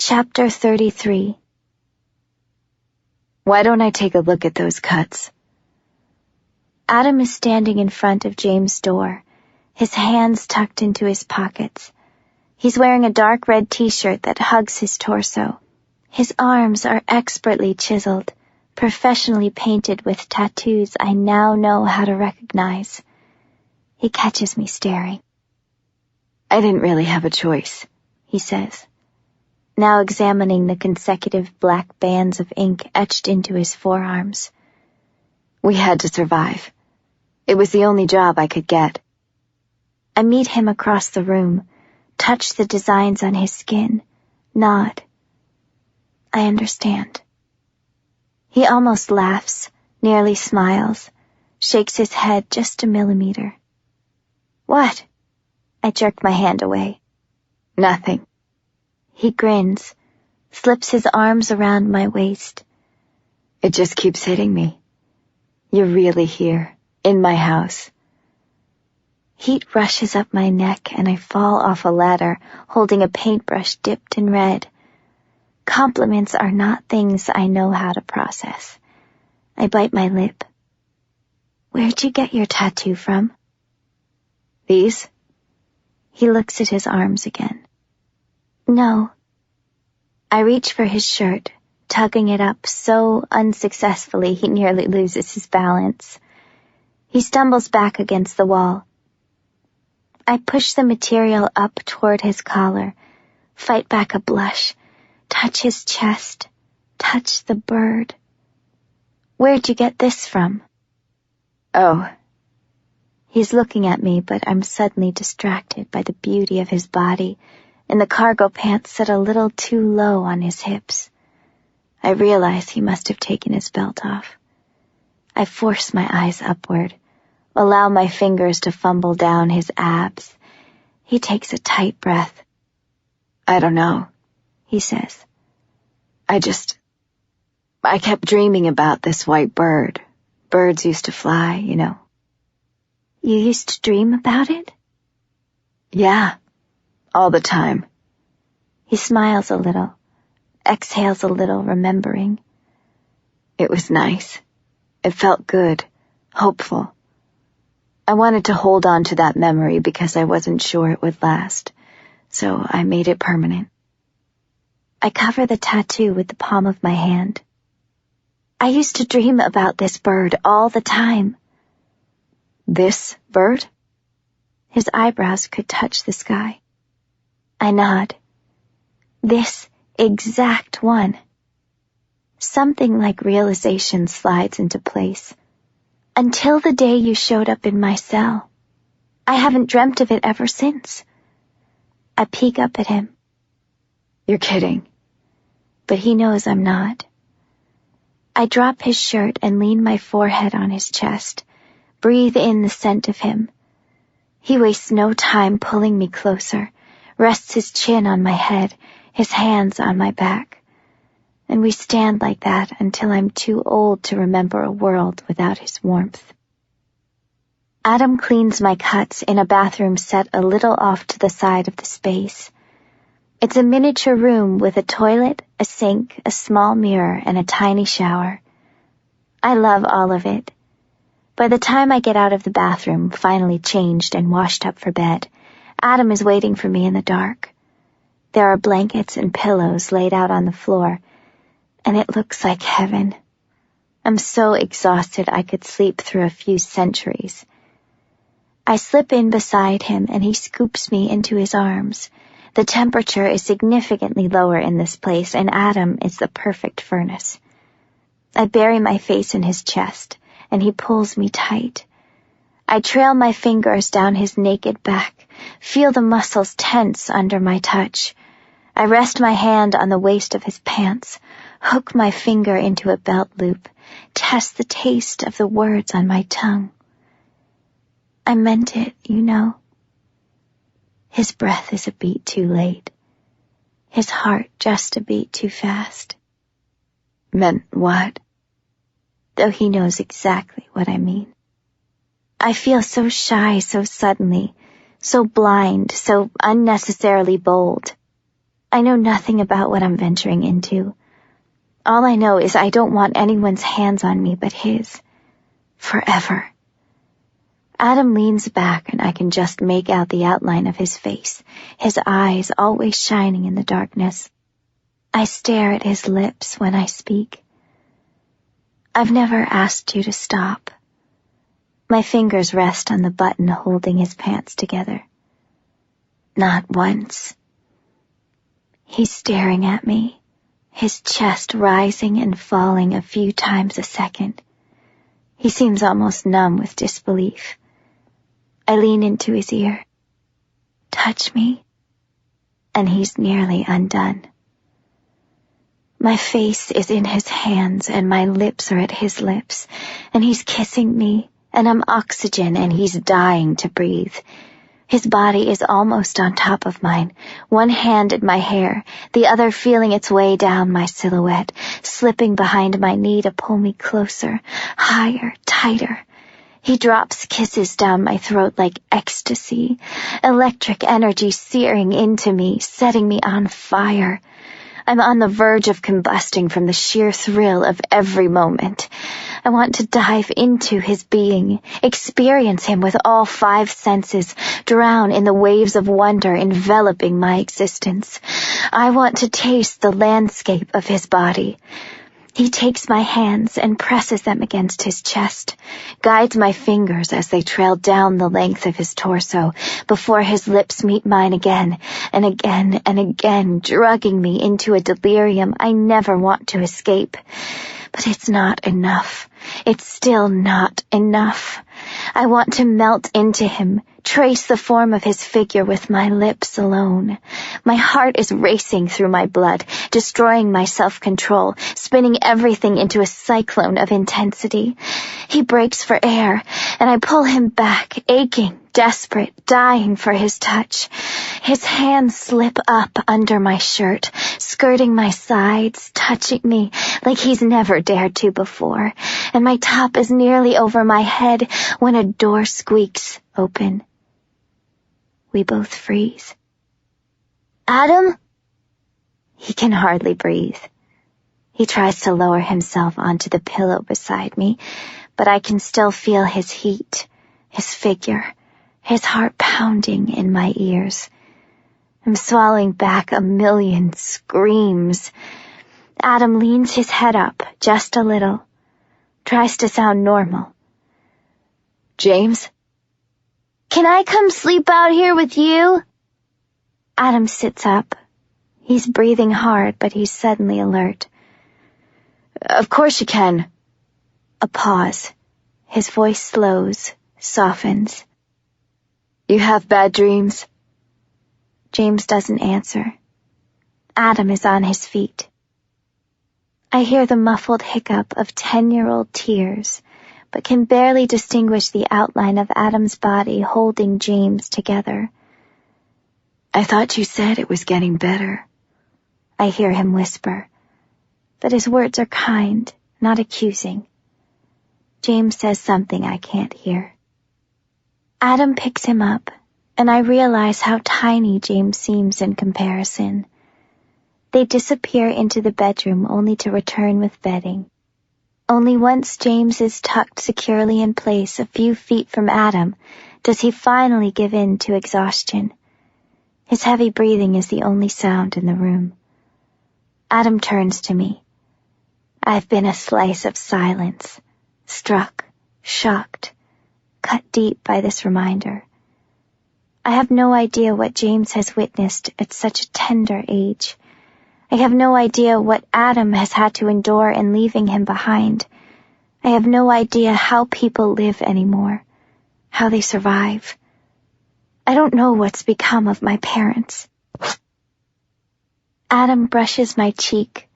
Chapter 33. Why don't I take a look at those cuts? Adam is standing in front of James' door, his hands tucked into his pockets. He's wearing a dark red t-shirt that hugs his torso. His arms are expertly chiseled, professionally painted with tattoos I now know how to recognize. He catches me staring. I didn't really have a choice, he says, now examining the consecutive black bands of ink etched into his forearms. We had to survive. It was the only job I could get. I meet him across the room, touch the designs on his skin, nod. I understand. He almost laughs, nearly smiles, shakes his head just a millimeter. What? I jerk my hand away. Nothing. He grins, slips his arms around my waist. It just keeps hitting me. You're really here, in my house. Heat rushes up my neck and I fall off a ladder, holding a paintbrush dipped in red. Compliments are not things I know how to process. I bite my lip. Where'd you get your tattoo from? These? He looks at his arms again. No. I reach for his shirt, tugging it up so unsuccessfully he nearly loses his balance. He stumbles back against the wall. I push the material up toward his collar, fight back a blush, touch his chest, touch the bird. Where'd you get this from? Oh. He's looking at me, but I'm suddenly distracted by the beauty of his body and the cargo pants set a little too low on his hips. I realize he must have taken his belt off. I force my eyes upward, allow my fingers to fumble down his abs. He takes a tight breath. I don't know, he says. I kept dreaming about this white bird. Birds used to fly, you know. You used to dream about it? Yeah, all the time. He smiles a little, exhales a little, remembering. It was nice. It felt good, hopeful. I wanted to hold on to that memory because I wasn't sure it would last, so I made it permanent. I cover the tattoo with the palm of my hand. I used to dream about this bird all the time. This bird? His eyebrows could touch the sky. I nod. This exact one. Something like realization slides into place. Until the day you showed up in my cell. I haven't dreamt of it ever since. I peek up at him. You're kidding. But he knows I'm not. I drop his shirt and lean my forehead on his chest, breathe in the scent of him. He wastes no time pulling me closer, rests his chin on my head, his hands on my back. And we stand like that until I'm too old to remember a world without his warmth. Adam cleans my cuts in a bathroom set a little off to the side of the space. It's a miniature room with a toilet, a sink, a small mirror, and a tiny shower. I love all of it. By the time I get out of the bathroom, finally changed and washed up for bed, Adam is waiting for me in the dark. There are blankets and pillows laid out on the floor, and it looks like heaven. I'm so exhausted I could sleep through a few centuries. I slip in beside him and he scoops me into his arms. The temperature is significantly lower in this place and Adam is the perfect furnace. I bury my face in his chest and he pulls me tight. I trail my fingers down his naked back, feel the muscles tense under my touch. I rest my hand on the waist of his pants, hook my finger into a belt loop, test the taste of the words on my tongue. I meant it, you know. His breath is a beat too late. His heart just a beat too fast. Meant what? Though he knows exactly what I mean. I feel so shy so suddenly, so blind, so unnecessarily bold. I know nothing about what I'm venturing into. All I know is I don't want anyone's hands on me but his. Forever. Adam leans back and I can just make out the outline of his face, his eyes always shining in the darkness. I stare at his lips when I speak. I've never asked you to stop. My fingers rest on the button holding his pants together. Not once. He's staring at me, his chest rising and falling a few times a second. He seems almost numb with disbelief. I lean into his ear. Touch me. And he's nearly undone. My face is in his hands and my lips are at his lips, and he's kissing me, and I'm oxygen and he's dying to breathe. His body is almost on top of mine, one hand in my hair, the other feeling its way down my silhouette, slipping behind my knee to pull me closer, higher, tighter. He drops kisses down my throat like ecstasy, electric energy searing into me, setting me on fire. I'm on the verge of combusting from the sheer thrill of every moment. I want to dive into his being, experience him with all 5 senses, drown in the waves of wonder enveloping my existence. I want to taste the landscape of his body. He takes my hands and presses them against his chest, guides my fingers as they trail down the length of his torso before his lips meet mine again and again and again, drugging me into a delirium I never want to escape. But it's not enough. It's still not enough. I want to melt into him, trace the form of his figure with my lips alone. My heart is racing through my blood, destroying my self-control, spinning everything into a cyclone of intensity. He breaks for air, and I pull him back, aching, desperate, dying for his touch. His hands slip up under my shirt, skirting my sides, touching me like he's never dared to before, and my top is nearly over my head when a door squeaks open. We both freeze. Adam? He can hardly breathe. He tries to lower himself onto the pillow beside me, but I can still feel his heat, his figure, his heart pounding in my ears. I'm swallowing back a million screams. Adam leans his head up just a little, tries to sound normal. James? Can I come sleep out here with you? Adam sits up. He's breathing hard, but he's suddenly alert. Of course you can. A pause. His voice slows, softens. You have bad dreams? James doesn't answer. Adam is on his feet. I hear the muffled hiccup of 10-year-old tears, but can barely distinguish the outline of Adam's body holding James together. I thought you said it was getting better. I hear him whisper, but his words are kind, not accusing. James says something I can't hear. Adam picks him up, and I realize how tiny James seems in comparison. They disappear into the bedroom only to return with bedding. Only once James is tucked securely in place a few feet from Adam does he finally give in to exhaustion. His heavy breathing is the only sound in the room. Adam turns to me. I've been a slice of silence, struck, shocked, cut deep by this reminder. I have no idea what James has witnessed at such a tender age. I have no idea what Adam has had to endure in leaving him behind. I have no idea how people live anymore, how they survive. I don't know what's become of my parents. Adam brushes my cheek,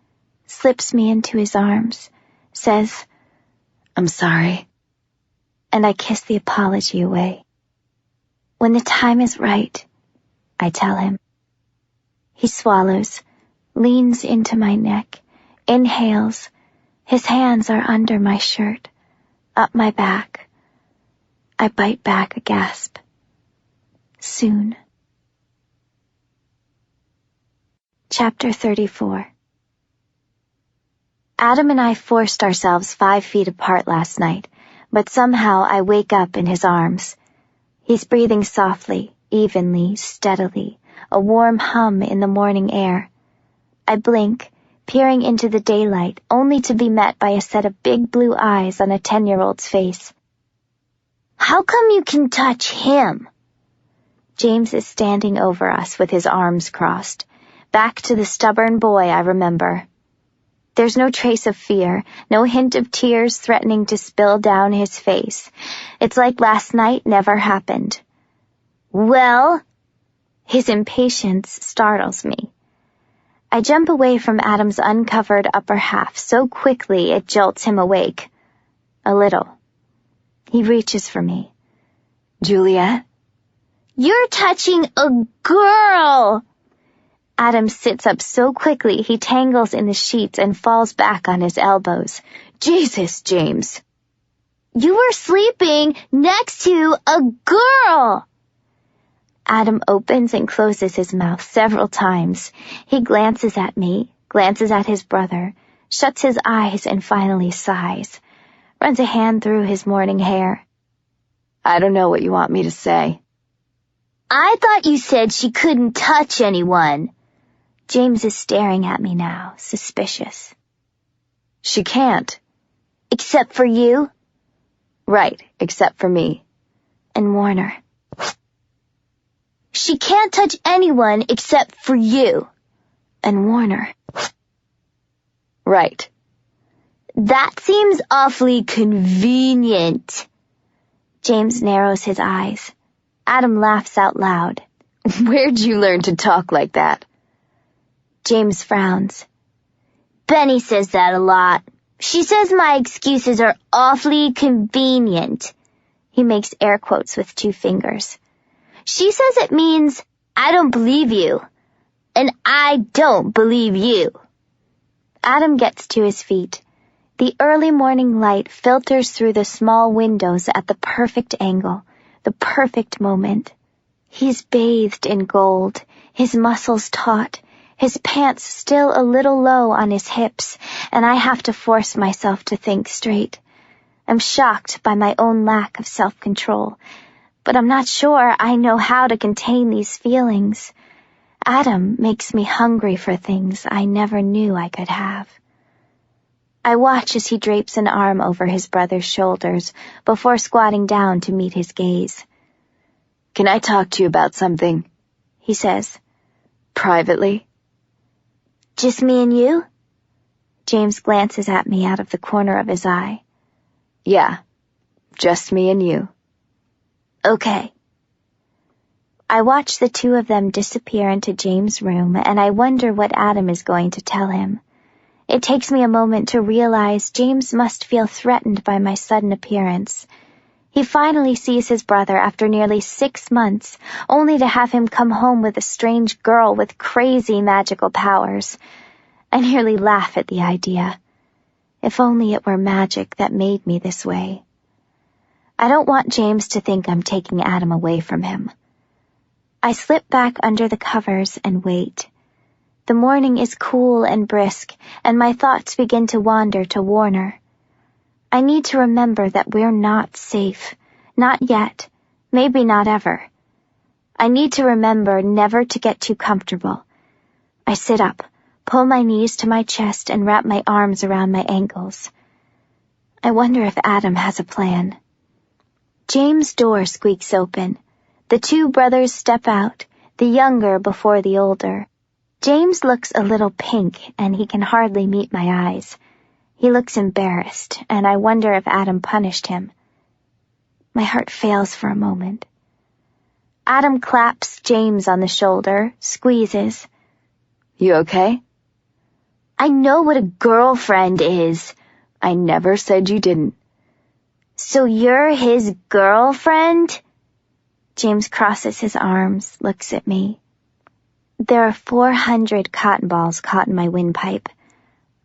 slips me into his arms, says, I'm sorry, and I kiss the apology away. When the time is right, I tell him. He swallows, leans into my neck, inhales. His hands are under my shirt, up my back. I bite back a gasp. Soon. Chapter 34. Adam and I forced ourselves 5 feet apart last night, but somehow I wake up in his arms. He's breathing softly, evenly, steadily, a warm hum in the morning air. I blink, peering into the daylight, only to be met by a set of big blue eyes on a 10-year-old's face. "How come you can touch him?" James is standing over us with his arms crossed. Back to the stubborn boy I remember. There's no trace of fear, no hint of tears threatening to spill down his face. It's like last night never happened. "Well?" His impatience startles me. I jump away from Adam's uncovered upper half so quickly it jolts him awake. A little. He reaches for me. "Juliette?" "You're touching a girl!" Adam sits up so quickly he tangles in the sheets and falls back on his elbows. "Jesus, James." "You were sleeping next to a girl!" Adam opens and closes his mouth several times. He glances at me, glances at his brother, shuts his eyes and finally sighs, runs a hand through his morning hair. "I don't know what you want me to say." "I thought you said she couldn't touch anyone." James is staring at me now, suspicious. "She can't." "Except for you?" "Right, except for me." "And Warner." "She can't touch anyone except for you." "And Warner." "Right." "That seems awfully convenient." James narrows his eyes. Adam laughs out loud. "Where'd you learn to talk like that?" James frowns. "Benny says that a lot. She says my excuses are awfully convenient." He makes air quotes with 2 fingers. "She says it means I don't believe you, and I don't believe you." Adam gets to his feet. The early morning light filters through the small windows at the perfect angle, the perfect moment. He's bathed in gold, his muscles taut, his pants still a little low on his hips, and I have to force myself to think straight. I'm shocked by my own lack of self-control, but I'm not sure I know how to contain these feelings. Adam makes me hungry for things I never knew I could have. I watch as he drapes an arm over his brother's shoulders before squatting down to meet his gaze. "Can I talk to you about something?" he says. "Privately?" "Just me and you?" James glances at me out of the corner of his eye. "Yeah, just me and you." "Okay." I watch the 2 of them disappear into James' room, and I wonder what Adam is going to tell him. It takes me a moment to realize James must feel threatened by my sudden appearance. He finally sees his brother after nearly 6 months, only to have him come home with a strange girl with crazy magical powers. I nearly laugh at the idea. If only it were magic that made me this way. I don't want James to think I'm taking Adam away from him. I slip back under the covers and wait. The morning is cool and brisk, and my thoughts begin to wander to Warner. I need to remember that we're not safe. Not yet. Maybe not ever. I need to remember never to get too comfortable. I sit up, pull my knees to my chest, and wrap my arms around my ankles. I wonder if Adam has a plan. James' door squeaks open. The 2 brothers step out, the younger before the older. James looks a little pink, and he can hardly meet my eyes. He looks embarrassed, and I wonder if Adam punished him. My heart fails for a moment. Adam claps James on the shoulder, squeezes. "You okay?" "I know what a girlfriend is." "I never said you didn't." "So you're his girlfriend?" James crosses his arms, looks at me. There are 400 cotton balls caught in my windpipe.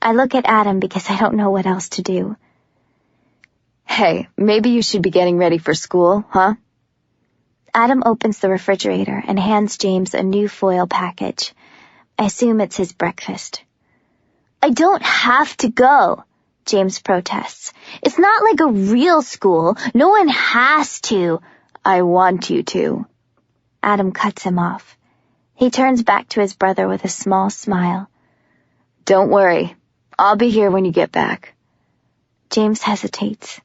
I look at Adam because I don't know what else to do. "Hey, maybe you should be getting ready for school, huh?" Adam opens the refrigerator and hands James a new foil package. I assume it's his breakfast. I don't have to go, James protests. It's not like a real school. No one has to. I want you to. Adam cuts him off. He turns back to his brother with a small smile. Don't worry. I'll be here when you get back. James hesitates.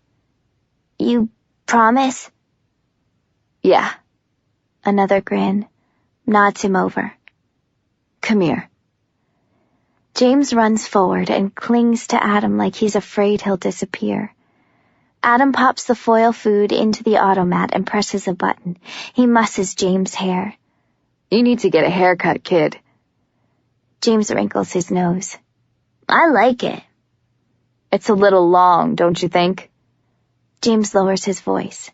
You promise? Yeah. Another grin. Nods him over. Come here. James runs forward and clings to Adam like he's afraid he'll disappear. Adam pops the foil food into the automat and presses a button. He musses James' hair. You need to get a haircut, kid. James wrinkles his nose. I like it. It's a little long, don't you think? James lowers his voice.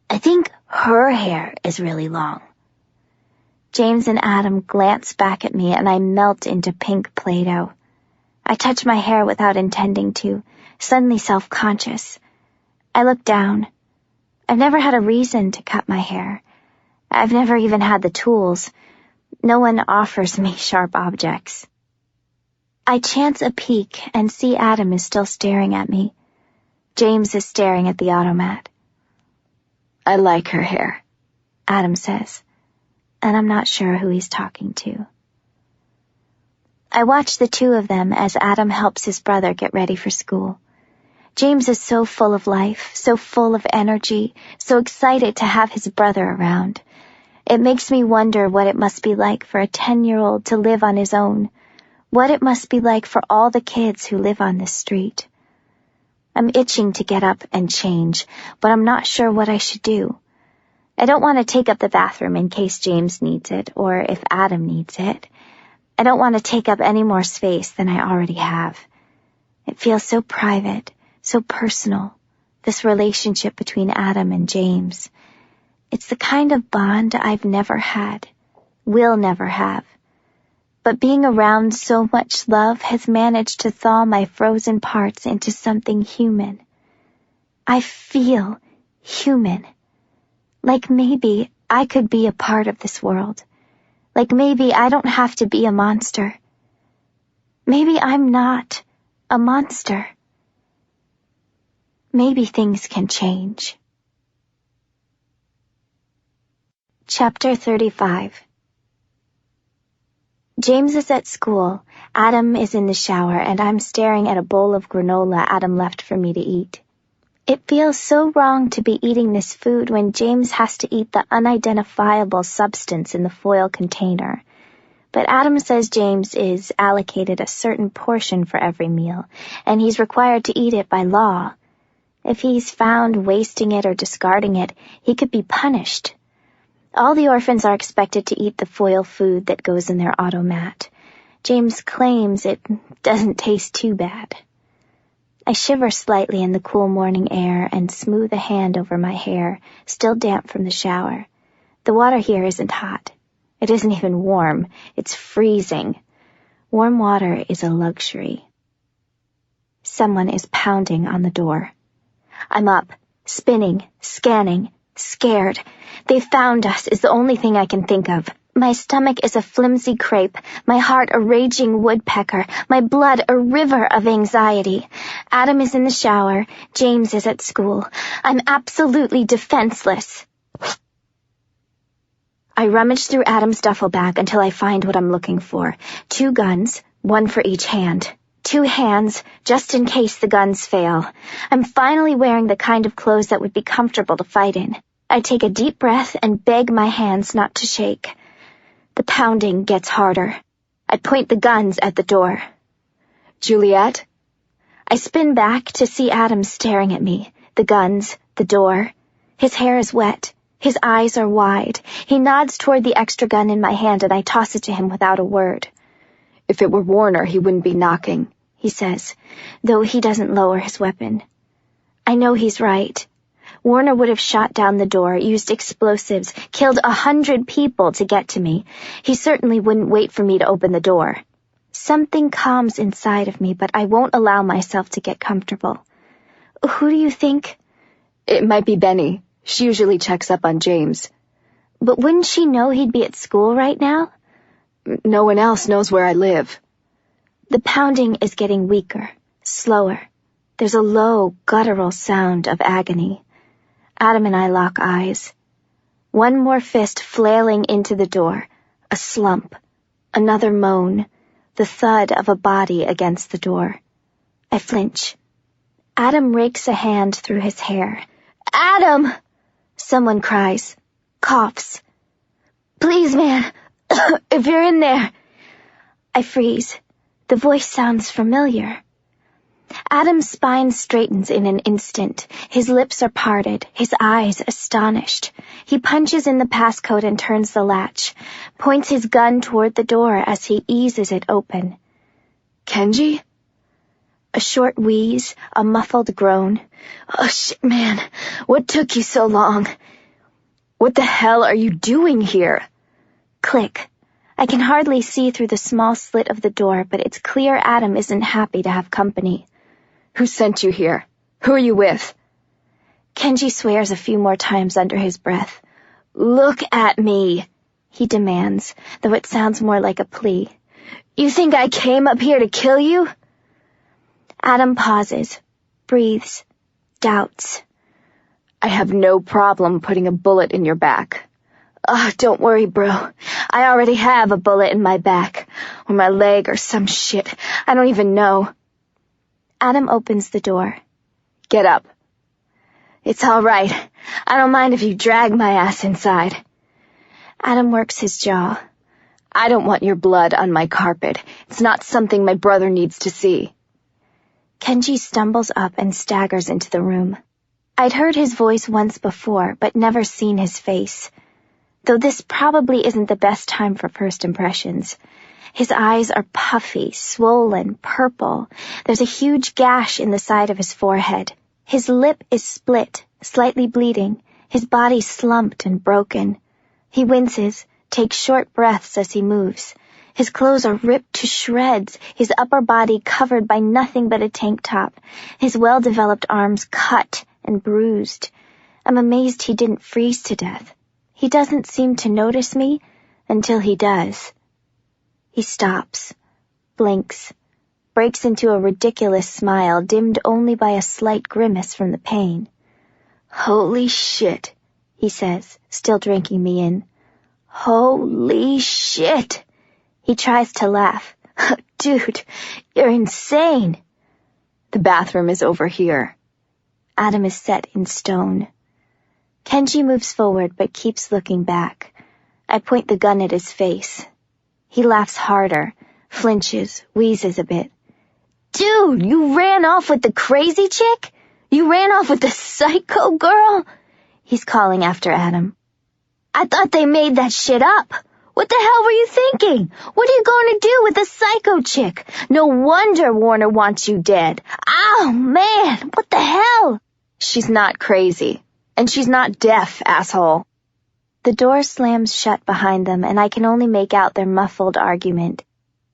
I think her hair is really long. James and Adam glance back at me and I melt into pink Play-Doh. I touch my hair without intending to, suddenly self-conscious. I look down. I've never had a reason to cut my hair. I've never even had the tools. No one offers me sharp objects. I chance a peek and see Adam is still staring at me. James is staring at the automat. I like her hair, Adam says, and I'm not sure who he's talking to. I watch the two of them as Adam helps his brother get ready for school. James is so full of life, so full of energy, so excited to have his brother around. It makes me wonder what it must be like for a 10-year-old to live on his own, what it must be like for all the kids who live on this street. I'm itching to get up and change, but I'm not sure what I should do. I don't want to take up the bathroom in case James needs it, or if Adam needs it. I don't want to take up any more space than I already have. It feels so private, so personal, this relationship between Adam and James. It's the kind of bond I've never had, will never have. But being around so much love has managed to thaw my frozen parts into something human. I feel human. Like maybe I could be a part of this world. Like maybe I don't have to be a monster. Maybe I'm not a monster. Maybe things can change. Chapter 35. James is at school, Adam is in the shower, and I'm staring at a bowl of granola Adam left for me to eat. It feels so wrong to be eating this food when James has to eat the unidentifiable substance in the foil container. But Adam says James is allocated a certain portion for every meal, and he's required to eat it by law. If he's found wasting it or discarding it, he could be punished. All the orphans are expected to eat the foil food that goes in their automat. James claims it doesn't taste too bad. I shiver slightly in the cool morning air and smooth a hand over my hair, still damp from the shower. The water here isn't hot. It isn't even warm. It's freezing. Warm water is a luxury. Someone is pounding on the door. I'm up, spinning, scanning, scared. They found us is the only thing I can think of. My stomach is a flimsy crepe, my heart a raging woodpecker, my blood a river of anxiety. Adam is in the shower, James is at school. I'm absolutely defenseless. I rummage through Adam's duffel bag until I find what I'm looking for. 2 guns, 1 for each hand. 2 hands, just in case the guns fail. I'm finally wearing the kind of clothes that would be comfortable to fight in. I take a deep breath and beg my hands not to shake. The pounding gets harder. I point the guns at the door. Juliette? I spin back to see Adam staring at me. The guns, the door. His hair is wet. His eyes are wide. He nods toward the extra gun in my hand and I toss it to him without a word. If it were Warner, he wouldn't be knocking, he says, though he doesn't lower his weapon. I know he's right. Warner would have shot down the door, used explosives, killed 100 people to get to me. He certainly wouldn't wait for me to open the door. Something calms inside of me, but I won't allow myself to get comfortable. Who do you think? It might be Benny. She usually checks up on James. But wouldn't she know he'd be at school right now? No one else knows where I live." The pounding is getting weaker, slower. There's a low, guttural sound of agony. Adam and I lock eyes. One more fist flailing into the door, a slump, another moan, the thud of a body against the door. I flinch. Adam rakes a hand through his hair. "Adam!" Someone cries, coughs. "Please, man, if you're in there." I freeze. The voice sounds familiar. Adam's spine straightens in an instant. His lips are parted, his eyes astonished. He punches in the passcode and turns the latch, points his gun toward the door as he eases it open. "Kenji?" A short wheeze, a muffled groan. "Oh shit, man. What took you so long? What the hell are you doing here?" Click. I can hardly see through the small slit of the door, but it's clear Adam isn't happy to have company. "Who sent you here? Who are you with?" Kenji swears a few more times under his breath. "Look at me," he demands, though it sounds more like a plea. "You think I came up here to kill you?" Adam pauses, breathes, doubts. "I have no problem putting a bullet in your back." Don't worry, bro. I already have a bullet in my back, or my leg, or some shit. I don't even know. Adam opens the door. "Get up." "It's all right. I don't mind if you drag my ass inside." Adam works his jaw. "I don't want your blood on my carpet. It's not something my brother needs to see." Kenji stumbles up and staggers into the room. I'd heard his voice once before, but never seen his face. Though this probably isn't the best time for first impressions. His eyes are puffy, swollen, purple. There's a huge gash in the side of his forehead. His lip is split, slightly bleeding, his body slumped and broken. He winces, takes short breaths as he moves. His clothes are ripped to shreds, his upper body covered by nothing but a tank top, his well-developed arms cut and bruised. I'm amazed he didn't freeze to death. He doesn't seem to notice me until he does. He stops, blinks, breaks into a ridiculous smile dimmed only by a slight grimace from the pain. "Holy shit," he says, still drinking me in. "Holy shit." He tries to laugh. "Dude, you're insane." "The bathroom is over here." Adam is set in stone. Kenji moves forward but keeps looking back. I point the gun at his face. He laughs harder, flinches, wheezes a bit. "Dude, you ran off with the crazy chick? You ran off with the psycho girl?" He's calling after Adam. "I thought they made that shit up. What the hell were you thinking? What are you going to do with the psycho chick? No wonder Warner wants you dead. Oh, man, what the hell?" "She's not crazy. And she's not deaf, asshole." The door slams shut behind them, and I can only make out their muffled argument.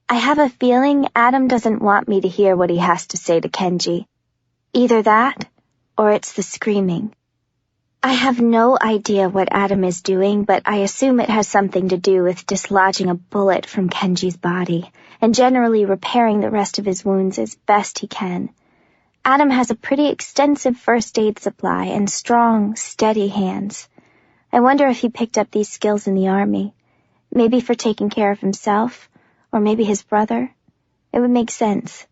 I have a feeling Adam doesn't want me to hear what he has to say to Kenji. Either that, or it's the screaming. I have no idea what Adam is doing, but I assume it has something to do with dislodging a bullet from Kenji's body, and generally repairing the rest of his wounds as best he can. Adam has a pretty extensive first aid supply and strong, steady hands. I wonder if he picked up these skills in the army, maybe for taking care of himself, or maybe his brother. It would make sense.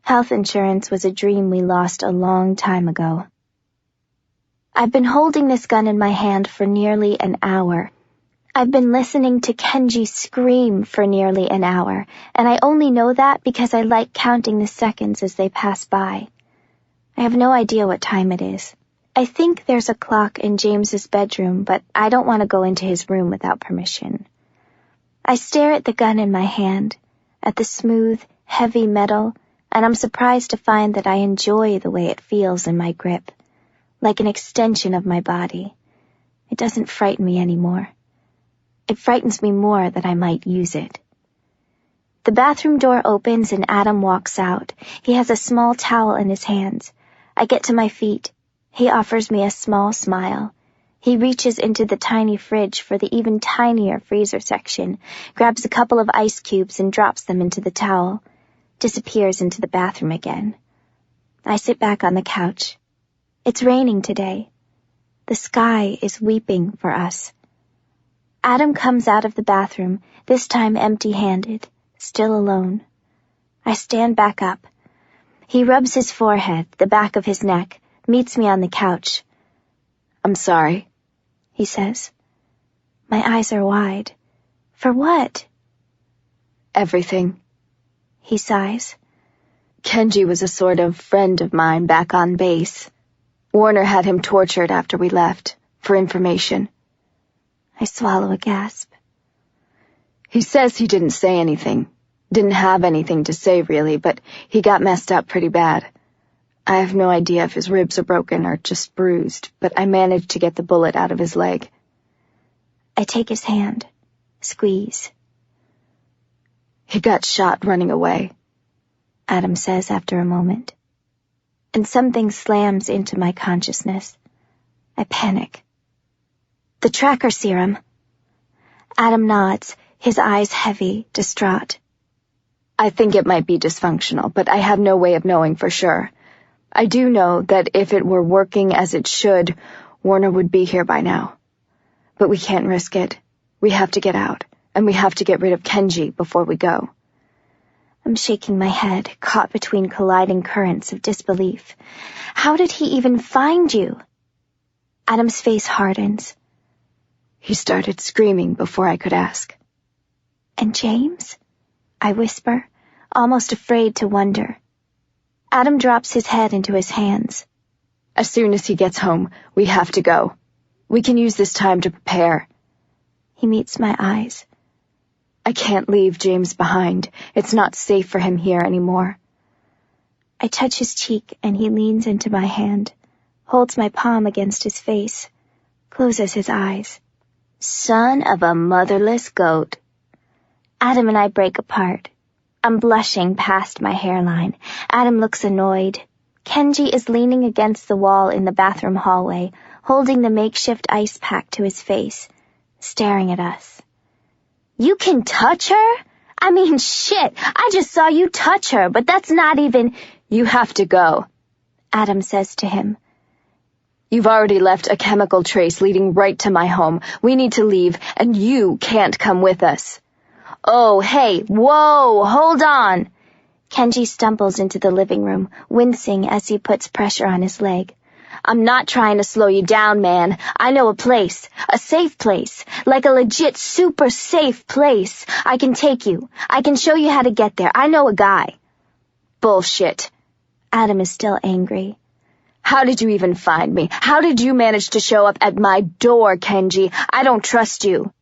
Health insurance was a dream we lost a long time ago. I've been holding this gun in my hand for nearly an hour. I've been listening to Kenji scream for nearly an hour, and I only know that because I like counting the seconds as they pass by. I have no idea what time it is. I think there's a clock in James's bedroom, but I don't want to go into his room without permission. I stare at the gun in my hand, at the smooth, heavy metal, and I'm surprised to find that I enjoy the way it feels in my grip, like an extension of my body. It doesn't frighten me anymore. It frightens me more that I might use it. The bathroom door opens and Adam walks out. He has a small towel in his hands. I get to my feet. He offers me a small smile. He reaches into the tiny fridge for the even tinier freezer section, grabs a couple of ice cubes and drops them into the towel, disappears into the bathroom again. I sit back on the couch. It's raining today. The sky is weeping for us. Adam comes out of the bathroom, this time empty-handed, still alone. I stand back up. He rubs his forehead, the back of his neck, meets me on the couch. "I'm sorry," he says. My eyes are wide. For what? "Everything," he sighs. "Kenji was a sort of friend of mine back on base. Warner had him tortured after we left, for information." I swallow a gasp. "He says he didn't say anything. Didn't have anything to say, really, but he got messed up pretty bad. I have no idea if his ribs are broken or just bruised, but I managed to get the bullet out of his leg." I take his hand. Squeeze. "He got shot running away," Adam says after a moment. And something slams into my consciousness. I panic. "The tracker serum." Adam nods, his eyes heavy, distraught. "I think it might be dysfunctional, but I have no way of knowing for sure. I do know that if it were working as it should, Warner would be here by now. But we can't risk it. We have to get out, and we have to get rid of Kenji before we go." I'm shaking my head, caught between colliding currents of disbelief. How did he even find you? Adam's face hardens. "He started screaming before I could ask." "And James?" I whisper, almost afraid to wonder. Adam drops his head into his hands. "As soon as he gets home, we have to go. We can use this time to prepare." He meets my eyes. "I can't leave James behind. It's not safe for him here anymore." I touch his cheek and he leans into my hand, holds my palm against his face, closes his eyes. "Son of a motherless goat." Adam and I break apart. I'm blushing past my hairline. Adam looks annoyed. Kenji is leaning against the wall in the bathroom hallway, holding the makeshift ice pack to his face, staring at us. "You can touch her? I mean, shit, I just saw you touch her, but that's not even—" "You have to go," Adam says to him. "You've already left a chemical trace leading right to my home. We need to leave, and you can't come with us." "Oh, hey, whoa, hold on." Kenji stumbles into the living room, wincing as he puts pressure on his leg. "I'm not trying to slow you down, man. I know a place, a safe place, like a legit super safe place. I can take you. I can show you how to get there. I know a guy." "Bullshit." Adam is still angry. "How did you even find me? How did you manage to show up at my door, Kenji? I don't trust you."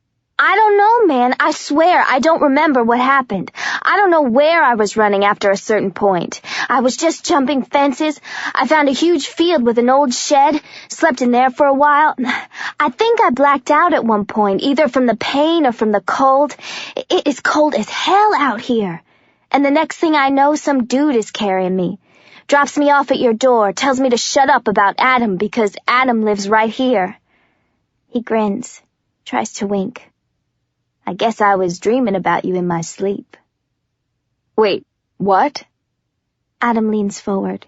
"I don't know, man. I swear I don't remember what happened. I don't know where I was running after a certain point. I was just jumping fences. I found a huge field with an old shed, slept in there for a while. I think I blacked out at one point, either from the pain or from the cold. It is cold as hell out here. And the next thing I know, some dude is carrying me. Drops me off at your door, tells me to shut up about Adam because Adam lives right here." He grins, tries to wink. "I guess I was dreaming about you in my sleep." "Wait, what?" Adam leans forward.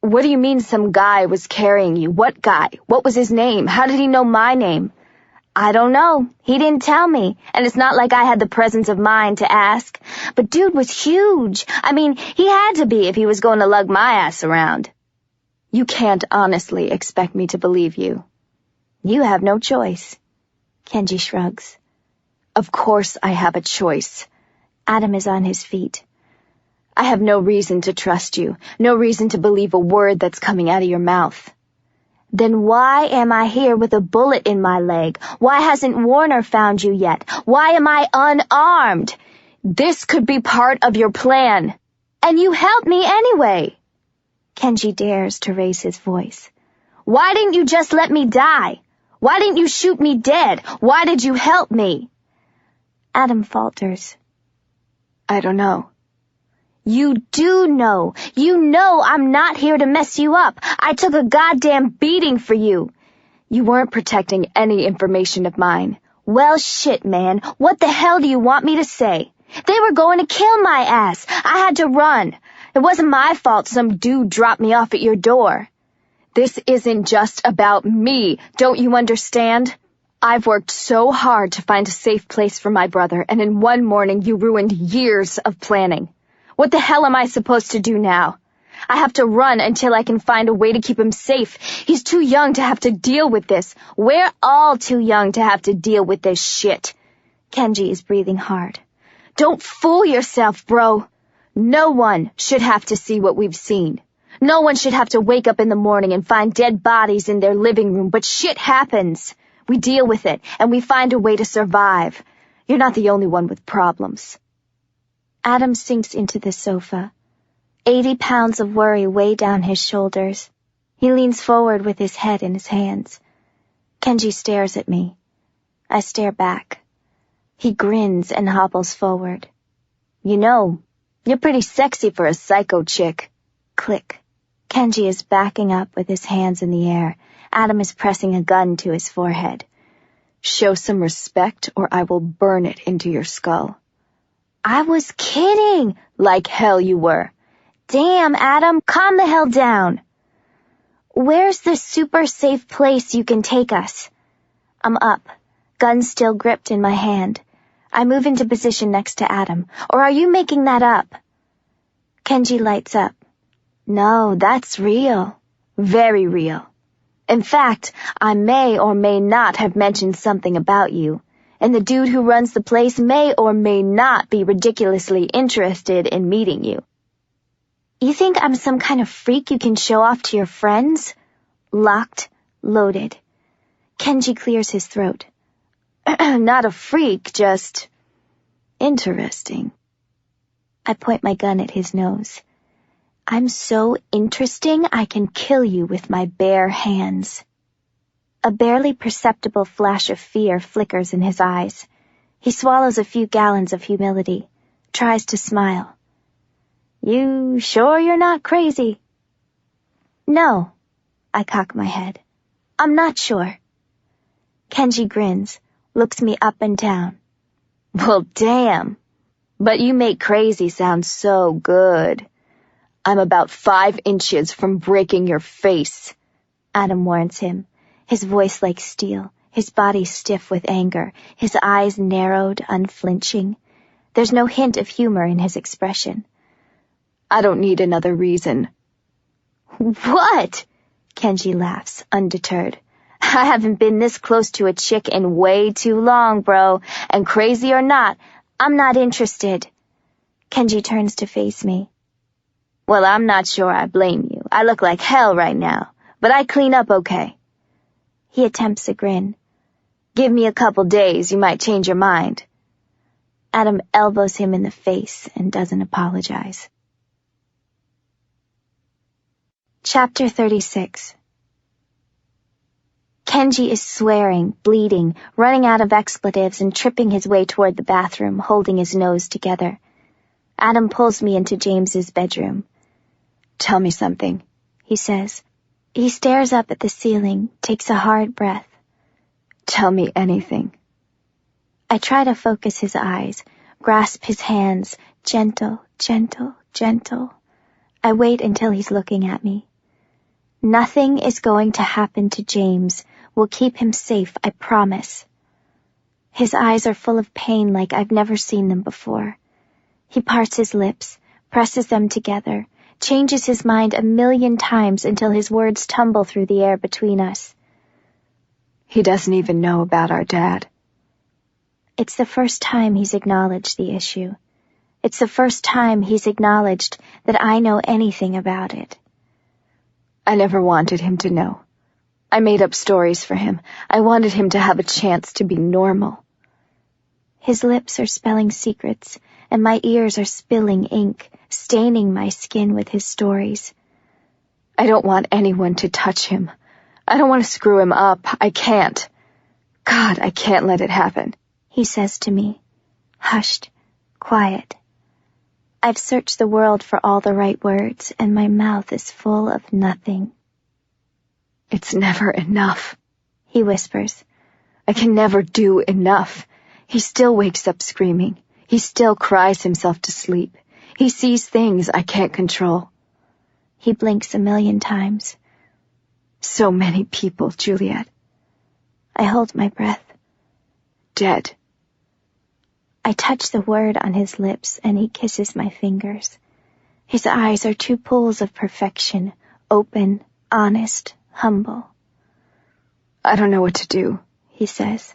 "What do you mean some guy was carrying you? What guy? What was his name? How did he know my name?" "I don't know. He didn't tell me, and it's not like I had the presence of mind to ask. But dude was huge. I mean, he had to be if he was going to lug my ass around." "You can't honestly expect me to believe you." "You have no choice." Kenji shrugs. "Of course I have a choice." Adam is on his feet. "I have no reason to trust you, no reason to believe a word that's coming out of your mouth." "Then why am I here with a bullet in my leg? Why hasn't Warner found you yet? Why am I unarmed? This could be part of your plan. And you helped me anyway." Kenji dares to raise his voice. "Why didn't you just let me die? Why didn't you shoot me dead? Why did you help me?" Adam falters. "I don't know." "You do know. You know I'm not here to mess you up. I took a goddamn beating for you. You weren't protecting any information of mine. Well, shit, man. What the hell do you want me to say? They were going to kill my ass. I had to run. It wasn't my fault some dude dropped me off at your door. This isn't just about me, don't you understand? I've worked so hard to find a safe place for my brother, and in one morning you ruined years of planning. What the hell am I supposed to do now? I have to run until I can find a way to keep him safe. He's too young to have to deal with this. We're all too young to have to deal with this shit. Kenji is breathing hard. Don't fool yourself, bro. No one should have to see what we've seen. No one should have to wake up in the morning and find dead bodies in their living room, but shit happens. We deal with it, and we find a way to survive. You're not the only one with problems. Adam sinks into the sofa. 80 pounds of worry weigh down his shoulders. He leans forward with his head in his hands. Kenji stares at me. I stare back. He grins and hobbles forward. You know, you're pretty sexy for a psycho chick. Click. Kenji is backing up with his hands in the air. Adam is pressing a gun to his forehead. Show some respect or I will burn it into your skull. I was kidding. Like hell you were. Damn, Adam, calm the hell down. Where's the super safe place you can take us? I'm up, gun still gripped in my hand. I move into position next to Adam. Or are you making that up? Kenji lights up. No, that's real. Very real. In fact, I may or may not have mentioned something about you, and the dude who runs the place may or may not be ridiculously interested in meeting you. You think I'm some kind of freak you can show off to your friends? Locked, loaded. Kenji clears his throat. Not a freak, just interesting. I point my gun at his nose. I'm so interesting I can kill you with my bare hands. A barely perceptible flash of fear flickers in his eyes. He swallows a few gallons of humility, tries to smile. You sure you're not crazy? No, I cock my head. I'm not sure. Kenji grins, looks me up and down. Well, damn. But you make crazy sound so good. I'm about 5 inches from breaking your face, Adam warns him, his voice like steel, his body stiff with anger, his eyes narrowed, unflinching. There's no hint of humor in his expression. I don't need another reason. What? Kenji laughs, undeterred. I haven't been this close to a chick in way too long, bro, and crazy or not, I'm not interested. Kenji turns to face me. Well, I'm not sure I blame you. I look like hell right now, but I clean up okay. He attempts a grin. Give me a couple days, you might change your mind. Adam elbows him in the face and doesn't apologize. Chapter 36. Kenji is swearing, bleeding, running out of expletives and tripping his way toward the bathroom, holding his nose together. Adam pulls me into James's bedroom. Tell me something, he says. He stares up at the ceiling, takes a hard breath. Tell me anything. I try to focus his eyes, grasp his hands, gentle, gentle, gentle. I wait until he's looking at me. Nothing is going to happen to James. We'll keep him safe, I promise. His eyes are full of pain like I've never seen them before. He parts his lips, presses them together, changes his mind 1,000,000 times until his words tumble through the air between us. He doesn't even know about our dad. It's the first time he's acknowledged the issue. It's the first time he's acknowledged that I know anything about it. I never wanted him to know. I made up stories for him. I wanted him to have a chance to be normal. His lips are spelling secrets, and my ears are spilling ink, staining my skin with his stories. I don't want anyone to touch him. I don't want to screw him up. I can't. God, I can't let it happen. He says to me, hushed, quiet. I've searched the world for all the right words, and my mouth is full of nothing. It's never enough, he whispers. I can never do enough. He still wakes up screaming. He still cries himself to sleep. He sees things I can't control. He blinks 1,000,000 times. So many people, Juliette. I hold my breath. Dead. I touch the word on his lips, and he kisses my fingers. His eyes are two pools of perfection, open, honest, humble. I don't know what to do, he says,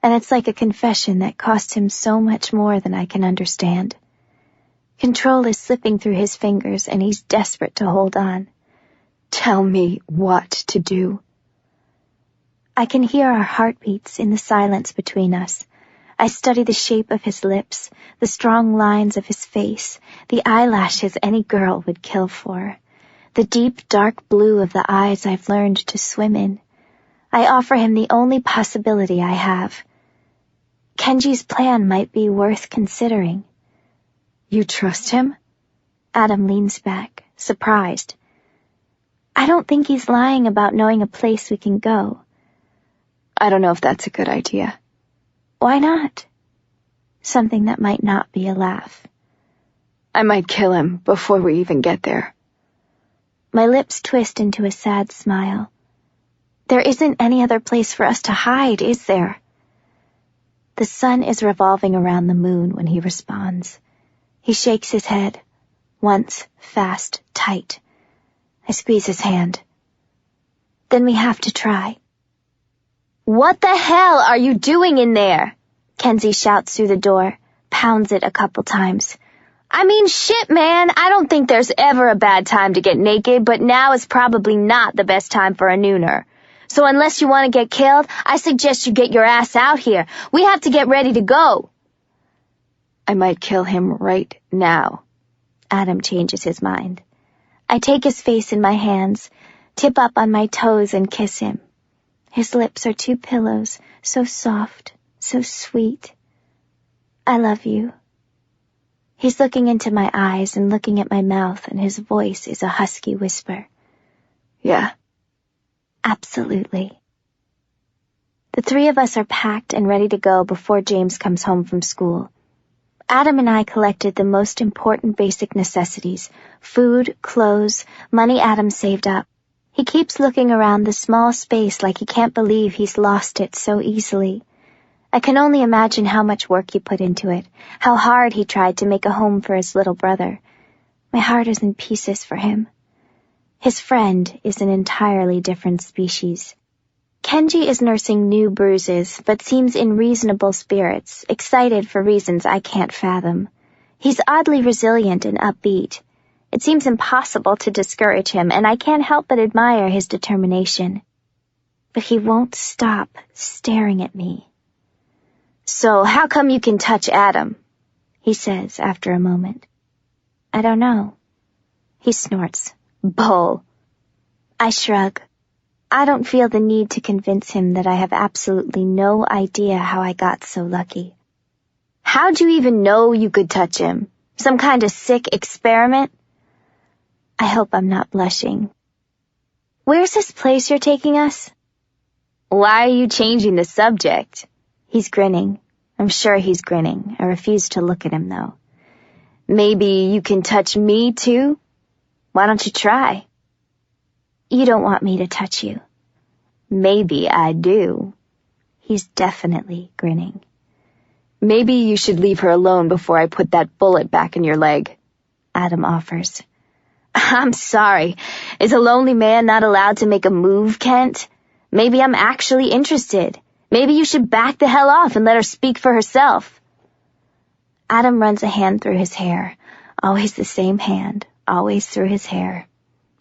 and it's like a confession that cost him so much more than I can understand. Control is slipping through his fingers, and he's desperate to hold on. Tell me what to do. I can hear our heartbeats in the silence between us. I study the shape of his lips, the strong lines of his face, the eyelashes any girl would kill for, the deep, dark blue of the eyes I've learned to swim in. I offer him the only possibility I have. Kenji's plan might be worth considering. You trust him? Adam leans back, surprised. I don't think he's lying about knowing a place we can go. I don't know if that's a good idea. Why not? Something that might not be a laugh. I might kill him before we even get there. My lips twist into a sad smile. There isn't any other place for us to hide, is there? The sun is revolving around the moon when he responds. He shakes his head, once fast, tight. I squeeze his hand. Then we have to try. What the hell are you doing in there? Kenzie shouts through the door, pounds it a couple times. I mean, shit, man, I don't think there's ever a bad time to get naked, but now is probably not the best time for a nooner. So unless you want to get killed, I suggest you get your ass out here. We have to get ready to go. I might kill him right now. Adam changes his mind. I take his face in my hands, tip up on my toes and kiss him. His lips are two pillows, so soft, so sweet. I love you. He's looking into my eyes and looking at my mouth, and his voice is a husky whisper. Yeah. Absolutely. The three of us are packed and ready to go before James comes home from school. Adam and I collected the most important basic necessities: food, clothes, money Adam saved up. He keeps looking around the small space like he can't believe he's lost it so easily. I can only imagine how much work he put into it, how hard he tried to make a home for his little brother. My heart is in pieces for him. His friend is an entirely different species. Kenji is nursing new bruises, but seems in reasonable spirits, excited for reasons I can't fathom. He's oddly resilient and upbeat. It seems impossible to discourage him, and I can't help but admire his determination. But he won't stop staring at me. So how come you can touch Adam? He says after a moment. I don't know. He snorts. Bull. I shrug. I don't feel the need to convince him that I have absolutely no idea how I got so lucky. How'd you even know you could touch him? Some kind of sick experiment? I hope I'm not blushing. Where's this place you're taking us? Why are you changing the subject? He's grinning. I'm sure he's grinning. I refuse to look at him, though. Maybe you can touch me, too? Why don't you try? You don't want me to touch you. Maybe I do. He's definitely grinning. Maybe you should leave her alone before I put that bullet back in your leg, Adam offers. I'm sorry. Is a lonely man not allowed to make a move, Kent? Maybe I'm actually interested. Maybe you should back the hell off and let her speak for herself. Adam runs a hand through his hair. Always the same hand, always through his hair.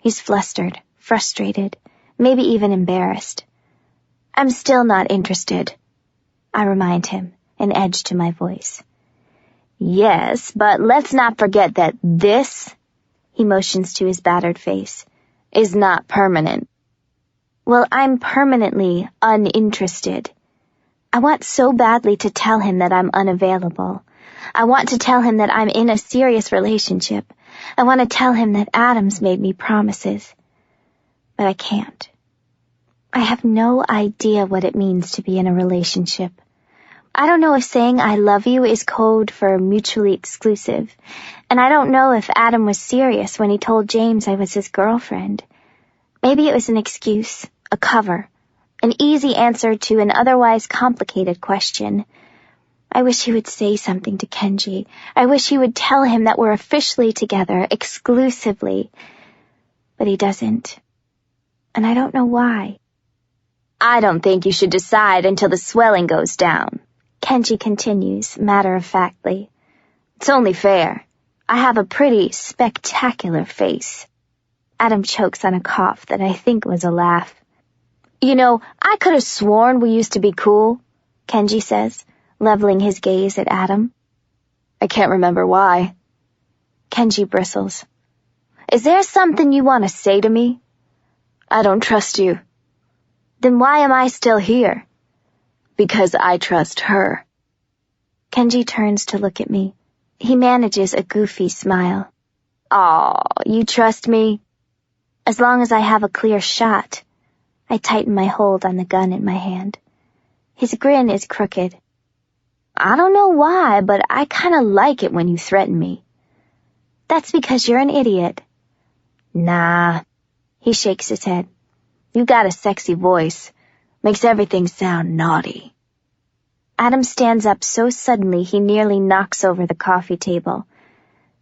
He's flustered, frustrated, maybe even embarrassed. I'm still not interested, I remind him, an edge to my voice. Yes, but let's not forget that this, he motions to his battered face, is not permanent. Well, I'm permanently uninterested. I want so badly to tell him that I'm unavailable. I want to tell him that I'm in a serious relationship. I want to tell him that Adam's made me promises. But I can't. I have no idea what it means to be in a relationship. I don't know if saying I love you is code for mutually exclusive, and I don't know if Adam was serious when he told James I was his girlfriend. Maybe it was an excuse, a cover, an easy answer to an otherwise complicated question. I wish he would say something to Kenji. I wish he would tell him that we're officially together, exclusively. But he doesn't. And I don't know why. I don't think you should decide until the swelling goes down, Kenji continues, matter-of-factly. It's only fair. I have a pretty spectacular face. Adam chokes on a cough that I think was a laugh. You know, I could have sworn we used to be cool, Kenji says, leveling his gaze at Adam. I can't remember why. Kenji bristles. Is there something you want to say to me? I don't trust you. Then why am I still here? Because I trust her. Kenji turns to look at me. He manages a goofy smile. Aw, you trust me? As long as I have a clear shot. I tighten my hold on the gun in my hand. His grin is crooked. I don't know why, but I kinda like it when you threaten me. That's because you're an idiot. Nah. He shakes his head. You got a sexy voice. Makes everything sound naughty. Adam stands up so suddenly he nearly knocks over the coffee table.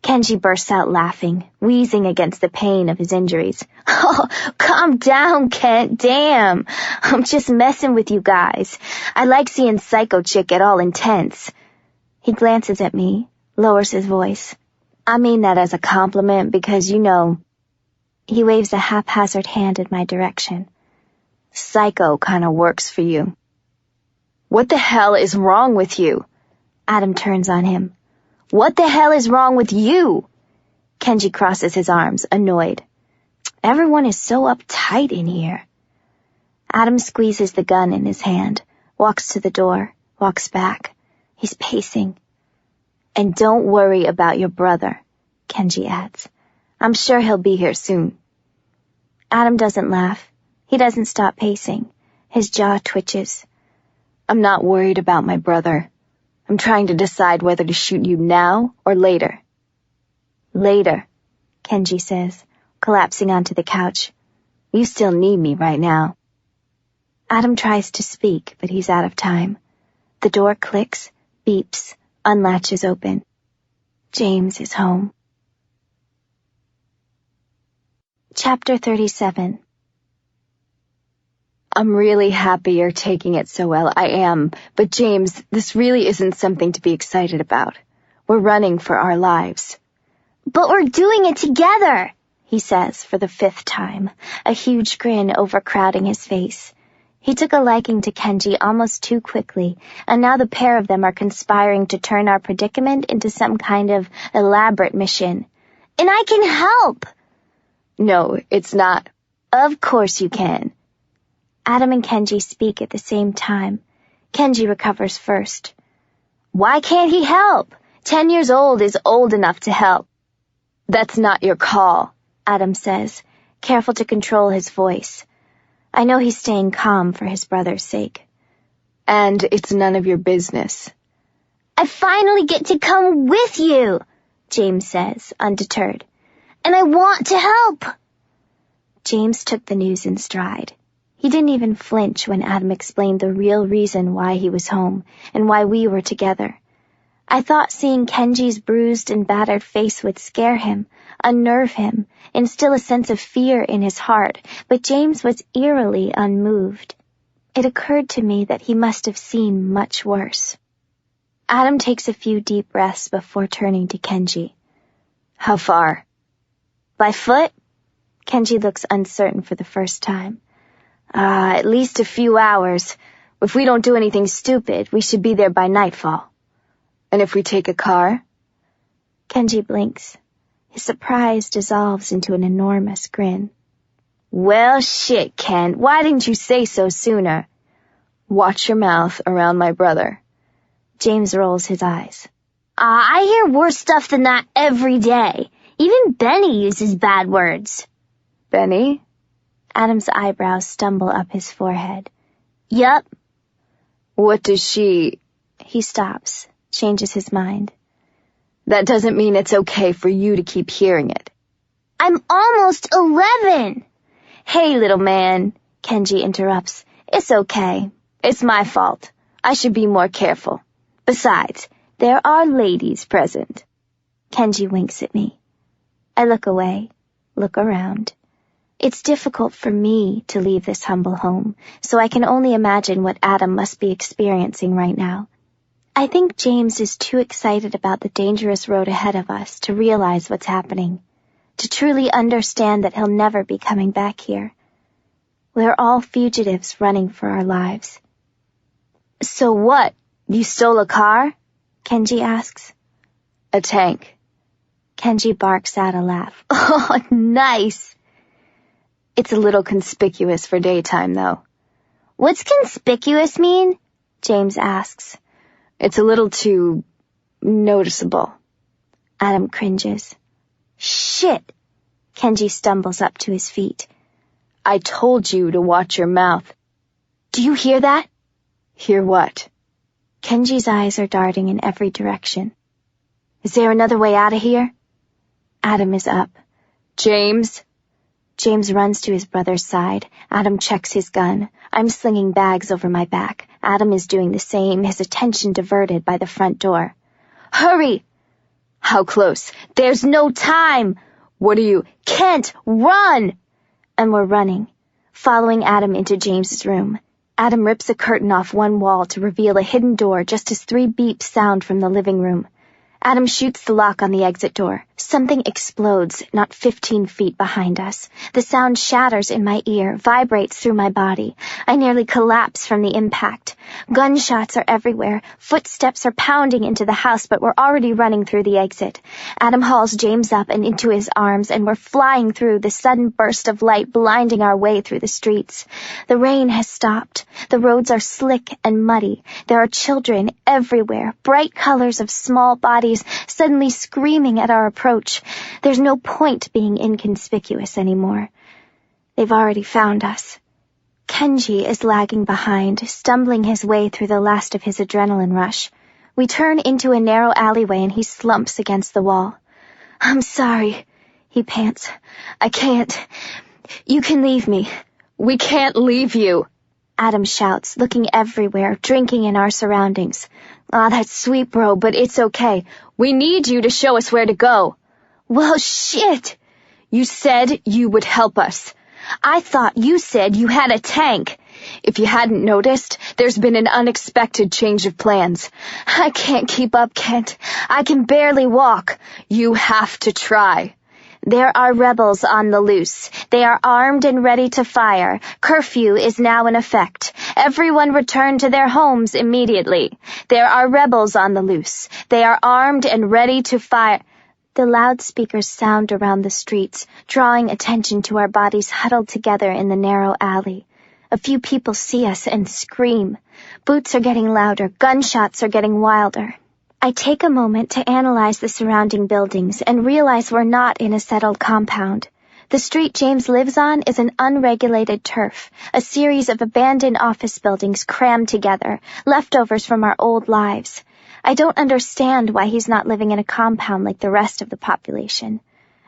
Kenji bursts out laughing, wheezing against the pain of his injuries. Oh, calm down, Kent, damn. I'm just messing with you guys. I like seeing Psycho Chick get all intense. He glances at me, lowers his voice. I mean that as a compliment because, you know... He waves a haphazard hand in my direction. Psycho kinda works for you. What the hell is wrong with you? Adam turns on him. What the hell is wrong with you? Kenji crosses his arms, annoyed. Everyone is so uptight in here. Adam squeezes the gun in his hand, walks to the door, walks back. He's pacing. And don't worry about your brother, Kenji adds. I'm sure he'll be here soon. Adam doesn't laugh. He doesn't stop pacing. His jaw twitches. I'm not worried about my brother. I'm trying to decide whether to shoot you now or later. Later, Kenji says, collapsing onto the couch. You still need me right now. Adam tries to speak, but he's out of time. The door clicks, beeps, unlatches open. James is home. Chapter 37. I'm really happy you're taking it so well. I am. But James, this really isn't something to be excited about. We're running for our lives. But we're doing it together, he says for the 5th time, a huge grin overcrowding his face. He took a liking to Kenji almost too quickly, and now the pair of them are conspiring to turn our predicament into some kind of elaborate mission. And I can help! No, it's not. Of course you can. Adam and Kenji speak at the same time. Kenji recovers first. Why can't he help? 10 years old is old enough to help. That's not your call, Adam says, careful to control his voice. I know he's staying calm for his brother's sake. And it's none of your business. I finally get to come with you, James says, undeterred. And I want to help. James took the news in stride. He didn't even flinch when Adam explained the real reason why he was home and why we were together. I thought seeing Kenji's bruised and battered face would scare him, unnerve him, instill a sense of fear in his heart, but James was eerily unmoved. It occurred to me that he must have seen much worse. Adam takes a few deep breaths before turning to Kenji. How far? By foot? Kenji looks uncertain for the first time. At least a few hours. If we don't do anything stupid, we should be there by nightfall. And if we take a car? Kenji blinks. His surprise dissolves into an enormous grin. Well, shit, Ken. Why didn't you say so sooner? Watch your mouth around my brother. James rolls his eyes. I hear worse stuff than that every day. Even Benny uses bad words. Benny? Adam's eyebrows stumble up his forehead. Yup. What does she... He stops, changes his mind. That doesn't mean it's okay for you to keep hearing it. I'm almost 11. Hey, little man, Kenji interrupts. It's okay. It's my fault. I should be more careful. Besides, there are ladies present. Kenji winks at me. I look away, look around. It's difficult for me to leave this humble home, so I can only imagine what Adam must be experiencing right now. I think James is too excited about the dangerous road ahead of us to realize what's happening, to truly understand that he'll never be coming back here. We're all fugitives running for our lives. So what? You stole a car? Kenji asks. A tank. Kenji barks out a laugh. Oh, nice. It's a little conspicuous for daytime, though. What's conspicuous mean? James asks. It's a little too noticeable. Adam cringes. Shit. Kenji stumbles up to his feet. I told you to watch your mouth. Do you hear that? Hear what? Kenji's eyes are darting in every direction. Is there another way out of here? Adam is up. James? James runs to his brother's side. Adam checks his gun. I'm slinging bags over my back. Adam is doing the same, his attention diverted by the front door. Hurry! How close? There's no time! What are you... Kent, run! And we're running, following Adam into James's room. Adam rips a curtain off one wall to reveal a hidden door just as 3 beeps sound from the living room. Adam shoots the lock on the exit door. Something explodes, not 15 feet behind us. The sound shatters in my ear, vibrates through my body. I nearly collapse from the impact. Gunshots are everywhere. Footsteps are pounding into the house, but we're already running through the exit. Adam hauls James up and into his arms, and we're flying through the sudden burst of light, blinding our way through the streets. The rain has stopped. The roads are slick and muddy. There are children everywhere, bright colors of small bodies suddenly screaming at our approach. There's no point being inconspicuous anymore. They've already found us. Kenji is lagging behind, stumbling his way through the last of his adrenaline rush. We turn into a narrow alleyway and he slumps against the wall. I'm sorry, he pants. I can't. You can leave me. We can't leave you, Adam shouts, looking everywhere, drinking in our surroundings. Ah, that's sweet, bro, but it's okay. We need you to show us where to go. Well, shit. You said you would help us. I thought you said you had a tank. If you hadn't noticed, there's been an unexpected change of plans. I can't keep up, Kent. I can barely walk. You have to try. There are rebels on the loose. They are armed and ready to fire. Curfew is now in effect. Everyone return to their homes immediately. There are rebels on the loose. They are armed and ready to fire. The loudspeakers sound around the streets, drawing attention to our bodies huddled together in the narrow alley. A few people see us and scream. Boots are getting louder. Gunshots are getting wilder. I take a moment to analyze the surrounding buildings and realize we're not in a settled compound. The street James lives on is an unregulated turf, a series of abandoned office buildings crammed together, leftovers from our old lives. I don't understand why he's not living in a compound like the rest of the population.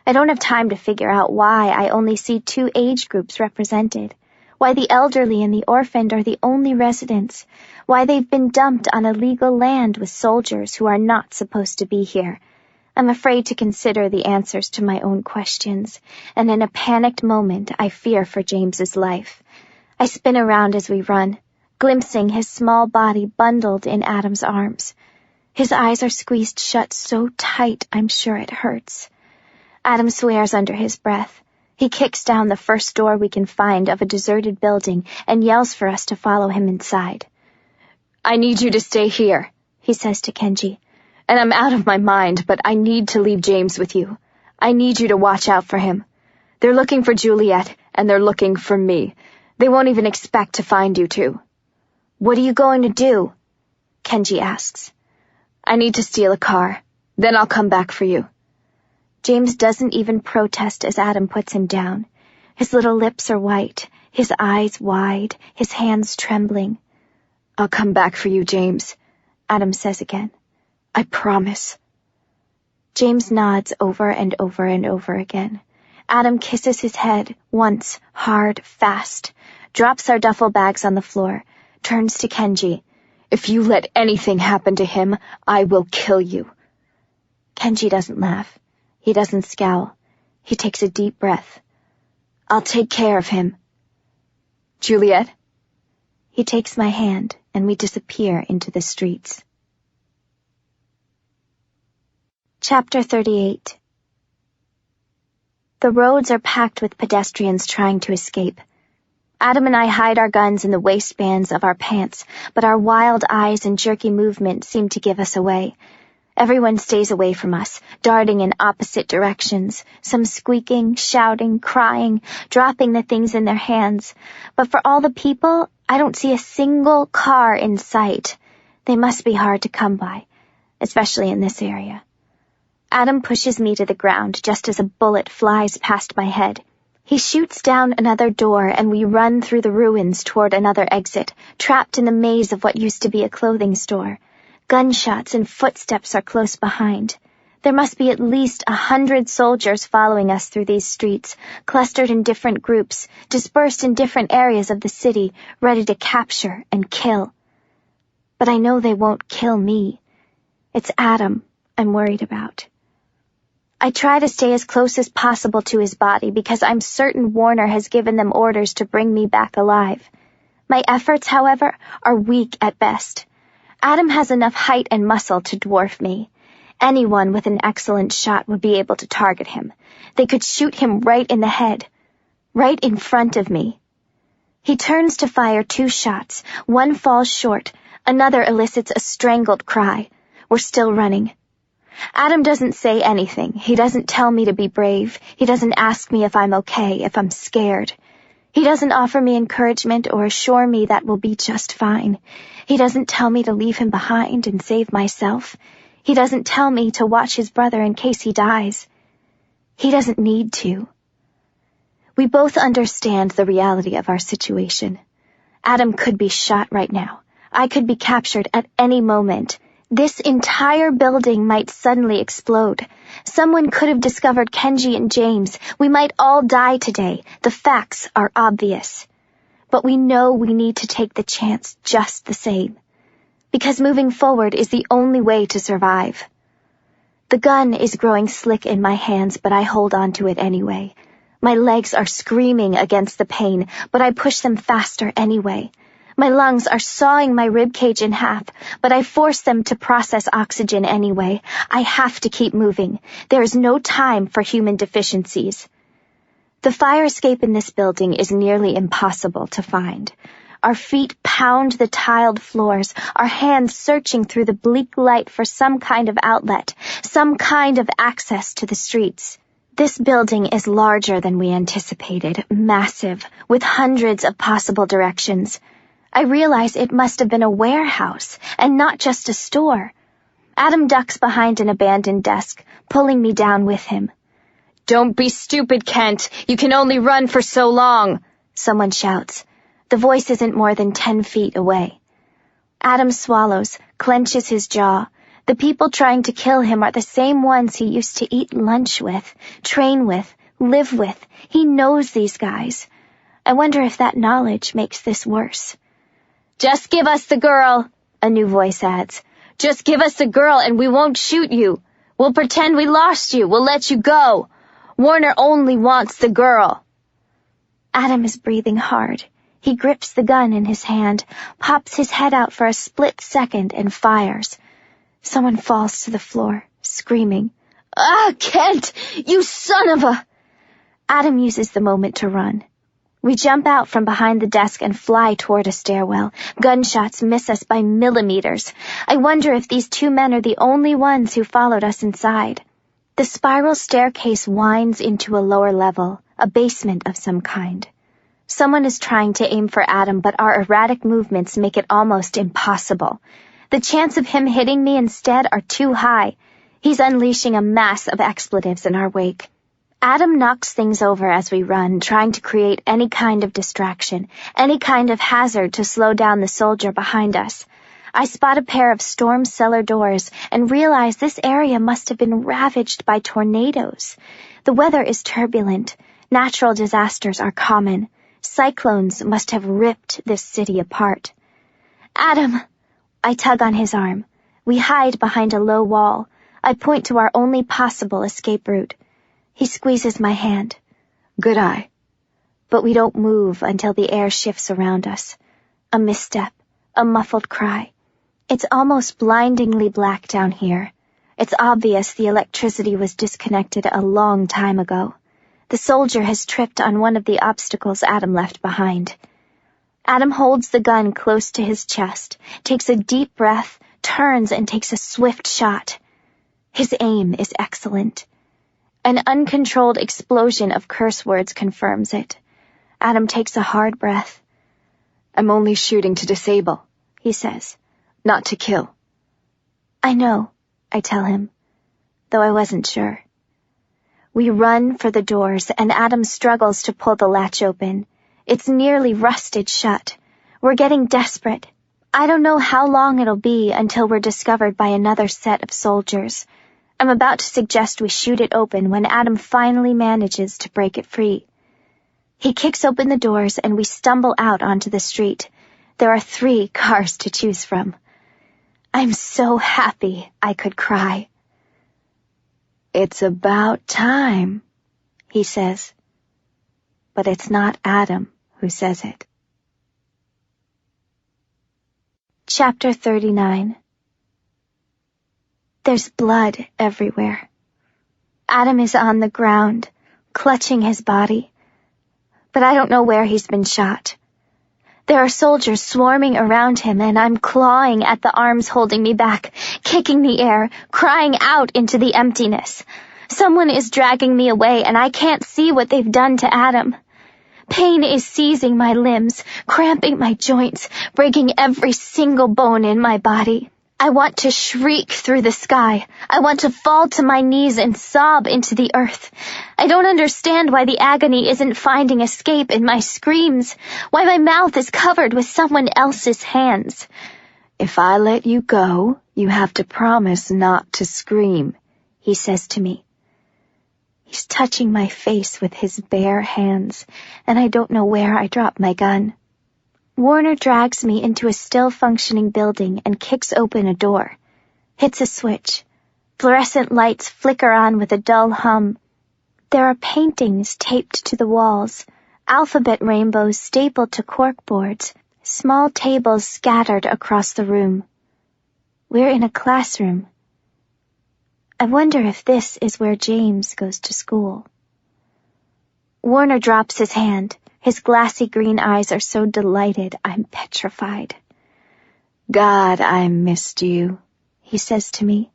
I don't have time to figure out why I only see 2 age groups represented, why the elderly and the orphaned are the only residents, why they've been dumped on illegal land with soldiers who are not supposed to be here. I'm afraid to consider the answers to my own questions, and in a panicked moment I fear for James's life. I spin around as we run, glimpsing his small body bundled in Adam's arms. His eyes are squeezed shut so tight I'm sure it hurts. Adam swears under his breath. He kicks down the first door we can find of a deserted building and yells for us to follow him inside. I need you to stay here, he says to Kenji. And I'm out of my mind, but I need to leave James with you. I need you to watch out for him. They're looking for Juliette, and they're looking for me. They won't even expect to find you two. What are you going to do? Kenji asks. I need to steal a car. Then I'll come back for you. James doesn't even protest as Adam puts him down. His little lips are white, his eyes wide, his hands trembling. "I'll come back for you, James," Adam says again. "I promise." James nods over and over and over again. Adam kisses his head, once, hard, fast, drops our duffel bags on the floor, turns to Kenji. "If you let anything happen to him, I will kill you." Kenji doesn't laugh. He doesn't scowl. He takes a deep breath. "I'll take care of him." "Juliette?" He takes my hand, and we disappear into the streets. Chapter 38. The roads are packed with pedestrians trying to escape. Adam and I hide our guns in the waistbands of our pants, but our wild eyes and jerky movement seem to give us away. Everyone stays away from us, darting in opposite directions, some squeaking, shouting, crying, dropping the things in their hands. But for all the people, I don't see a single car in sight. They must be hard to come by, especially in this area. Adam pushes me to the ground just as a bullet flies past my head. He shoots down another door and we run through the ruins toward another exit, trapped in the maze of what used to be a clothing store. Gunshots and footsteps are close behind. There must be at least 100 soldiers following us through these streets, clustered in different groups, dispersed in different areas of the city, ready to capture and kill. But I know they won't kill me. It's Adam I'm worried about. I try to stay as close as possible to his body because I'm certain Warner has given them orders to bring me back alive. My efforts, however, are weak at best. Adam has enough height and muscle to dwarf me. Anyone with an excellent shot would be able to target him. They could shoot him right in the head, right in front of me. He turns to fire 2 shots. One falls short. Another elicits a strangled cry. We're still running. Adam doesn't say anything. He doesn't tell me to be brave. He doesn't ask me if I'm okay, if I'm scared. He doesn't offer me encouragement or assure me that we'll be just fine. He doesn't tell me to leave him behind and save myself. He doesn't tell me to watch his brother in case he dies. He doesn't need to. We both understand the reality of our situation. Adam could be shot right now. I could be captured at any moment. This entire building might suddenly explode. Someone could have discovered Kenji and James. We might all die today. The facts are obvious. But we know we need to take the chance just the same. Because moving forward is the only way to survive. The gun is growing slick in my hands, but I hold on to it anyway. My legs are screaming against the pain, but I push them faster anyway. My lungs are sawing my ribcage in half, but I force them to process oxygen anyway. I have to keep moving. There is no time for human deficiencies. The fire escape in this building is nearly impossible to find. Our feet pound the tiled floors, our hands searching through the bleak light for some kind of outlet, some kind of access to the streets. This building is larger than we anticipated, massive, with hundreds of possible directions. I realize it must have been a warehouse, and not just a store. Adam ducks behind an abandoned desk, pulling me down with him. "Don't be stupid, Kent. You can only run for so long," someone shouts. The voice isn't more than 10 feet away. Adam swallows, clenches his jaw. The people trying to kill him are the same ones he used to eat lunch with, train with, live with. He knows these guys. I wonder if that knowledge makes this worse. "Just give us the girl," a new voice adds. "Just give us the girl and we won't shoot you. We'll pretend we lost you. We'll let you go. Warner only wants the girl." Adam is breathing hard. He grips the gun in his hand, pops his head out for a split second, and fires. Someone falls to the floor, screaming. "Ah, Kent, you son of a—" Adam uses the moment to run. We jump out from behind the desk and fly toward a stairwell. Gunshots miss us by millimeters. I wonder if these 2 men are the only ones who followed us inside. The spiral staircase winds into a lower level, a basement of some kind. Someone is trying to aim for Adam, but our erratic movements make it almost impossible. The chance of him hitting me instead are too high. He's unleashing a mass of expletives in our wake. Adam knocks things over as we run, trying to create any kind of distraction, any kind of hazard to slow down the soldier behind us. I spot a pair of storm cellar doors and realize this area must have been ravaged by tornadoes. The weather is turbulent. Natural disasters are common. Cyclones must have ripped this city apart. Adam! I tug on his arm. We hide behind a low wall. I point to our only possible escape route. He squeezes my hand. Good eye. But we don't move until the air shifts around us. A misstep, a muffled cry. It's almost blindingly black down here. It's obvious the electricity was disconnected a long time ago. The soldier has tripped on one of the obstacles Adam left behind. Adam holds the gun close to his chest, takes a deep breath, turns and takes a swift shot. His aim is excellent. An uncontrolled explosion of curse words confirms it. Adam takes a hard breath. I'm only shooting to disable, he says, not to kill. I know, I tell him, though I wasn't sure. We run for the doors, and Adam struggles to pull the latch open. It's nearly rusted shut. We're getting desperate. I don't know how long it'll be until we're discovered by another set of soldiers. I'm about to suggest we shoot it open when Adam finally manages to break it free. He kicks open the doors and we stumble out onto the street. There are 3 cars to choose from. I'm so happy I could cry. It's about time, he says. But it's not Adam who says it. Chapter 39. There's blood everywhere. Adam is on the ground, clutching his body. But I don't know where he's been shot. There are soldiers swarming around him, and I'm clawing at the arms holding me back, kicking the air, crying out into the emptiness. Someone is dragging me away, and I can't see what they've done to Adam. Pain is seizing my limbs, cramping my joints, breaking every single bone in my body. I want to shriek through the sky. I want to fall to my knees and sob into the earth. I don't understand why the agony isn't finding escape in my screams, why my mouth is covered with someone else's hands. If I let you go, you have to promise not to scream, he says to me. He's touching my face with his bare hands, and I don't know where I dropped my gun. Warner drags me into a still-functioning building and kicks open a door. Hits a switch. Fluorescent lights flicker on with a dull hum. There are paintings taped to the walls, alphabet rainbows stapled to corkboards, small tables scattered across the room. We're in a classroom. I wonder if this is where James goes to school. Warner drops his hand. His glassy green eyes are so delighted, I'm petrified. God, I missed you, he says to me.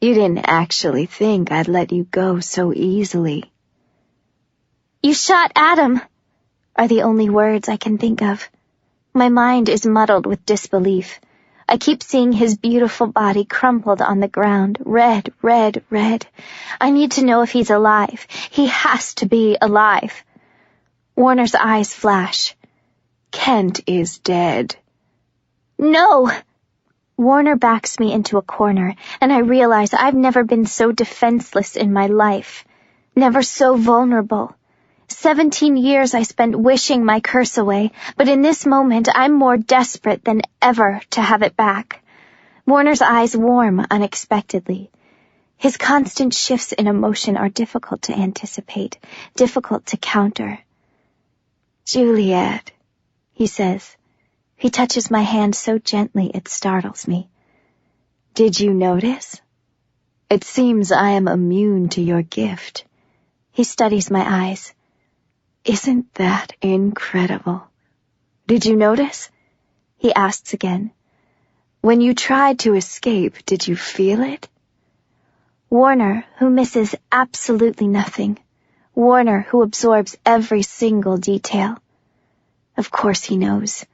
You didn't actually think I'd let you go so easily. You shot Adam, are the only words I can think of. My mind is muddled with disbelief. I keep seeing his beautiful body crumpled on the ground, red, red, red. I need to know if he's alive. He has to be alive. Warner's eyes flash. Kent is dead. No! Warner backs me into a corner, and I realize I've never been so defenseless in my life. Never so vulnerable. 17 years I spent wishing my curse away, but in this moment I'm more desperate than ever to have it back. Warner's eyes warm unexpectedly. His constant shifts in emotion are difficult to anticipate, difficult to counter. Juliette, he says. He touches my hand so gently it startles me. Did you notice? It seems I am immune to your gift. He studies my eyes. Isn't that incredible? Did you notice? He asks again. When you tried to escape, did you feel it? Warner, who misses absolutely nothing. Warner, who absorbs every single detail. Of course he knows.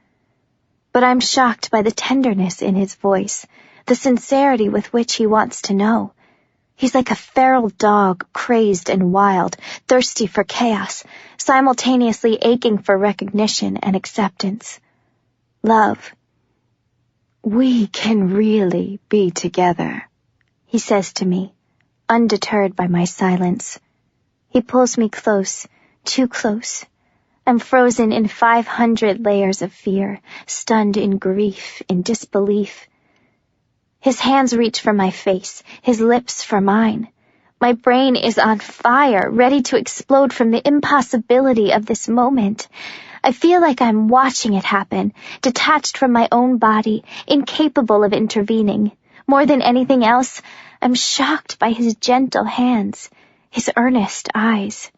But I'm shocked by the tenderness in his voice, the sincerity with which he wants to know. He's like a feral dog, crazed and wild, thirsty for chaos, simultaneously aching for recognition and acceptance. Love. "We can really be together," he says to me, undeterred by my silence. He pulls me close, too close. I'm frozen in 500 layers of fear, stunned in grief, in disbelief. His hands reach for my face, his lips for mine. My brain is on fire, ready to explode from the impossibility of this moment. I feel like I'm watching it happen, detached from my own body, incapable of intervening. More than anything else, I'm shocked by his gentle hands, his earnest eyes.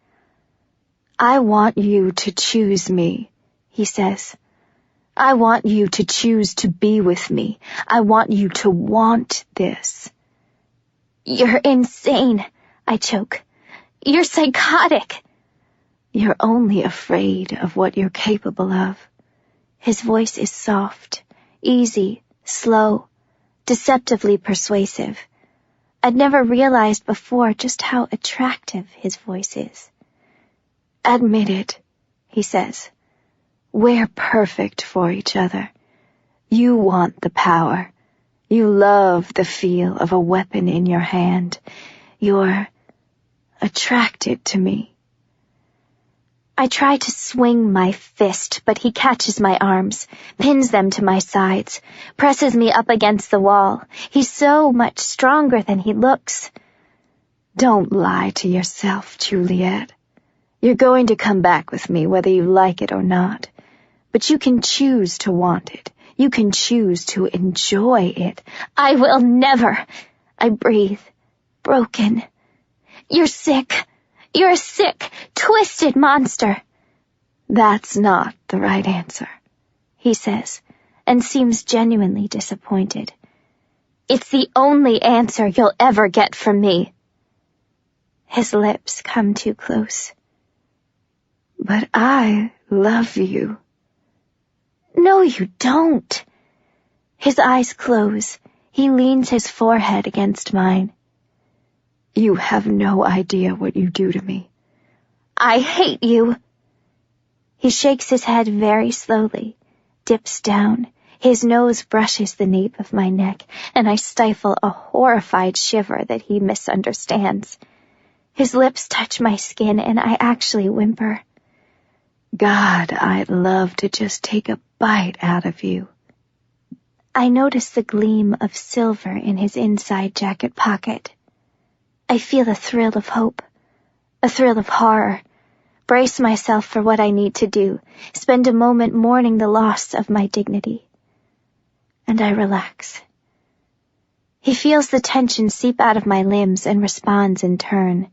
"I want you to choose me," he says. "I want you to choose to be with me. I want you to want this." "You're insane," I choke. "You're psychotic." "You're only afraid of what you're capable of." His voice is soft, easy, slow, deceptively persuasive. I'd never realized before just how attractive his voice is. "Admit it," he says. "We're perfect for each other. You want the power. You love the feel of a weapon in your hand. You're attracted to me." I try to swing my fist, but he catches my arms, pins them to my sides, presses me up against the wall. He's so much stronger than he looks. "Don't lie to yourself, Juliette. You're going to come back with me whether you like it or not. But you can choose to want it. You can choose to enjoy it." "I will never," I breathe, broken. "You're sick. You're a sick, twisted monster." "That's not the right answer," he says, and seems genuinely disappointed. "It's the only answer you'll ever get from me." His lips come too close. "But I love you." "No, you don't." His eyes close. He leans his forehead against mine. "You have no idea what you do to me." "I hate you." He shakes his head very slowly, dips down. His nose brushes the nape of my neck, and I stifle a horrified shiver that he misunderstands. His lips touch my skin, and I actually whimper. "God, I'd love to just take a bite out of you." I notice the gleam of silver in his inside jacket pocket. I feel a thrill of hope, a thrill of horror, brace myself for what I need to do, spend a moment mourning the loss of my dignity. And I relax. He feels the tension seep out of my limbs and responds in turn.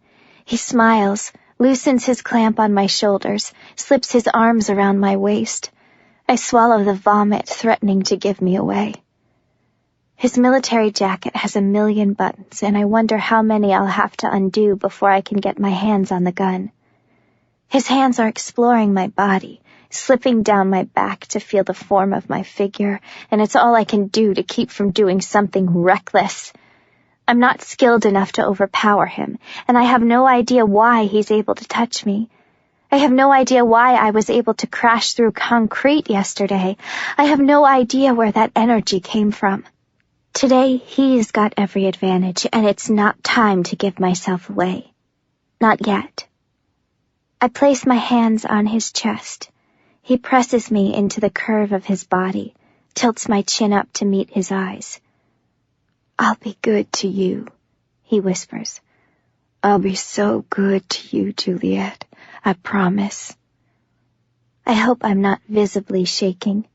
He smiles, loosens his clamp on my shoulders, slips his arms around my waist. I swallow the vomit threatening to give me away. His military jacket has 1,000,000 buttons, and I wonder how many I'll have to undo before I can get my hands on the gun. His hands are exploring my body, slipping down my back to feel the form of my figure, and it's all I can do to keep from doing something reckless. I'm not skilled enough to overpower him, and I have no idea why he's able to touch me. I have no idea why I was able to crash through concrete yesterday. I have no idea where that energy came from. Today, he's got every advantage, and it's not time to give myself away. Not yet. I place my hands on his chest. He presses me into the curve of his body, tilts my chin up to meet his eyes. "I'll be good to you," he whispers. "I'll be so good to you, Juliette. I promise." I hope I'm not visibly shaking.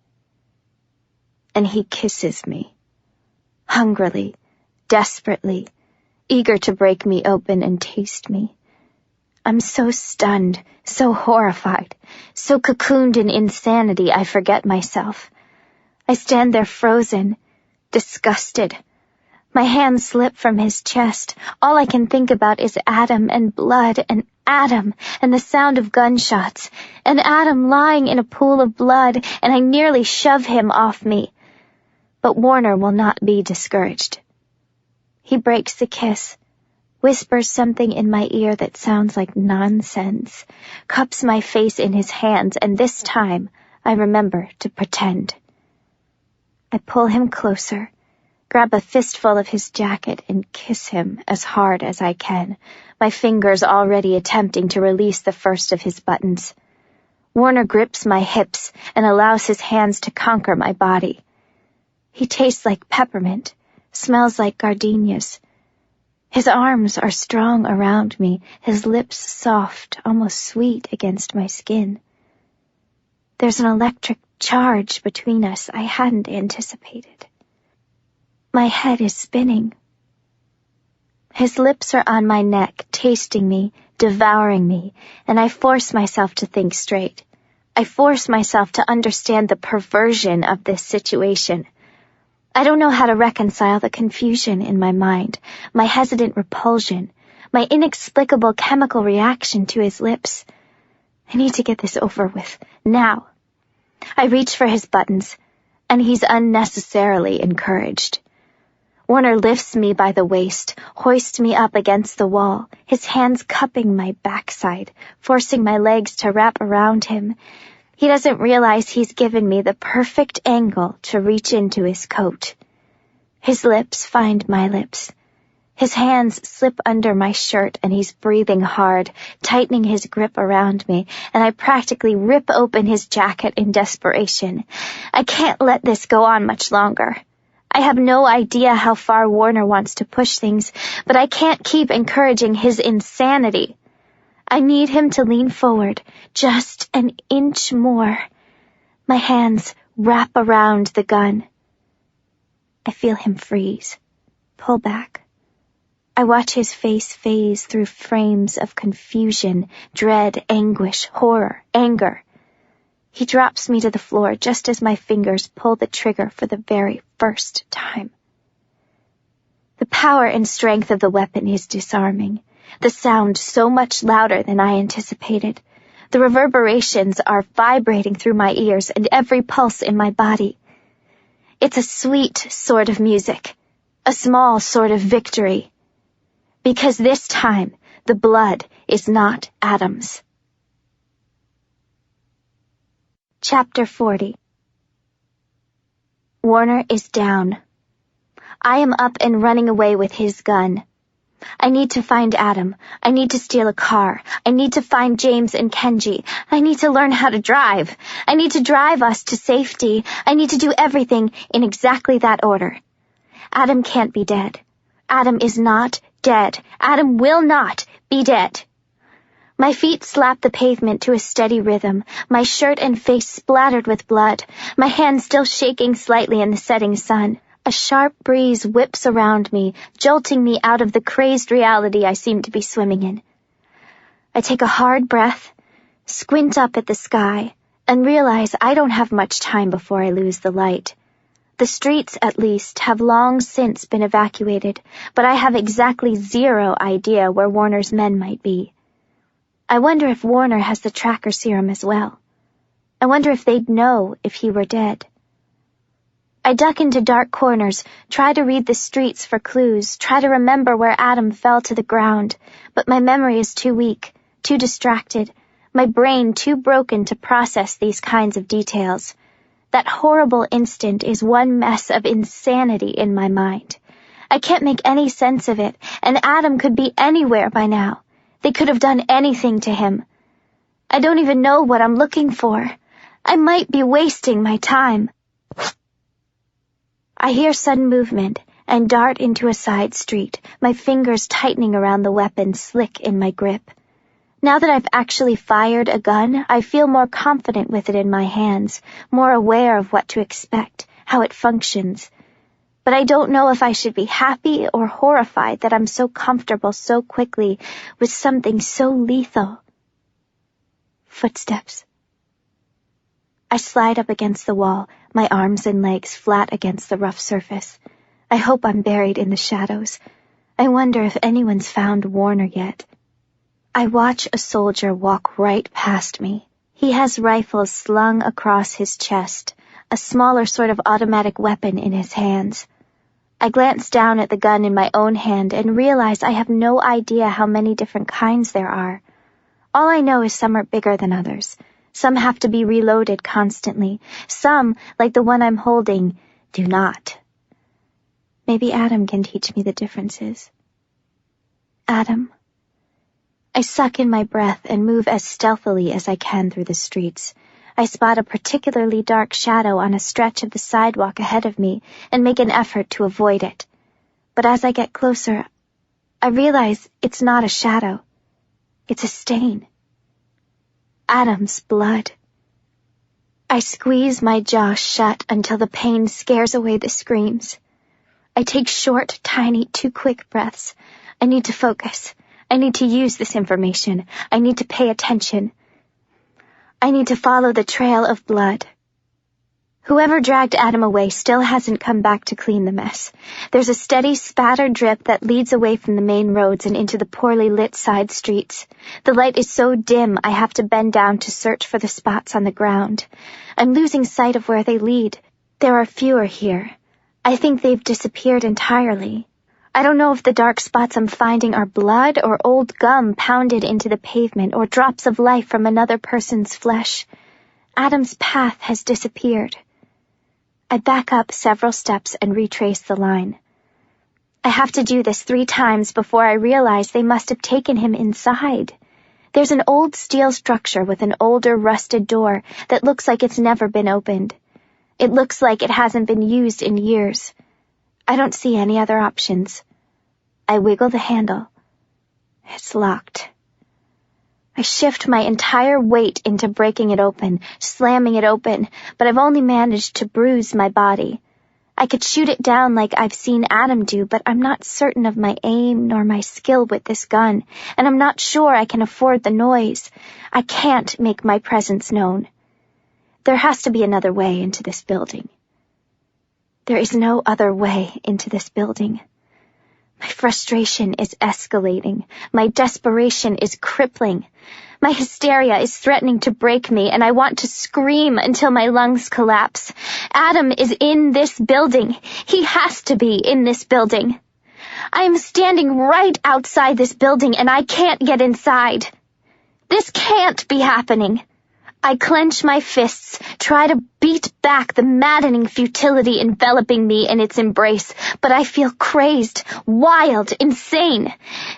And he kisses me. Hungrily, desperately, eager to break me open and taste me. I'm so stunned, so horrified, so cocooned in insanity I forget myself. I stand there frozen, disgusted. My hands slip from his chest. All I can think about is Adam and blood and Adam and the sound of gunshots and Adam lying in a pool of blood, and I nearly shove him off me. But Warner will not be discouraged. He breaks the kiss, whispers something in my ear that sounds like nonsense, cups my face in his hands, and this time I remember to pretend. I pull him closer, grab a fistful of his jacket, and kiss him as hard as I can, my fingers already attempting to release the first of his buttons. Warner grips my hips and allows his hands to conquer my body. He tastes like peppermint, smells like gardenias. His arms are strong around me, his lips soft, almost sweet against my skin. There's an electric charge between us I hadn't anticipated. My head is spinning. His lips are on my neck, tasting me, devouring me, and I force myself to think straight. I force myself to understand the perversion of this situation. I don't know how to reconcile the confusion in my mind, my hesitant repulsion, my inexplicable chemical reaction to his lips. I need to get this over with, now. I reach for his buttons, and he's unnecessarily encouraged. Warner lifts me by the waist, hoists me up against the wall, his hands cupping my backside, forcing my legs to wrap around him. He doesn't realize he's given me the perfect angle to reach into his coat. His lips find my lips. His hands slip under my shirt and he's breathing hard, tightening his grip around me, and I practically rip open his jacket in desperation. I can't let this go on much longer. I have no idea how far Warner wants to push things, but I can't keep encouraging his insanity. I need him to lean forward, just an inch more. My hands wrap around the gun. I feel him freeze, pull back. I watch his face phase through frames of confusion, dread, anguish, horror, anger. He drops me to the floor just as my fingers pull the trigger for the very first time. The power and strength of the weapon is disarming. The sound so much louder than I anticipated. The reverberations are vibrating through my ears and every pulse in my body. It's a sweet sort of music, a small sort of victory. Because this time, the blood is not Adam's. Chapter 40. Warner is down. I am up and running away with his gun. I need to find Adam. I need to steal a car. I need to find James and Kenji. I need to learn how to drive. I need to drive us to safety. I need to do everything in exactly that order. Adam can't be dead. Adam is not dead. Adam will not be dead. My feet slap the pavement to a steady rhythm, my shirt and face splattered with blood, my hands still shaking slightly in the setting sun. A sharp breeze whips around me, jolting me out of the crazed reality I seem to be swimming in. I take a hard breath, squint up at the sky, and realize I don't have much time before I lose the light. The streets, at least, have long since been evacuated, but I have exactly zero idea where Warner's men might be. I wonder if Warner has the tracker serum as well. I wonder if they'd know if he were dead. I duck into dark corners, try to read the streets for clues, try to remember where Adam fell to the ground, but my memory is too weak, too distracted, my brain too broken to process these kinds of details. That horrible instant is one mess of insanity in my mind. I can't make any sense of it, and Adam could be anywhere by now. They could have done anything to him. I don't even know what I'm looking for. I might be wasting my time. I hear sudden movement and dart into a side street, my fingers tightening around the weapon slick in my grip. Now that I've actually fired a gun, I feel more confident with it in my hands, more aware of what to expect, how it functions. But I don't know if I should be happy or horrified that I'm so comfortable so quickly with something so lethal. Footsteps. I slide up against the wall, my arms and legs flat against the rough surface. I hope I'm buried in the shadows. I wonder if anyone's found Warner yet. I watch a soldier walk right past me. He has rifles slung across his chest, a smaller sort of automatic weapon in his hands. I glance down at the gun in my own hand and realize I have no idea how many different kinds there are. All I know is some are bigger than others. Some have to be reloaded constantly. Some, like the one I'm holding, do not. Maybe Adam can teach me the differences. Adam. I suck in my breath and move as stealthily as I can through the streets. I spot a particularly dark shadow on a stretch of the sidewalk ahead of me and make an effort to avoid it. But as I get closer, I realize it's not a shadow. It's a stain. Adam's blood. I squeeze my jaw shut until the pain scares away the screams. I take short, tiny, too quick breaths. I need to focus. I need to use this information. I need to pay attention. I need to follow the trail of blood. Whoever dragged Adam away still hasn't come back to clean the mess. There's a steady spattered drip that leads away from the main roads and into the poorly lit side streets. The light is so dim I have to bend down to search for the spots on the ground. I'm losing sight of where they lead. There are fewer here. I think they've disappeared entirely. I don't know if the dark spots I'm finding are blood or old gum pounded into the pavement or drops of life from another person's flesh. Adam's path has disappeared. I back up several steps and retrace the line. I have to do this 3 times before I realize they must have taken him inside. There's an old steel structure with an older rusted door that looks like it's never been opened. It looks like it hasn't been used in years. I don't see any other options. I wiggle the handle. It's locked. I shift my entire weight into breaking it open, slamming it open, but I've only managed to bruise my body. I could shoot it down like I've seen Adam do, but I'm not certain of my aim nor my skill with this gun, and I'm not sure I can afford the noise. I can't make my presence known. There has to be another way into this building. There is no other way into this building. My frustration is escalating. My desperation is crippling. My hysteria is threatening to break me, and I want to scream until my lungs collapse. Adam is in this building. He has to be in this building. I am standing right outside this building, and I can't get inside. This can't be happening. I clench my fists, try to beat back the maddening futility enveloping me in its embrace, but I feel crazed, wild, insane.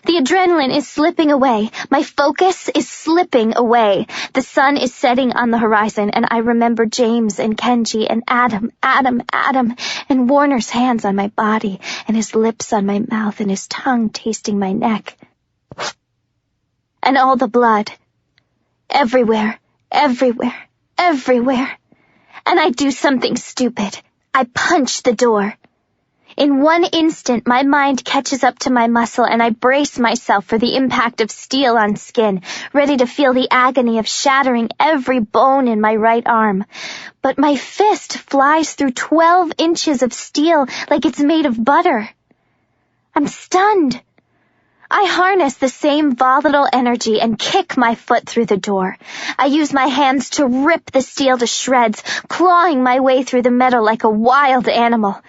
The adrenaline is slipping away. My focus is slipping away. The sun is setting on the horizon, and I remember James and Kenji and Adam, and Warner's hands on my body, and his lips on my mouth, and his tongue tasting my neck. And all the blood. Everywhere. Everywhere. And I do something stupid. I punch the door. In one instant, my mind catches up to my muscle and I brace myself for the impact of steel on skin, ready to feel the agony of shattering every bone in my right arm. But my fist flies through 12 inches of steel like it's made of butter. I'm stunned. I harness the same volatile energy and kick my foot through the door. I use my hands to rip the steel to shreds, clawing my way through the metal like a wild animal.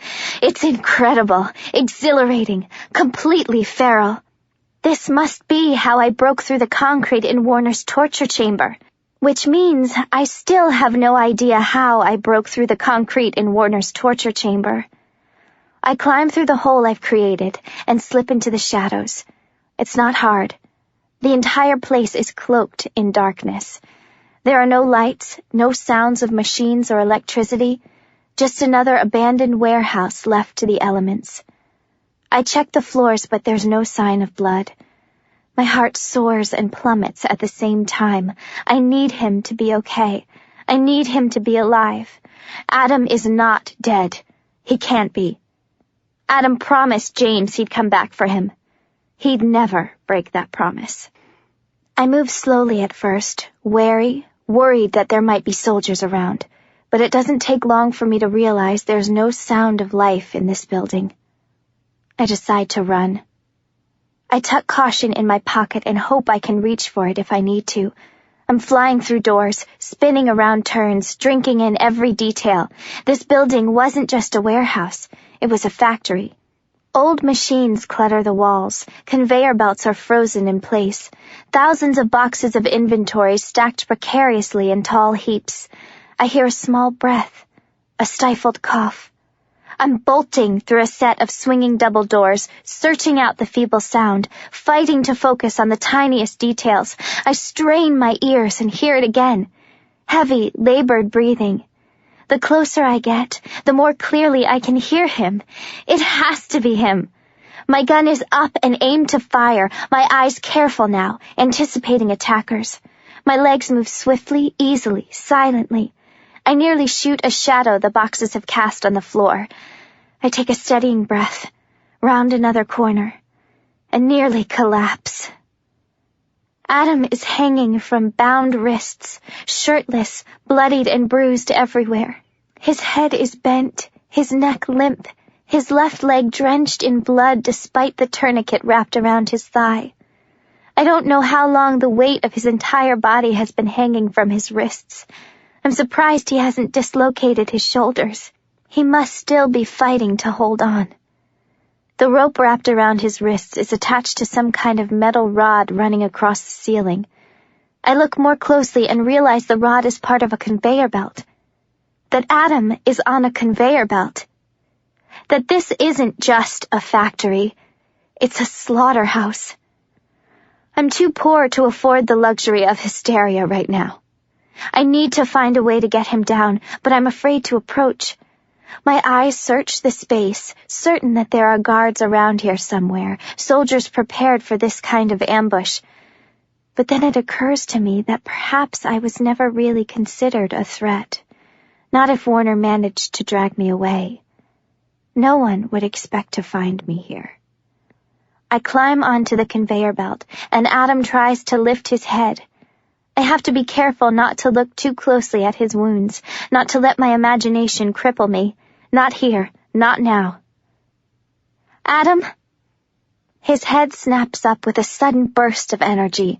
It's incredible, exhilarating, completely feral. This must be how I broke through the concrete in Warner's torture chamber, which means I still have no idea how I broke through the concrete in Warner's torture chamber. I climb through the hole I've created and slip into the shadows. It's not hard. The entire place is cloaked in darkness. There are no lights, no sounds of machines or electricity, just another abandoned warehouse left to the elements. I check the floors, but there's no sign of blood. My heart soars and plummets at the same time. I need him to be okay. I need him to be alive. Adam is not dead. He can't be. Adam promised James he'd come back for him. He'd never break that promise. I move slowly at first, wary, worried that there might be soldiers around, but it doesn't take long for me to realize there's no sound of life in this building. I decide to run. I tuck caution in my pocket and hope I can reach for it if I need to. I'm flying through doors, spinning around turns, drinking in every detail. This building wasn't just a warehouse. It was a factory. Old machines clutter the walls. Conveyor belts are frozen in place. Thousands of boxes of inventory stacked precariously in tall heaps. I hear a small breath, a stifled cough. I'm bolting through a set of swinging double doors, searching out the feeble sound, fighting to focus on the tiniest details. I strain my ears and hear it again. Heavy, labored breathing. The closer I get, the more clearly I can hear him. It has to be him. My gun is up and aimed to fire, my eyes careful now, anticipating attackers. My legs move swiftly, easily, silently. I nearly shoot a shadow the boxes have cast on the floor. I take a steadying breath, round another corner, and nearly collapse. Adam is hanging from bound wrists, shirtless, bloodied and bruised everywhere. His head is bent, his neck limp, his left leg drenched in blood despite the tourniquet wrapped around his thigh. I don't know how long the weight of his entire body has been hanging from his wrists. I'm surprised he hasn't dislocated his shoulders. He must still be fighting to hold on. The rope wrapped around his wrists is attached to some kind of metal rod running across the ceiling. I look more closely and realize the rod is part of a conveyor belt. That Adam is on a conveyor belt. That this isn't just a factory. It's a slaughterhouse. I'm too poor to afford the luxury of hysteria right now. I need to find a way to get him down, but I'm afraid to approach. My eyes search the space, certain that there are guards around here somewhere, soldiers prepared for this kind of ambush. But then it occurs to me that perhaps I was never really considered a threat. Not if Warner managed to drag me away. No one would expect to find me here. I climb onto the conveyor belt, and Adam tries to lift his head. I have to be careful not to look too closely at his wounds, not to let my imagination cripple me. Not here, not now. Adam? His head snaps up with a sudden burst of energy.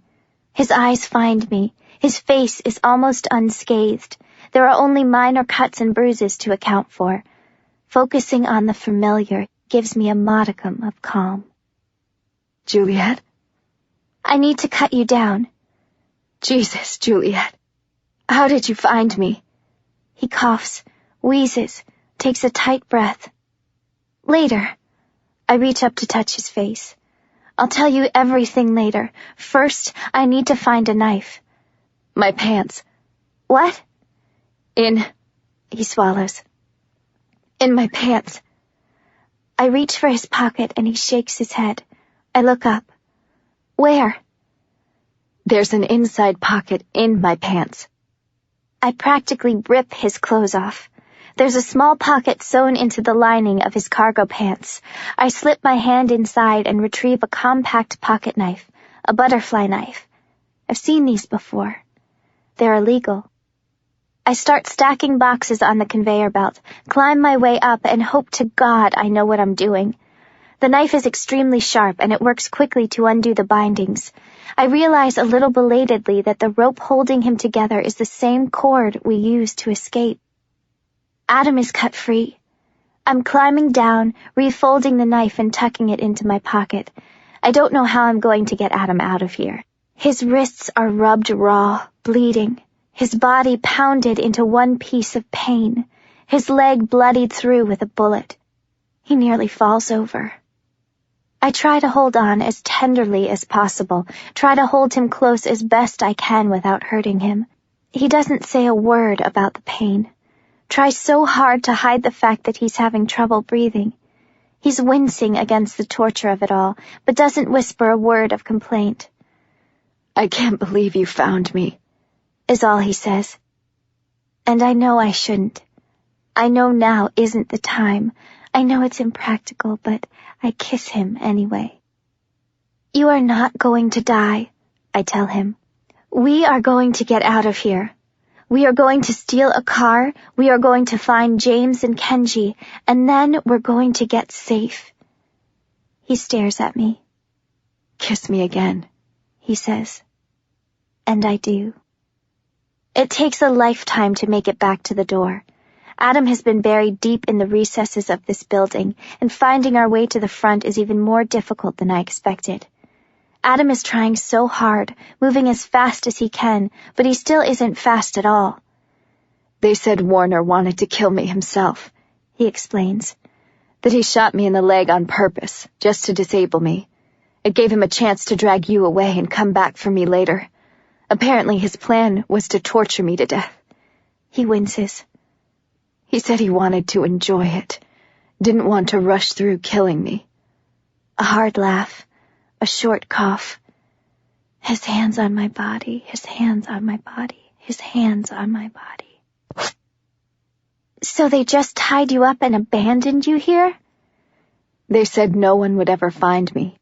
His eyes find me. His face is almost unscathed. There are only minor cuts and bruises to account for. Focusing on the familiar gives me a modicum of calm. Juliette? I need to cut you down. Jesus, Juliette. How did you find me? He coughs, wheezes, takes a tight breath. Later. I reach up to touch his face. I'll tell you everything later. First, I need to find a knife. My pants. What? He swallows. In my pants. I reach for his pocket and he shakes his head. I look up. Where? There's an inside pocket in my pants. I practically rip his clothes off. There's a small pocket sewn into the lining of his cargo pants. I slip my hand inside and retrieve a compact pocket knife, a butterfly knife. I've seen these before. They're illegal. I start stacking boxes on the conveyor belt, climb my way up, and hope to God I know what I'm doing. The knife is extremely sharp, and it works quickly to undo the bindings. I realize a little belatedly that the rope holding him together is the same cord we used to escape. Adam is cut free. I'm climbing down, refolding the knife and tucking it into my pocket. I don't know how I'm going to get Adam out of here. His wrists are rubbed raw, bleeding. His body pounded into one piece of pain. His leg bloodied through with a bullet. He nearly falls over. I try to hold on as tenderly as possible, try to hold him close as best I can without hurting him. He doesn't say a word about the pain. Tries so hard to hide the fact that he's having trouble breathing. He's wincing against the torture of it all, but doesn't whisper a word of complaint. I can't believe you found me, is all he says. And I know I shouldn't. I know now isn't the time. I know it's impractical, but I kiss him anyway. You are not going to die, I tell him. We are going to get out of here. We are going to steal a car, we are going to find James and Kenji, and then we're going to get safe. He stares at me. Kiss me again, he says. And I do. It takes a lifetime to make it back to the door. Adam has been buried deep in the recesses of this building, and finding our way to the front is even more difficult than I expected. Adam is trying so hard, moving as fast as he can, but he still isn't fast at all. They said Warner wanted to kill me himself, he explains. That he shot me in the leg on purpose, just to disable me. It gave him a chance to drag you away and come back for me later. Apparently his plan was to torture me to death. He winces. He said he wanted to enjoy it, didn't want to rush through killing me. A hard laugh, a short cough. His hands on my body, his hands on my body, his hands on my body. So they just tied you up and abandoned you here? They said no one would ever find me.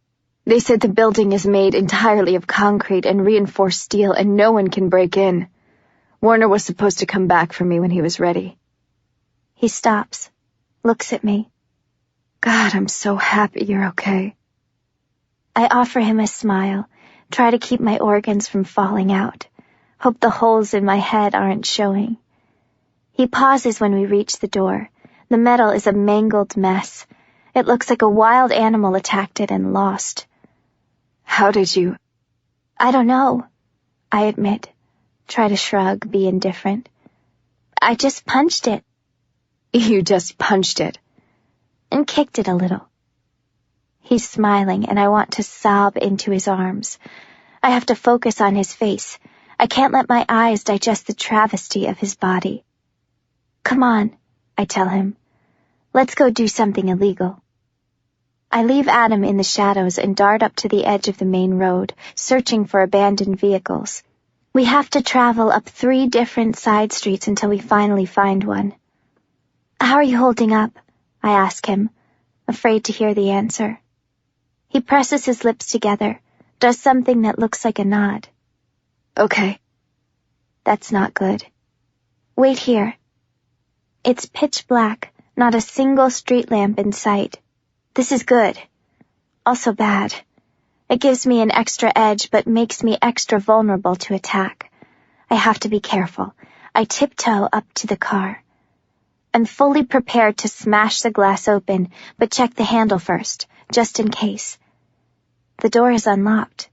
They said the building is made entirely of concrete and reinforced steel and no one can break in. Warner was supposed to come back for me when he was ready. He stops, looks at me. God, I'm so happy you're okay. I offer him a smile, try to keep my organs from falling out. Hope the holes in my head aren't showing. He pauses when we reach the door. The metal is a mangled mess. It looks like a wild animal attacked it and lost. How did you? I don't know, I admit. Try to shrug, be indifferent. I just punched it. You just punched it? And kicked it a little. He's smiling, and I want to sob into his arms. I have to focus on his face. I can't let my eyes digest the travesty of his body. Come on, I tell him. Let's go do something illegal. I leave Adam in the shadows and dart up to the edge of the main road, searching for abandoned vehicles. We have to travel up 3 different side streets until we finally find one. How are you holding up? I ask him, afraid to hear the answer. He presses his lips together, does something that looks like a nod. Okay. That's not good. Wait here. It's pitch black, not a single street lamp in sight. This is good. Also bad. It gives me an extra edge, but makes me extra vulnerable to attack. I have to be careful. I tiptoe up to the car. I'm fully prepared to smash the glass open, but check the handle first, just in case. The door is unlocked.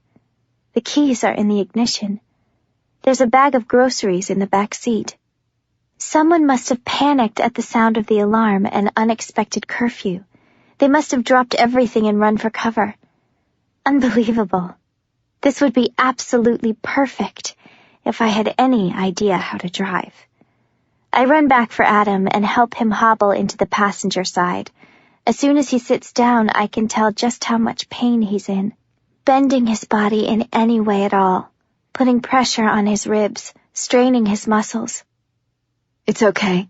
The keys are in the ignition. There's a bag of groceries in the back seat. Someone must have panicked at the sound of the alarm and unexpected curfew. They must have dropped everything and run for cover. Unbelievable. This would be absolutely perfect if I had any idea how to drive. I run back for Adam and help him hobble into the passenger side. As soon as he sits down, I can tell just how much pain he's in. Bending his body in any way at all, putting pressure on his ribs, straining his muscles. It's okay,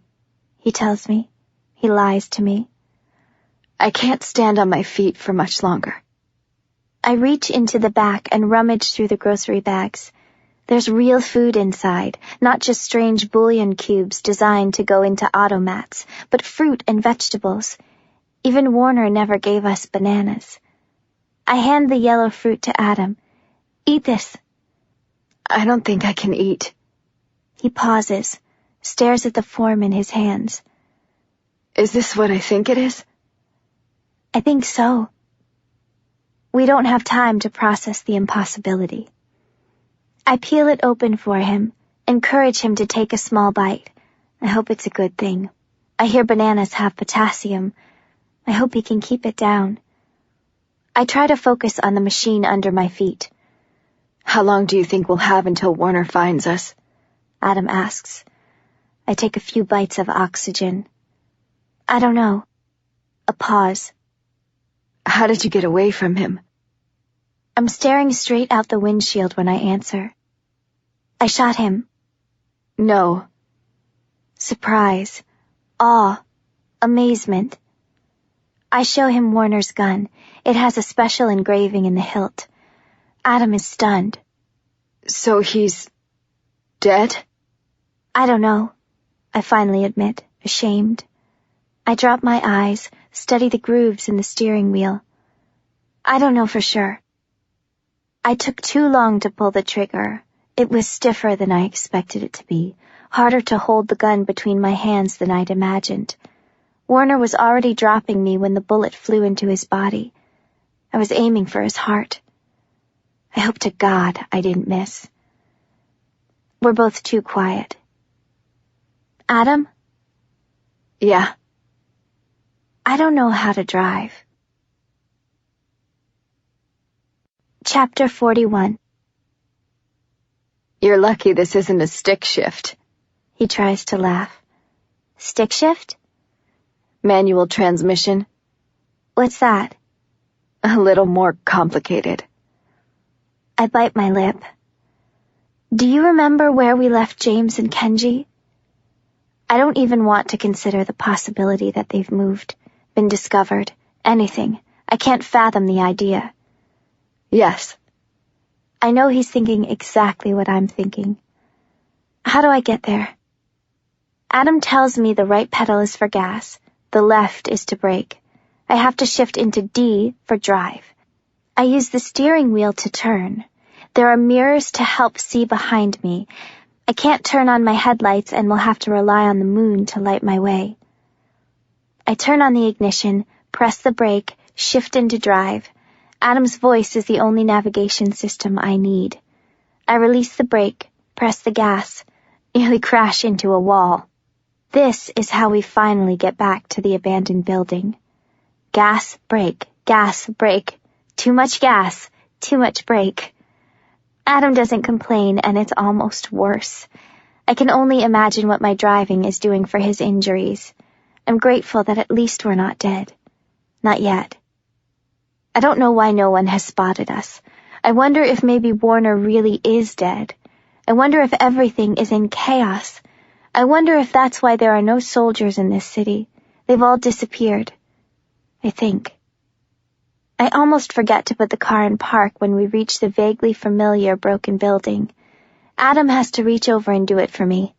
he tells me. He lies to me. I can't stand on my feet for much longer. I reach into the back and rummage through the grocery bags. There's real food inside, not just strange bouillon cubes designed to go into automats, but fruit and vegetables. Even Warner never gave us bananas. I hand the yellow fruit to Adam. Eat this. I don't think I can eat. He pauses, stares at the form in his hands. Is this what I think it is? I think so. We don't have time to process the impossibility. I peel it open for him, encourage him to take a small bite. I hope it's a good thing. I hear bananas have potassium. I hope he can keep it down. I try to focus on the machine under my feet. How long do you think we'll have until Warner finds us? Adam asks. I take a few bites of oxygen. I don't know. A pause. How did you get away from him? I'm staring straight out the windshield when I answer. I shot him. No. Surprise. Awe. Amazement. I show him Warner's gun. It has a special engraving in the hilt. Adam is stunned. So he's dead? I don't know, I finally admit, ashamed. I drop my eyes, study the grooves in the steering wheel. I don't know for sure. I took too long to pull the trigger. It was stiffer than I expected it to be, harder to hold the gun between my hands than I'd imagined. Warner was already dropping me when the bullet flew into his body. I was aiming for his heart. I hope to God I didn't miss. We're both too quiet. Adam? Yeah. I don't know how to drive. Chapter 41. You're lucky this isn't a stick shift. He tries to laugh. Stick shift? Manual transmission. What's that? A little more complicated. I bite my lip. Do you remember where we left James and Kenji? I don't even want to consider the possibility that they've moved, been discovered, anything. I can't fathom the idea. Yes. I know he's thinking exactly what I'm thinking. How do I get there? Adam tells me the right pedal is for gas, the left is to brake. I have to shift into D for drive. I use the steering wheel to turn. There are mirrors to help see behind me. I can't turn on my headlights and will have to rely on the moon to light my way. I turn on the ignition, press the brake, shift into drive. Adam's voice is the only navigation system I need. I release the brake, press the gas, nearly crash into a wall. This is how we finally get back to the abandoned building. Gas, brake, gas, brake. Too much gas, too much brake. Adam doesn't complain, and it's almost worse. I can only imagine what my driving is doing for his injuries. I'm grateful that at least we're not dead. Not yet. I don't know why no one has spotted us. I wonder if maybe Warner really is dead. I wonder if everything is in chaos. I wonder if that's why there are no soldiers in this city. They've all disappeared. I think. I almost forget to put the car in park when we reach the vaguely familiar broken building. Adam has to reach over and do it for me.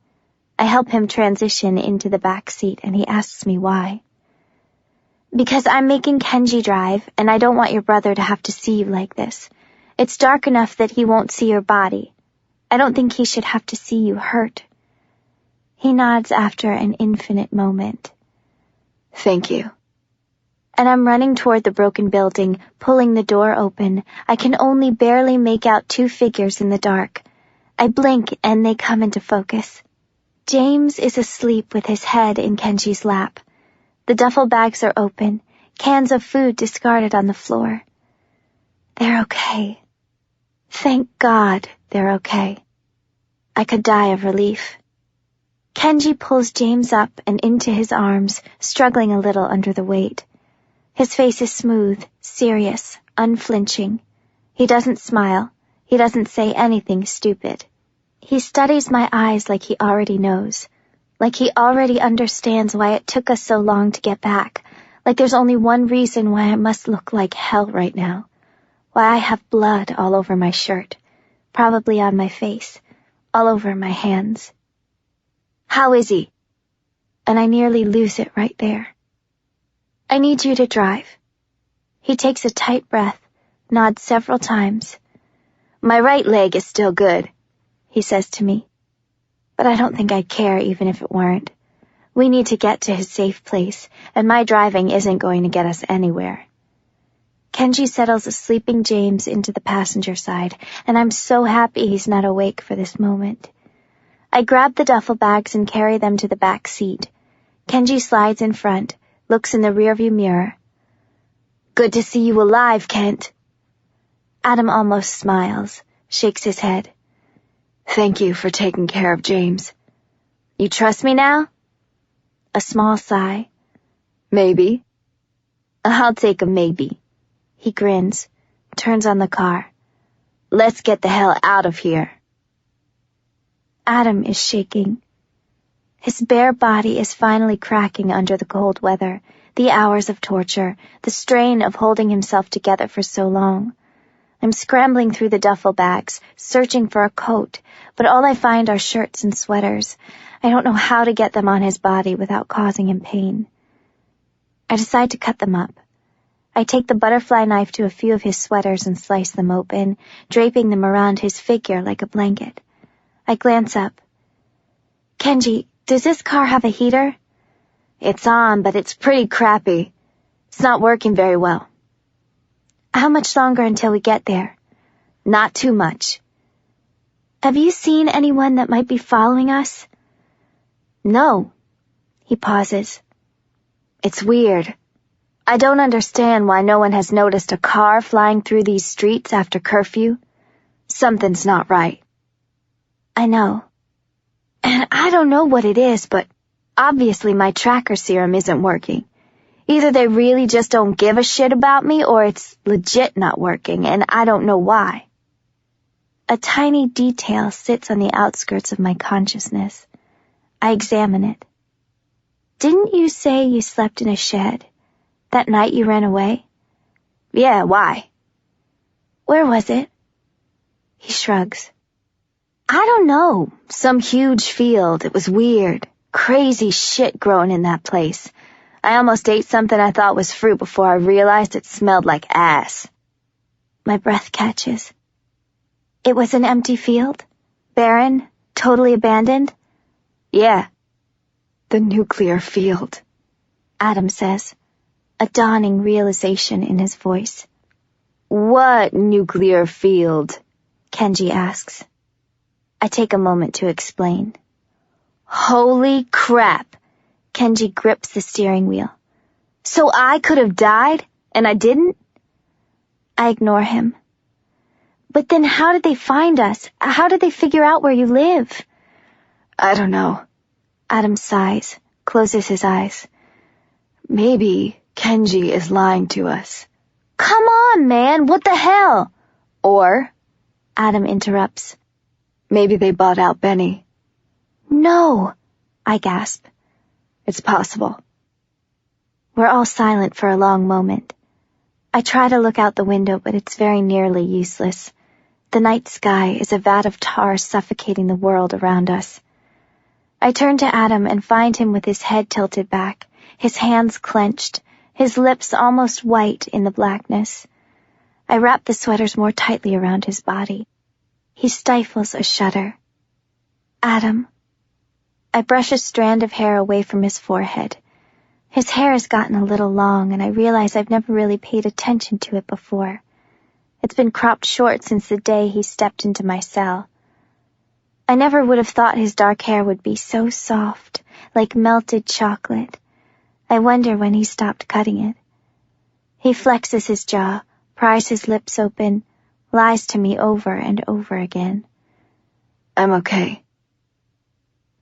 I help him transition into the back seat, and he asks me why. Because I'm making Kenji drive, and I don't want your brother to have to see you like this. It's dark enough that he won't see your body. I don't think he should have to see you hurt. He nods after an infinite moment. Thank you. And I'm running toward the broken building, pulling the door open. I can only barely make out two figures in the dark. I blink and they come into focus. James is asleep with his head in Kenji's lap. The duffel bags are open, cans of food discarded on the floor. They're okay. Thank God they're okay. I could die of relief. Kenji pulls James up and into his arms, struggling a little under the weight. His face is smooth, serious, unflinching. He doesn't smile. He doesn't say anything stupid. He studies my eyes like he already knows. Like he already understands why it took us so long to get back. Like there's only one reason why I must look like hell right now. Why I have blood all over my shirt. Probably on my face. All over my hands. How is he? And I nearly lose it right there. I need you to drive. He takes a tight breath, nods several times. My right leg is still good, he says to me. But I don't think I'd care even if it weren't. We need to get to his safe place, and my driving isn't going to get us anywhere. Kenji settles a sleeping James into the passenger side, and I'm so happy he's not awake for this moment. I grab the duffel bags and carry them to the back seat. Kenji slides in front, looks in the rearview mirror. Good to see you alive, Kent. Adam almost smiles, shakes his head. Thank you for taking care of James. You trust me now? A small sigh. Maybe. I'll take a maybe. He grins, turns on the car. Let's get the hell out of here. Adam is shaking. His bare body is finally cracking under the cold weather, the hours of torture, the strain of holding himself together for so long. I'm scrambling through the duffel bags, searching for a coat, but all I find are shirts and sweaters. I don't know how to get them on his body without causing him pain. I decide to cut them up. I take the butterfly knife to a few of his sweaters and slice them open, draping them around his figure like a blanket. I glance up. Kenji, does this car have a heater? It's on, but it's pretty crappy. It's not working very well. How much longer until we get there? Not too much. Have you seen anyone that might be following us? No. He pauses. It's weird. I don't understand why no one has noticed a car flying through these streets after curfew. Something's not right. I know. And I don't know what it is, but obviously my tracker serum isn't working. Either they really just don't give a shit about me, or it's legit not working, and I don't know why. A tiny detail sits on the outskirts of my consciousness. I examine it. Didn't you say you slept in a shed that night you ran away? Yeah, why? Where was it? He shrugs. I don't know. Some huge field. It was weird. Crazy shit growing in that place. I almost ate something I thought was fruit before I realized it smelled like ass. My breath catches. It was an empty field? Barren? Totally abandoned? Yeah. The nuclear field, Adam says, a dawning realization in his voice. What nuclear field? Kenji asks. I take a moment to explain. Holy crap! Kenji grips the steering wheel. So I could have died, and I didn't? I ignore him. But then how did they find us? How did they figure out where you live? I don't know. Adam sighs, closes his eyes. Maybe Kenji is lying to us. Come on, man, what the hell? Or, Adam interrupts, maybe they bought out Benny. No, I gasp. It's possible. We're all silent for a long moment. I try to look out the window, but it's very nearly useless. The night sky is a vat of tar suffocating the world around us. I turn to Adam and find him with his head tilted back, his hands clenched, his lips almost white in the blackness. I wrap the sweaters more tightly around his body. He stifles a shudder. Adam. I brush a strand of hair away from his forehead. His hair has gotten a little long, and I realize I've never really paid attention to it before. It's been cropped short since the day he stepped into my cell. I never would have thought his dark hair would be so soft, like melted chocolate. I wonder when he stopped cutting it. He flexes his jaw, pries his lips open, lies to me over and over again. I'm okay.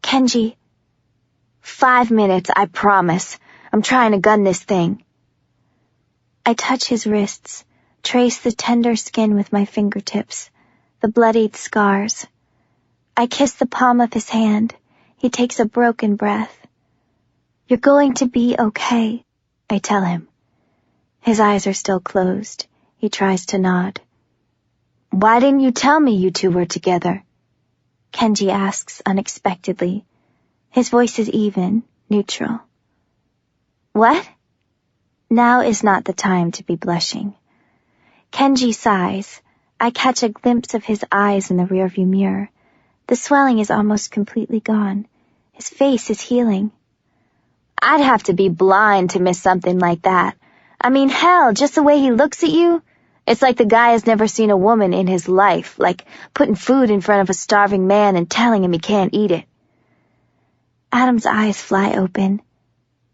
Kenji. 5 minutes, I promise. I'm trying to gun this thing. I touch his wrists, trace the tender skin with my fingertips, the bloodied scars. I kiss the palm of his hand. He takes a broken breath. You're going to be okay, I tell him. His eyes are still closed. He tries to nod. Why didn't you tell me you two were together? Kenji asks unexpectedly. His voice is even, neutral. What? Now is not the time to be blushing. Kenji sighs. I catch a glimpse of his eyes in the rearview mirror. The swelling is almost completely gone. His face is healing. I'd have to be blind to miss something like that. I mean, hell, just the way he looks at you. It's like the guy has never seen a woman in his life, like putting food in front of a starving man and telling him he can't eat it. Adam's eyes fly open.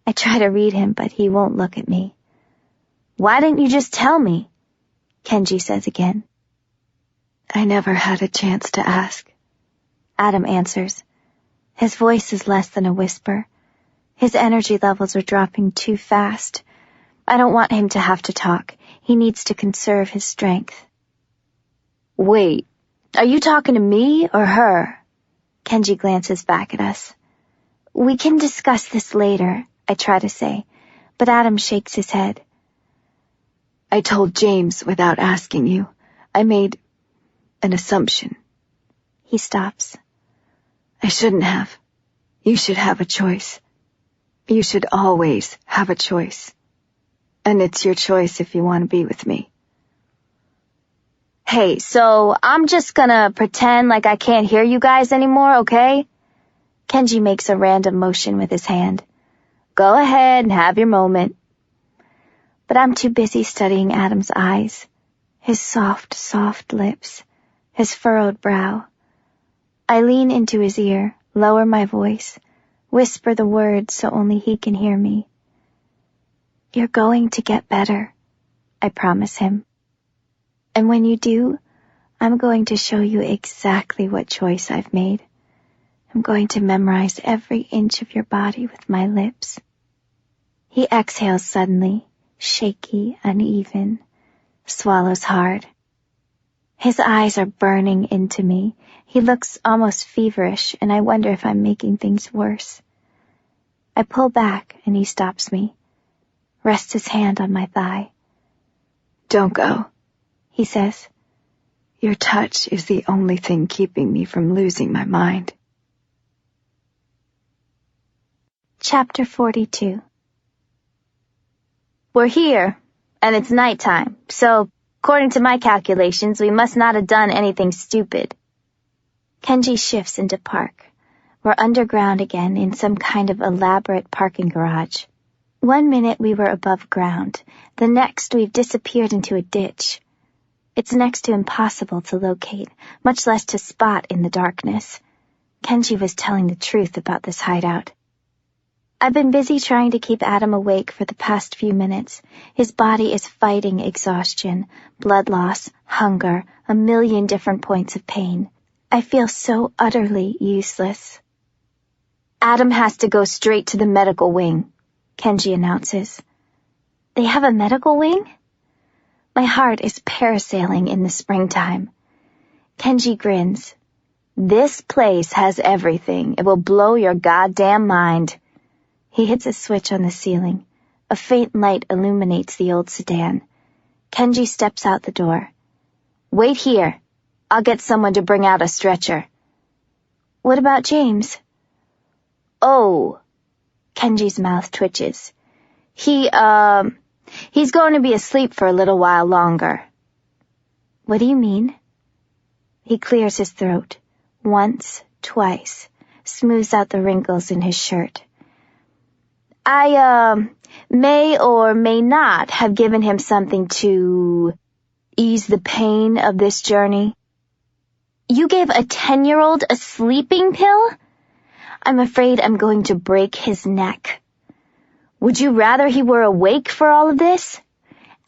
I try to read him, but he won't look at me. Why didn't you just tell me? Kenji says again. I never had a chance to ask. Adam answers. His voice is less than a whisper. His energy levels are dropping too fast. I don't want him to have to talk. He needs to conserve his strength. Wait, are you talking to me or her? Kenji glances back at us. We can discuss this later, I try to say, but Adam shakes his head. I told James without asking you. I made an assumption. He stops. I shouldn't have. You should have a choice. You should always have a choice. And it's your choice if you want to be with me. Hey, so I'm just gonna pretend like I can't hear you guys anymore, okay? Kenji makes a random motion with his hand. Go ahead and have your moment. But I'm too busy studying Adam's eyes, his soft, soft lips, his furrowed brow. I lean into his ear, lower my voice, whisper the words so only he can hear me. You're going to get better, I promise him. And when you do, I'm going to show you exactly what choice I've made. I'm going to memorize every inch of your body with my lips. He exhales suddenly, shaky, uneven, swallows hard. His eyes are burning into me. He looks almost feverish, and I wonder if I'm making things worse. I pull back, and he stops me, rests his hand on my thigh. Don't go, he says. Your touch is the only thing keeping me from losing my mind. Chapter 42. We're here, and it's nighttime, so, according to my calculations, we must not have done anything stupid. Kenji shifts into park. We're underground again in some kind of elaborate parking garage. 1 minute we were above ground, the next we've disappeared into a ditch. It's next to impossible to locate, much less to spot in the darkness. Kenji was telling the truth about this hideout. I've been busy trying to keep Adam awake for the past few minutes. His body is fighting exhaustion, blood loss, hunger, a million different points of pain. I feel so utterly useless. Adam has to go straight to the medical wing, Kenji announces. They have a medical wing? My heart is parasailing in the springtime. Kenji grins. This place has everything. It will blow your goddamn mind. He hits a switch on the ceiling. A faint light illuminates the old sedan. Kenji steps out the door. Wait here. I'll get someone to bring out a stretcher. What about James? Oh. Kenji's mouth twitches. He's going to be asleep for a little while longer. What do you mean? He clears his throat. Once, twice. Smooths out the wrinkles in his shirt. I may or may not have given him something to ease the pain of this journey. You gave a 10-year-old a sleeping pill? I'm afraid I'm going to break his neck. Would you rather he were awake for all of this?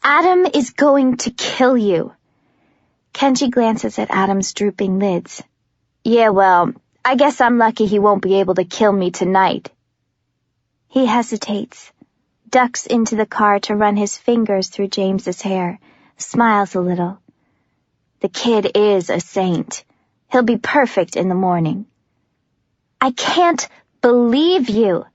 Adam is going to kill you. Kenji glances at Adam's drooping lids. Yeah, well, I guess I'm lucky he won't be able to kill me tonight. He hesitates, ducks into the car to run his fingers through James's hair, smiles a little. The kid is a saint. He'll be perfect in the morning. I can't believe you.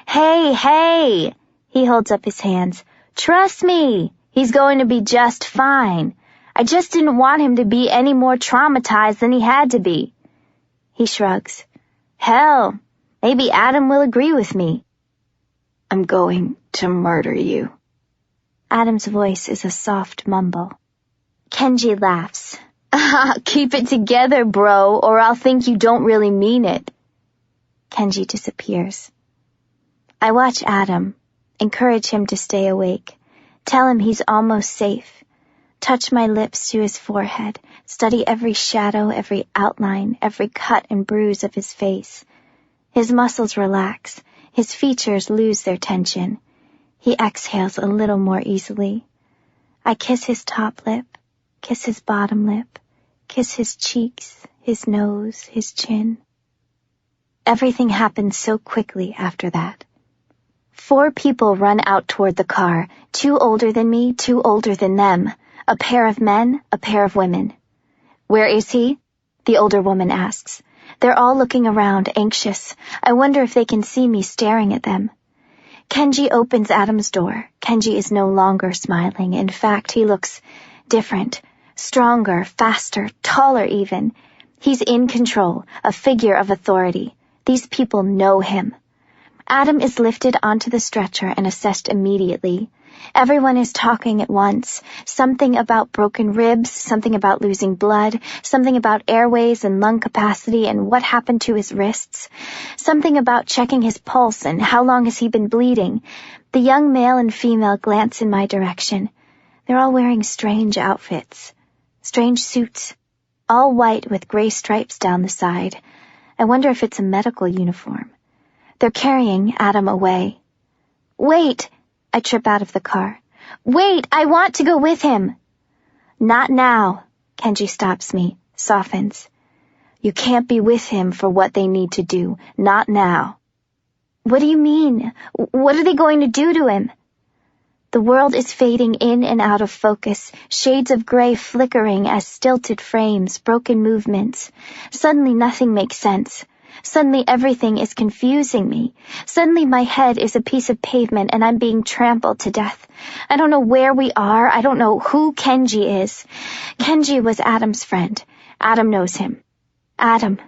Hey, he holds up his hands. Trust me, he's going to be just fine. I just didn't want him to be any more traumatized than he had to be. He shrugs. Hell, maybe Adam will agree with me. I'm going to murder you. Adam's voice is a soft mumble. Kenji laughs. Keep it together, bro, or I'll think you don't really mean it. Kenji disappears. I watch Adam, encourage him to stay awake, tell him he's almost safe, touch my lips to his forehead, study every shadow, every outline, every cut and bruise of his face. His muscles relax, his features lose their tension. He exhales a little more easily. I kiss his top lip, kiss his bottom lip, kiss his cheeks, his nose, his chin. Everything happens so quickly after that. 4 people run out toward the car, 2 older than me, 2 older than them, a pair of men, a pair of women. Where is he? The older woman asks. They're all looking around, anxious. I wonder if they can see me staring at them. Kenji opens Adam's door. Kenji is no longer smiling. In fact, he looks different, stronger, faster, taller even. He's in control, a figure of authority. These people know him. Adam is lifted onto the stretcher and assessed immediately. Everyone is talking at once. Something about broken ribs, something about losing blood, something about airways and lung capacity and what happened to his wrists, something about checking his pulse and how long has he been bleeding. The young male and female glance in my direction. They're all wearing strange outfits, strange suits, all white with gray stripes down the side. I wonder if it's a medical uniform. They're carrying Adam away. Wait! I trip out of the car. Wait! I want to go with him! Not now. Kenji stops me, softens. You can't be with him for what they need to do. Not now. What do you mean? What are they going to do to him? The world is fading in and out of focus, shades of gray flickering as stilted frames, broken movements. Suddenly nothing makes sense. Suddenly everything is confusing me. Suddenly my head is a piece of pavement and I'm being trampled to death. I don't know where we are. I don't know who Kenji is. Kenji was Adam's friend. Adam knows him. Adam.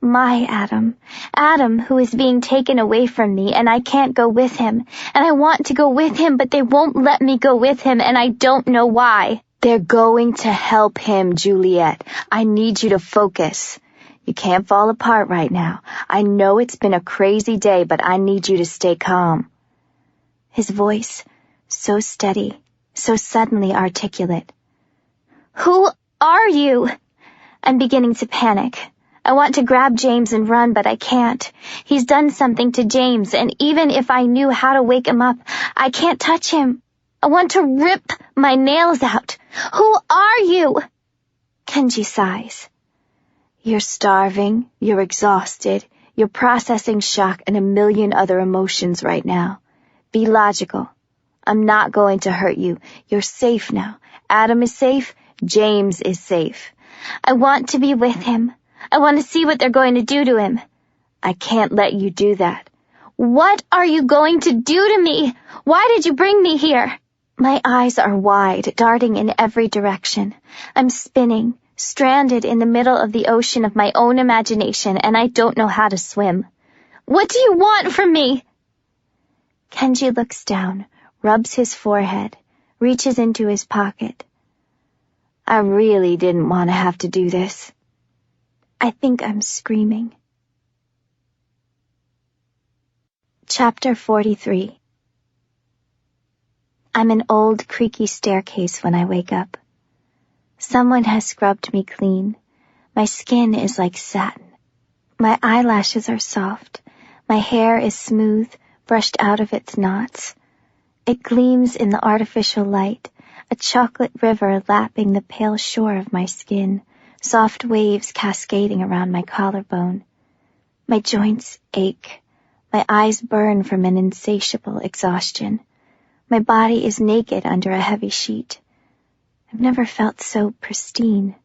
My Adam. Adam, who is being taken away from me, and I can't go with him. And I want to go with him, but they won't let me go with him, and I don't know why. They're going to help him, Juliette. I need you to focus. You can't fall apart right now. I know it's been a crazy day, but I need you to stay calm. His voice, so steady, so suddenly articulate. Who are you? I'm beginning to panic. I want to grab James and run, but I can't. He's done something to James, and even if I knew how to wake him up, I can't touch him. I want to rip my nails out. Who are you? Kenji sighs. You're starving, you're exhausted, you're processing shock and a million other emotions right now. Be logical. I'm not going to hurt you. You're safe now. Adam is safe. James is safe. I want to be with him. I want to see what they're going to do to him. I can't let you do that. What are you going to do to me? Why did you bring me here? My eyes are wide, darting in every direction. I'm spinning, stranded in the middle of the ocean of my own imagination, and I don't know how to swim. What do you want from me? Kenji looks down, rubs his forehead, reaches into his pocket. I really didn't want to have to do this. I think I'm screaming. Chapter 43. I'm an old, creaky staircase when I wake up. Someone has scrubbed me clean. My skin is like satin. My eyelashes are soft. My hair is smooth, brushed out of its knots. It gleams in the artificial light, a chocolate river lapping the pale shore of my skin, soft waves cascading around my collarbone. My joints ache. My eyes burn from an insatiable exhaustion. My body is naked under a heavy sheet. I've never felt so pristine.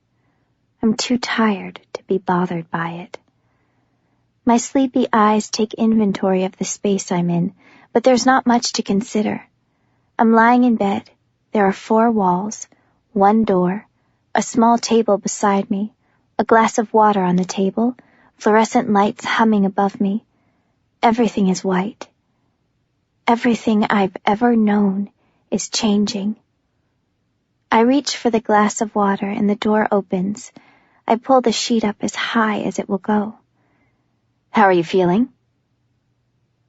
I'm too tired to be bothered by it. My sleepy eyes take inventory of the space I'm in, but there's not much to consider. I'm lying in bed. There are 4 walls, 1 door, a small table beside me, a glass of water on the table, fluorescent lights humming above me. Everything is white. Everything I've ever known is changing. I reach for the glass of water and the door opens. I pull the sheet up as high as it will go. How are you feeling?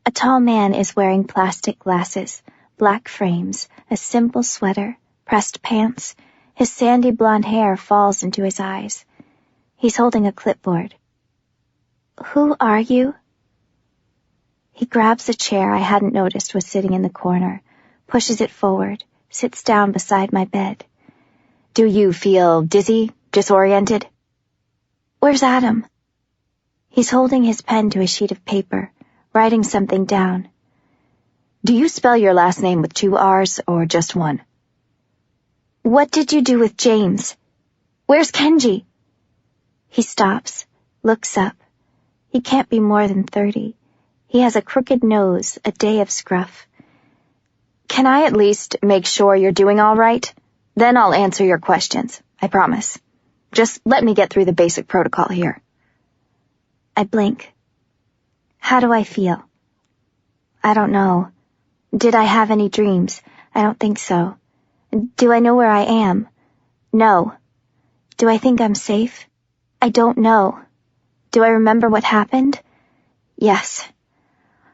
A tall man is wearing plastic glasses, black frames, a simple sweater, pressed pants. His sandy blonde hair falls into his eyes. He's holding a clipboard. Who are you? He grabs a chair I hadn't noticed was sitting in the corner, pushes it forward, sits down beside my bed. Do you feel dizzy, disoriented? Where's Adam? He's holding his pen to a sheet of paper, writing something down. Do you spell your last name with 2 R's or just 1? What did you do with James? Where's Kenji? He stops, looks up. He can't be more than 30. He has a crooked nose, a day of scruff. Can I at least make sure you're doing all right? Then I'll answer your questions, I promise. Just let me get through the basic protocol here. I blink. How do I feel? I don't know. Did I have any dreams? I don't think so. Do I know where I am? No. Do I think I'm safe? I don't know. Do I remember what happened? Yes.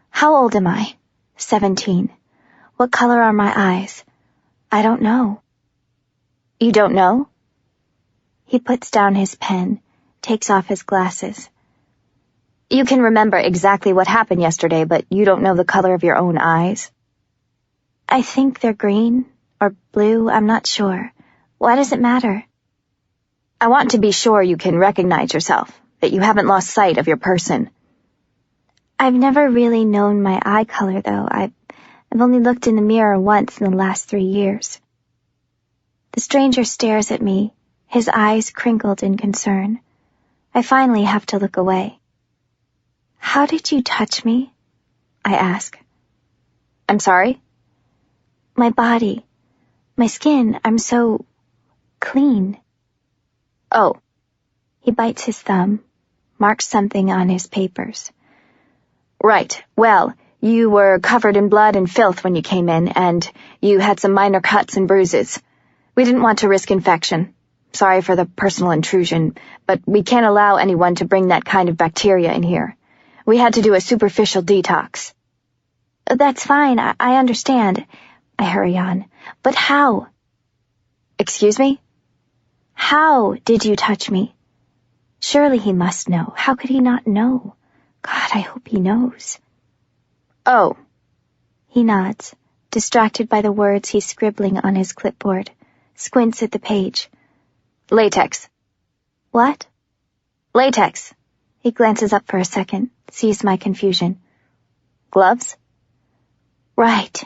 How old am I? 17. What color are my eyes? I don't know. You don't know? He puts down his pen, takes off his glasses. You can remember exactly what happened yesterday, but you don't know the color of your own eyes? I think they're green or blue, I'm not sure. Why does it matter? I want to be sure you can recognize yourself, that you haven't lost sight of your person. I've never really known my eye color, though. I've only looked in the mirror once in the last 3 years. The stranger stares at me, his eyes crinkled in concern. I finally have to look away. How did you touch me? I ask. I'm sorry? My body. My skin. I'm so clean. Oh. He bites his thumb, marks something on his papers. Right. Well, you were covered in blood and filth when you came in, and you had some minor cuts and bruises. We didn't want to risk infection. Sorry for the personal intrusion, but we can't allow anyone to bring that kind of bacteria in here. We had to do a superficial detox. That's fine, I understand. I hurry on. But how? Excuse me? How did you touch me? Surely he must know. How could he not know? God, I hope he knows. Oh. He nods, distracted by the words he's scribbling on his clipboard, squints at the page. Latex. What? Latex. He glances up for a second, sees my confusion. Gloves? Right.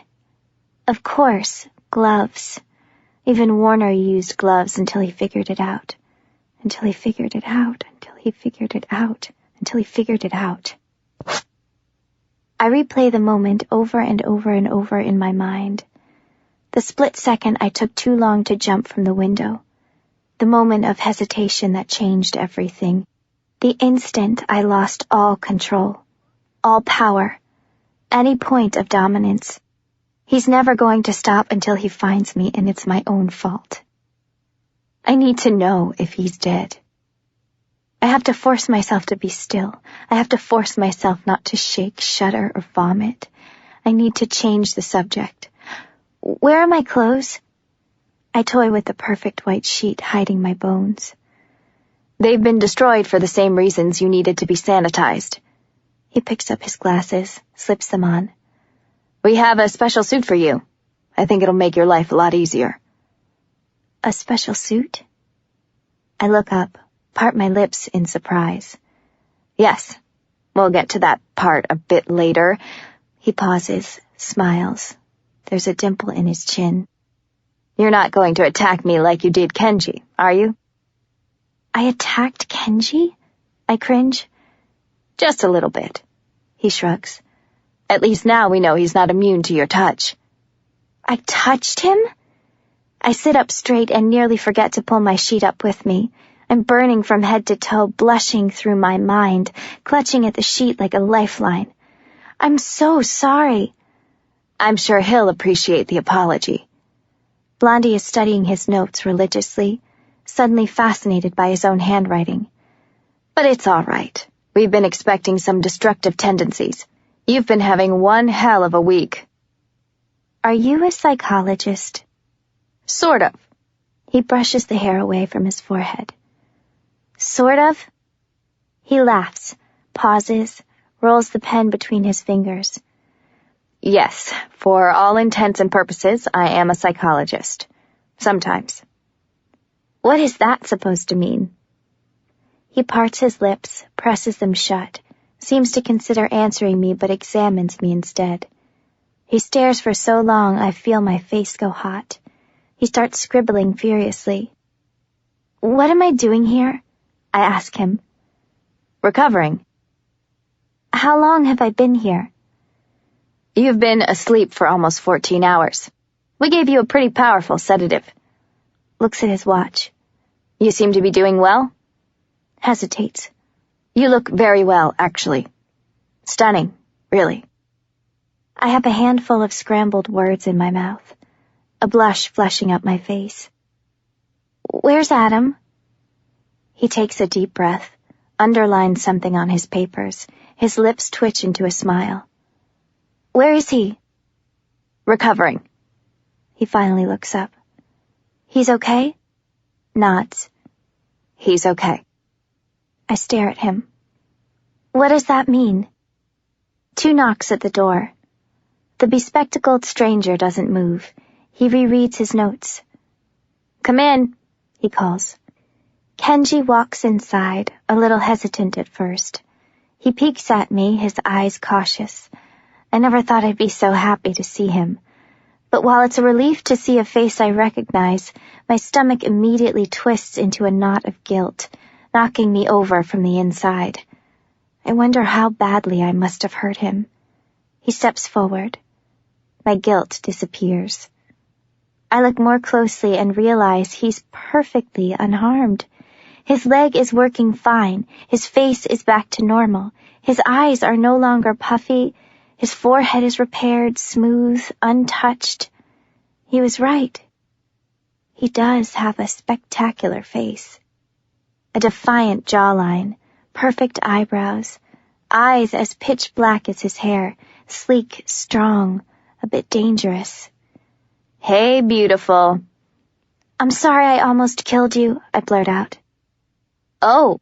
Of course, gloves. Even Warner used gloves until he figured it out. Until he figured it out. Until he figured it out. Until he figured it out. I replay the moment over and over and over in my mind. The split second I took too long to jump from the window. The moment of hesitation that changed everything. The instant I lost all control. All power. Any point of dominance. He's never going to stop until he finds me, and it's my own fault. I need to know if he's dead. I have to force myself to be still. I have to force myself not to shake, shudder, or vomit. I need to change the subject. Where are my clothes? I toy with the perfect white sheet hiding my bones. They've been destroyed for the same reasons you needed to be sanitized. He picks up his glasses, slips them on. We have a special suit for you. I think it'll make your life a lot easier. A special suit? I look up, part my lips in surprise. Yes, we'll get to that part a bit later. He pauses, smiles. There's a dimple in his chin. You're not going to attack me like you did Kenji, are you? I attacked Kenji? I cringe. Just a little bit. He shrugs. At least now we know he's not immune to your touch. I touched him? I sit up straight and nearly forget to pull my sheet up with me. I'm burning from head to toe, blushing through my mind, clutching at the sheet like a lifeline. I'm so sorry. I'm sure he'll appreciate the apology. Blondie is studying his notes religiously, suddenly fascinated by his own handwriting. But it's all right. We've been expecting some destructive tendencies. You've been having one hell of a week. Are you a psychologist? Sort of. He brushes the hair away from his forehead. Sort of? He laughs, pauses, rolls the pen between his fingers. Yes, for all intents and purposes, I am a psychologist. Sometimes. What is that supposed to mean? He parts his lips, presses them shut, seems to consider answering me but examines me instead. He stares for so long I feel my face go hot. He starts scribbling furiously. What am I doing here? I ask him. Recovering. How long have I been here? You've been asleep for almost 14 hours. We gave you a pretty powerful sedative. Looks at his watch. You seem to be doing well? Hesitates. You look very well, actually. Stunning, really. I have a handful of scrambled words in my mouth. a blush flushing up my face. "Where's Adam?" He takes a deep breath, underlines something on his papers. His lips twitch into a smile. "Where is he?" "Recovering." He finally looks up. "He's okay?" Nods. "He's okay." I stare at him. What does that mean? 2 knocks at the door. The bespectacled stranger doesn't move. He rereads his notes. "Come in," he calls. Kenji walks inside, a little hesitant at first. He peeks at me, his eyes cautious. I never thought I'd be so happy to see him. But while it's a relief to see a face I recognize, my stomach immediately twists into a knot of guilt, knocking me over from the inside. I wonder how badly I must have hurt him. He steps forward. My guilt disappears. I look more closely and realize he's perfectly unharmed. His leg is working fine. His face is back to normal. His eyes are no longer puffy. His forehead is repaired, smooth, untouched. He was right. He does have a spectacular face. A defiant jawline, perfect eyebrows, eyes as pitch black as his hair, sleek, strong, a bit dangerous. "Hey, beautiful." "I'm sorry I almost killed you," I blurt out. "Oh,"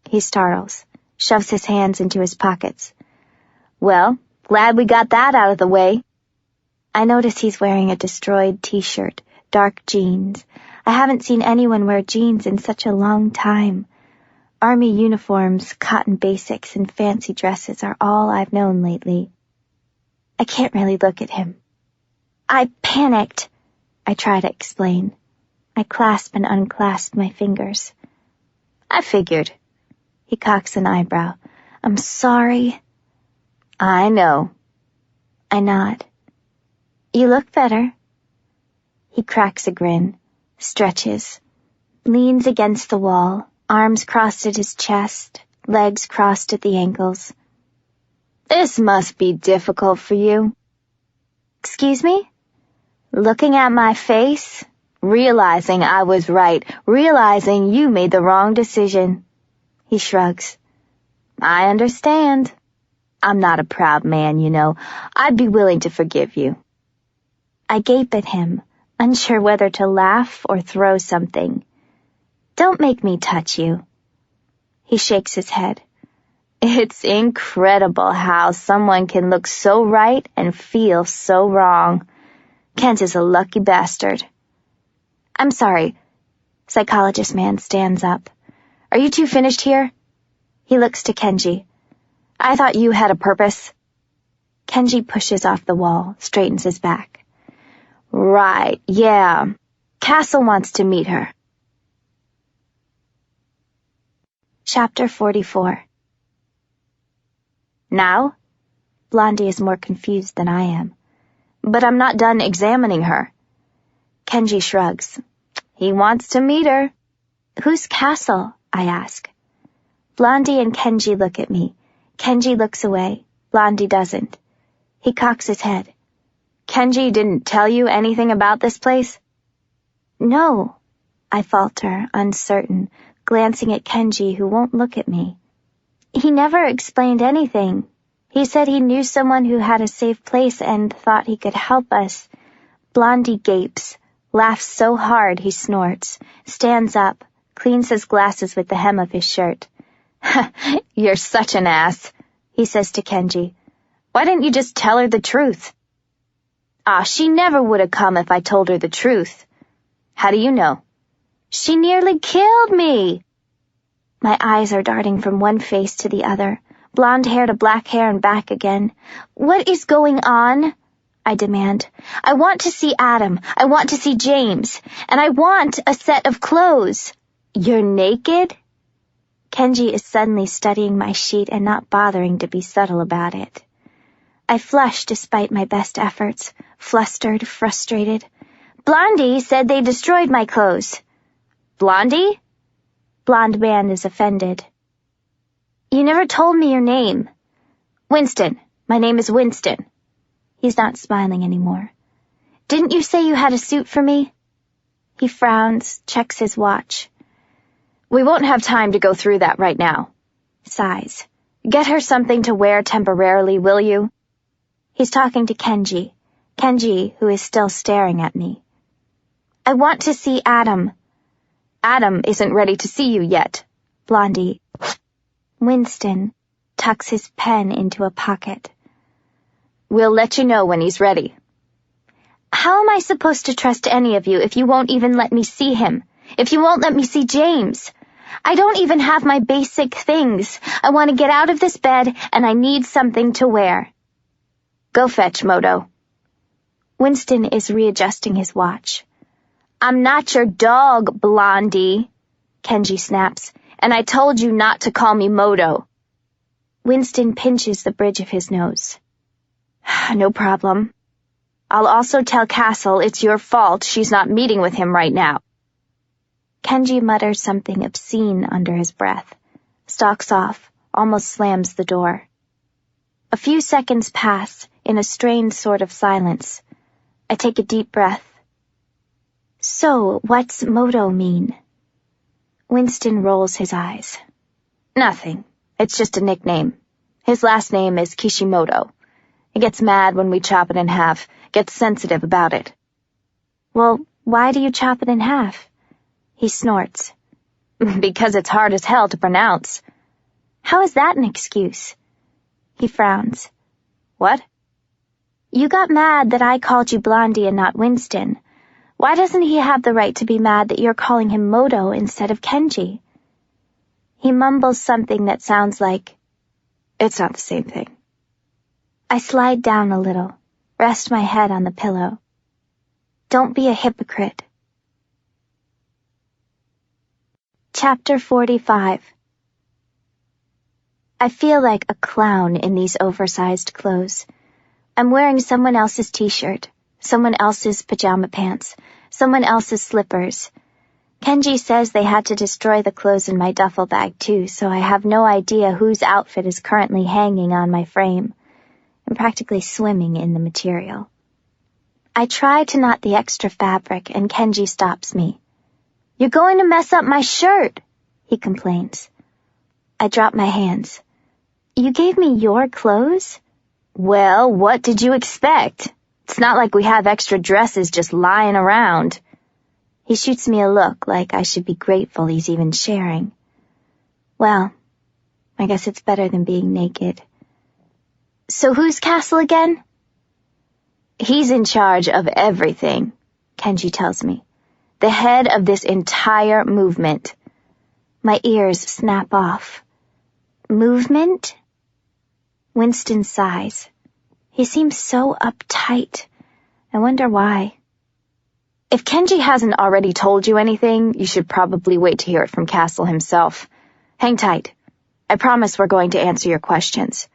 he startles, shoves his hands into his pockets. "Well, glad we got that out of the way." I notice he's wearing a destroyed t-shirt, dark jeans. I haven't seen anyone wear jeans in such a long time. Army uniforms, cotton basics, and fancy dresses are all I've known lately. I can't really look at him. "I panicked," I try to explain. I clasp and unclasp my fingers. "I figured." He cocks an eyebrow. "I'm sorry." "I know." I nod. "You look better." He cracks a grin, stretches, leans against the wall, arms crossed at his chest, legs crossed at the ankles. "This must be difficult for you." "Excuse me?" "Looking at my face, realizing I was right, realizing you made the wrong decision." He shrugs. "I understand. I'm not a proud man, you know. I'd be willing to forgive you." I gape at him, unsure whether to laugh or throw something. "Don't make me touch you." He shakes his head. "It's incredible how someone can look so right and feel so wrong. Kent is a lucky bastard." "I'm sorry." Psychologist man stands up. "Are you two finished here?" He looks to Kenji. "I thought you had a purpose." Kenji pushes off the wall, straightens his back. "Right, yeah. Castle wants to meet her." Chapter 44. "Now?" Blondie is more confused than I am. "But I'm not done examining her." Kenji shrugs. "He wants to meet her." "Who's Castle?" I ask. Blondie and Kenji look at me. Kenji looks away. Blondie doesn't. He cocks his head. "Kenji didn't tell you anything about this place?" "No," I falter, uncertain, glancing at Kenji, who won't look at me. "He never explained anything. He said he knew someone who had a safe place and thought he could help us." Blondie gapes, laughs so hard he snorts, stands up, cleans his glasses with the hem of his shirt. "You're such an ass," he says to Kenji. "Why didn't you just tell her the truth?" She never would have come if I told her the truth." "How do you know?" "She nearly killed me." My eyes are darting from one face to the other, blonde hair to black hair and back again. "What is going on?" I demand. "I want to see Adam. I want to see James. And I want a set of clothes." "You're naked?" Kenji is suddenly studying my sheet and not bothering to be subtle about it. I flush despite my best efforts, flustered, frustrated. "Blondie said they destroyed my clothes." "Blondie?" Blonde man is offended. "You never told me your name." "Winston. My name is Winston." He's not smiling anymore. Didn't you say you had a suit for me? He frowns, checks his watch. We won't have time to go through that right now. Sighs. Get her something to wear temporarily, will you? He's talking to Kenji, who is still staring at me. I want to see Adam. Adam isn't ready to see you yet. Blondie. Winston tucks his pen into a pocket. We'll let you know when he's ready. How am I supposed to trust any of you if you won't even let me see him? If you won't let me see James? I don't even have my basic things. I want to get out of this bed, and I need something to wear. Go fetch, Moto. Winston is readjusting his watch. I'm not your dog, Blondie, Kenji snaps, and I told you not to call me Moto. Winston pinches the bridge of his nose. No problem. I'll also tell Castle it's your fault she's not meeting with him right now. Kenji mutters something obscene under his breath, stalks off, almost slams the door. A few seconds pass in a strained sort of silence. I take a deep breath. So, what's Moto mean? Winston rolls his eyes. Nothing. It's just a nickname. His last name is Kishimoto. He gets mad when we chop it in half, gets sensitive about it. Well, why do you chop it in half? He snorts. Because it's hard as hell to pronounce. How is that an excuse? He frowns. What? You got mad that I called you Blondie and not Winston. Why doesn't he have the right to be mad that you're calling him Moto instead of Kenji? He mumbles something that sounds like, it's not the same thing. I slide down a little, rest my head on the pillow. Don't be a hypocrite. Chapter 45. I feel like a clown in these oversized clothes. I'm wearing someone else's t-shirt, someone else's pajama pants, someone else's slippers. Kenji says they had to destroy the clothes in my duffel bag too, so I have no idea whose outfit is currently hanging on my frame. I'm practically swimming in the material. I try to knot the extra fabric, and Kenji stops me. You're going to mess up my shirt, he complains. I drop my hands. You gave me your clothes? Well, what did you expect? It's not like we have extra dresses just lying around. He shoots me a look like I should be grateful he's even sharing. Well, I guess it's better than being naked. So who's Castle again? He's in charge of everything, Kenji tells me. The head of this entire movement. My ears snap off. Movement? Winston sighs. He seems so uptight. I wonder why. If Kenji hasn't already told you anything, you should probably wait to hear it from Castle himself. Hang tight. I promise we're going to answer your questions.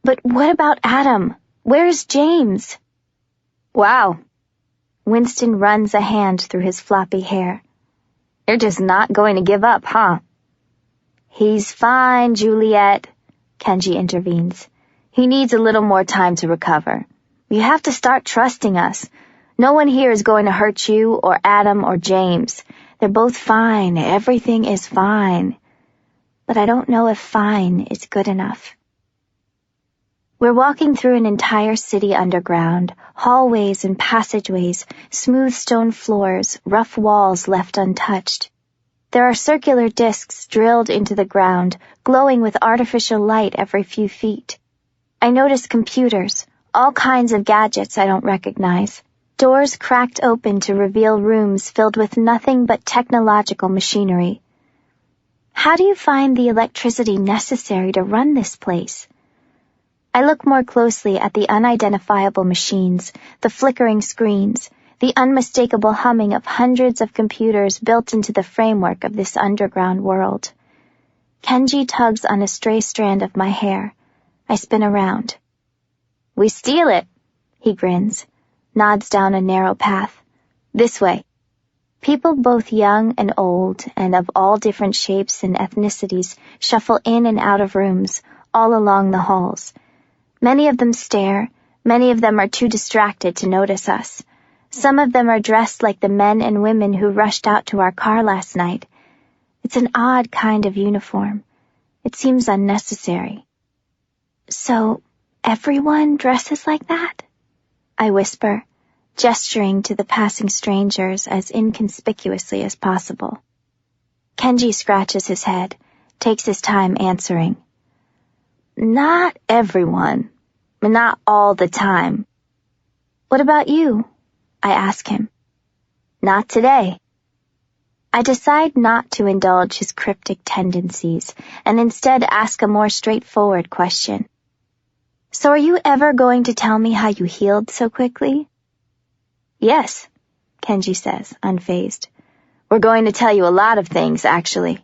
But what about Adam? Where's James? Wow. Winston runs a hand through his floppy hair. You're just not going to give up, huh? He's fine, Juliette, Kenji intervenes. He needs a little more time to recover. You have to start trusting us. No one here is going to hurt you or Adam or James. They're both fine. Everything is fine. But I don't know if fine is good enough. We're walking through an entire city underground, hallways and passageways, smooth stone floors, rough walls left untouched. There are circular discs drilled into the ground, glowing with artificial light every few feet. I notice computers, all kinds of gadgets I don't recognize. Doors cracked open to reveal rooms filled with nothing but technological machinery. How do you find the electricity necessary to run this place? I look more closely at the unidentifiable machines, the flickering screens, the unmistakable humming of hundreds of computers built into the framework of this underground world. Kenji tugs on a stray strand of my hair. I spin around. We steal it, he grins, nods down a narrow path. This way. People both young and old and of all different shapes and ethnicities shuffle in and out of rooms, all along the halls. Many of them stare, many of them are too distracted to notice us. Some of them are dressed like the men and women who rushed out to our car last night. It's an odd kind of uniform. It seems unnecessary. So, everyone dresses like that? I whisper, gesturing to the passing strangers as inconspicuously as possible. Kenji scratches his head, takes his time answering. Not everyone. Not all the time. What about you? I ask him. Not today. I decide not to indulge his cryptic tendencies and instead ask a more straightforward question. So are you ever going to tell me how you healed so quickly? Yes, Kenji says, unfazed. We're going to tell you a lot of things, actually.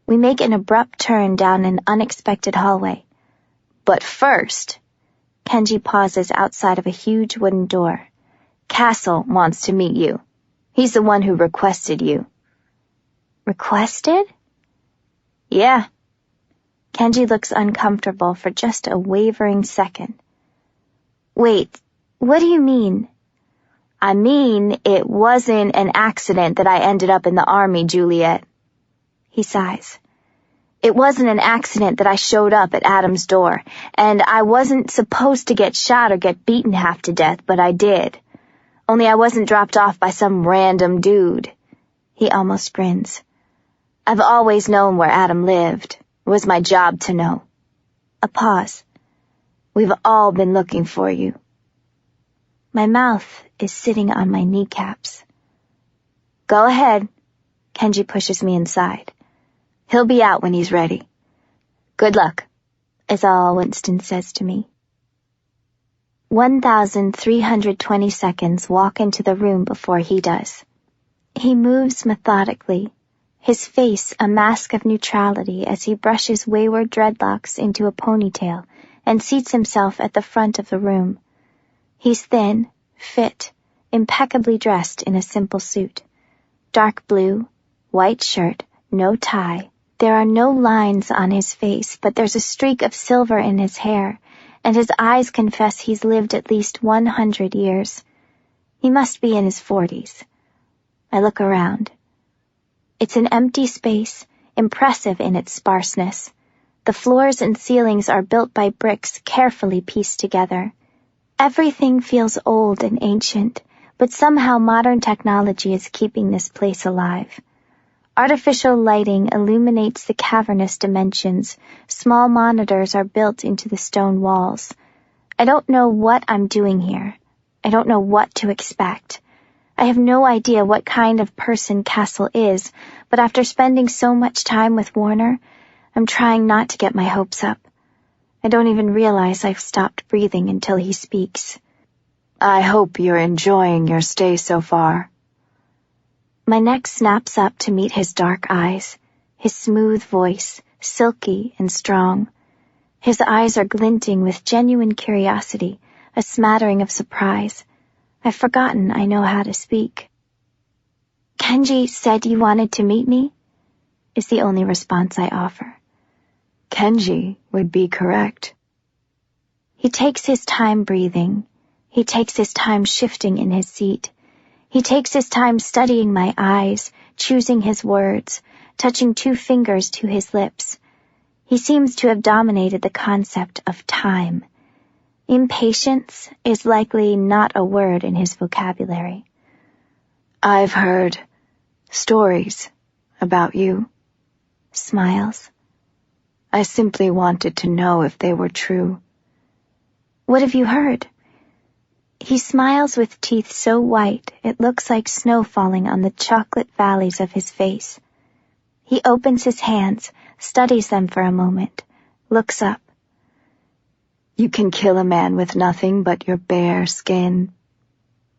We make an abrupt turn down an unexpected hallway. But first, Kenji pauses outside of a huge wooden door. Castle wants to meet you. He's the one who requested you. Requested? Yeah. Kenji looks uncomfortable for just a wavering second. Wait, what do you mean? I mean, it wasn't an accident that I ended up in the army, Juliette. He sighs. It wasn't an accident that I showed up at Adam's door, and I wasn't supposed to get shot or get beaten half to death, but I did. Only I wasn't dropped off by some random dude. He almost grins. I've always known where Adam lived. It was my job to know. A pause. We've all been looking for you. My mouth is sitting on my kneecaps. Go ahead. Kenji pushes me inside. He'll be out when he's ready. Good luck, is all Winston says to me. 1,320 seconds walk into the room before he does. He moves methodically, his face a mask of neutrality as he brushes wayward dreadlocks into a ponytail and seats himself at the front of the room. He's thin, fit, impeccably dressed in a simple suit. Dark blue, white shirt, no tie. There are no lines on his face, but there's a streak of silver in his hair, and his eyes confess he's lived at least 100 years. He must be in his 40s. I look around. It's an empty space, impressive in its sparseness. The floors and ceilings are built by bricks carefully pieced together. Everything feels old and ancient, but somehow modern technology is keeping this place alive. Artificial lighting illuminates the cavernous dimensions. Small monitors are built into the stone walls. I don't know what I'm doing here. I don't know what to expect. I have no idea what kind of person Castle is, but after spending so much time with Warner, I'm trying not to get my hopes up. I don't even realize I've stopped breathing until he speaks. I hope you're enjoying your stay so far. My neck snaps up to meet his dark eyes, his smooth voice, silky and strong. His eyes are glinting with genuine curiosity, a smattering of surprise. I've forgotten I know how to speak. Kenji said you wanted to meet me, is the only response I offer. Kenji would be correct. He takes his time breathing. He takes his time shifting in his seat. He takes his time studying my eyes, choosing his words, touching 2 fingers to his lips. He seems to have dominated the concept of time. Impatience is likely not a word in his vocabulary. I've heard stories about you. Smiles. I simply wanted to know if they were true. What have you heard? He smiles with teeth so white it looks like snow falling on the chocolate valleys of his face. He opens his hands, studies them for a moment, looks up. You can kill a man with nothing but your bare skin.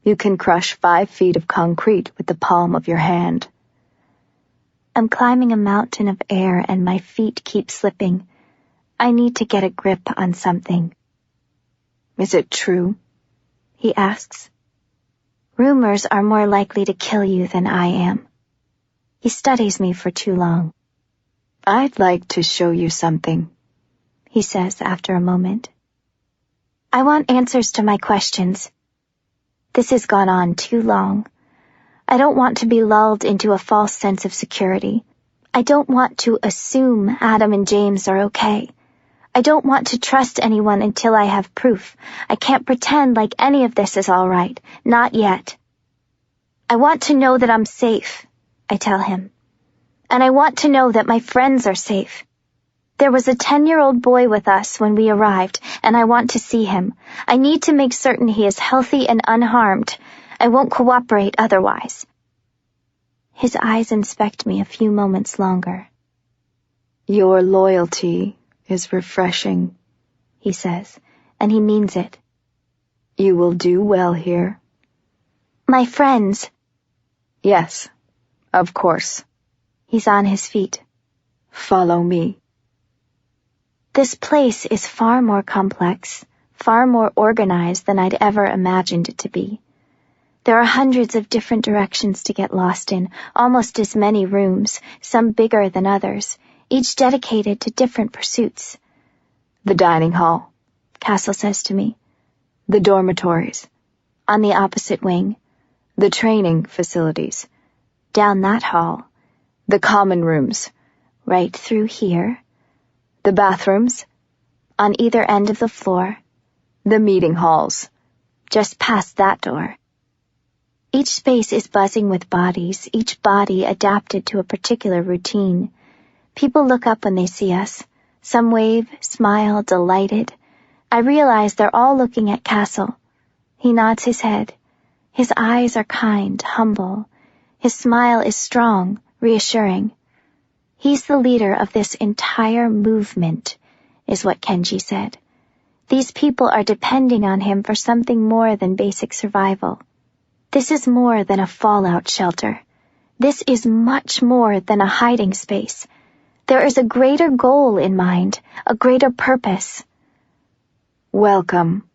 You can crush 5 feet of concrete with the palm of your hand. I'm climbing a mountain of air and my feet keep slipping. I need to get a grip on something. Is it true? He asks. Rumors are more likely to kill you than I am. He studies me for too long. I'd like to show you something, he says after a moment. I want answers to my questions. This has gone on too long. I don't want to be lulled into a false sense of security. I don't want to assume Adam and James are okay. I don't want to trust anyone until I have proof. I can't pretend like any of this is all right. Not yet. I want to know that I'm safe, I tell him. And I want to know that my friends are safe. There was a 10-year-old boy with us when we arrived, and I want to see him. I need to make certain he is healthy and unharmed. I won't cooperate otherwise. His eyes inspect me a few moments longer. Your loyalty is refreshing, he says, and he means it. You will do well here. My friends. Yes, of course. He's on his feet. Follow me. This place is far more complex, far more organized than I'd ever imagined it to be. There are hundreds of different directions to get lost in, almost as many rooms, some bigger than others, each dedicated to different pursuits. The dining hall, Castle says to me. The dormitories, on the opposite wing. The training facilities, down that hall. The common rooms, right through here. The bathrooms, on either end of the floor. The meeting halls, just past that door. Each space is buzzing with bodies, each body adapted to a particular routine. People look up when they see us. Some wave, smile, delighted. I realize they're all looking at Castle. He nods his head. His eyes are kind, humble. His smile is strong, reassuring. He's the leader of this entire movement, is what Kenji said. These people are depending on him for something more than basic survival. This is more than a fallout shelter. This is much more than a hiding space. There is a greater goal in mind, a greater purpose. Welcome,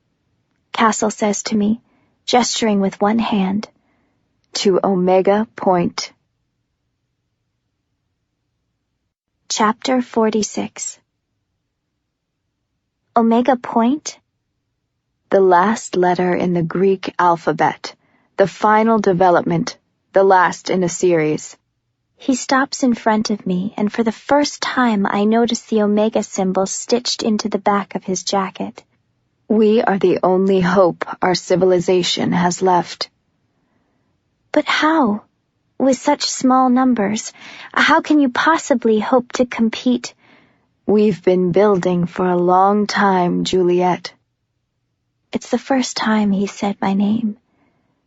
Castle says to me, gesturing with one hand. To Omega Point. Chapter 46. Omega Point? The last letter in the Greek alphabet, the final development, the last in a series. He stops in front of me, and for the first time I notice the Omega symbol stitched into the back of his jacket. We are the only hope our civilization has left. But how? With such small numbers, how can you possibly hope to compete? We've been building for a long time, Juliette. It's the first time he said my name.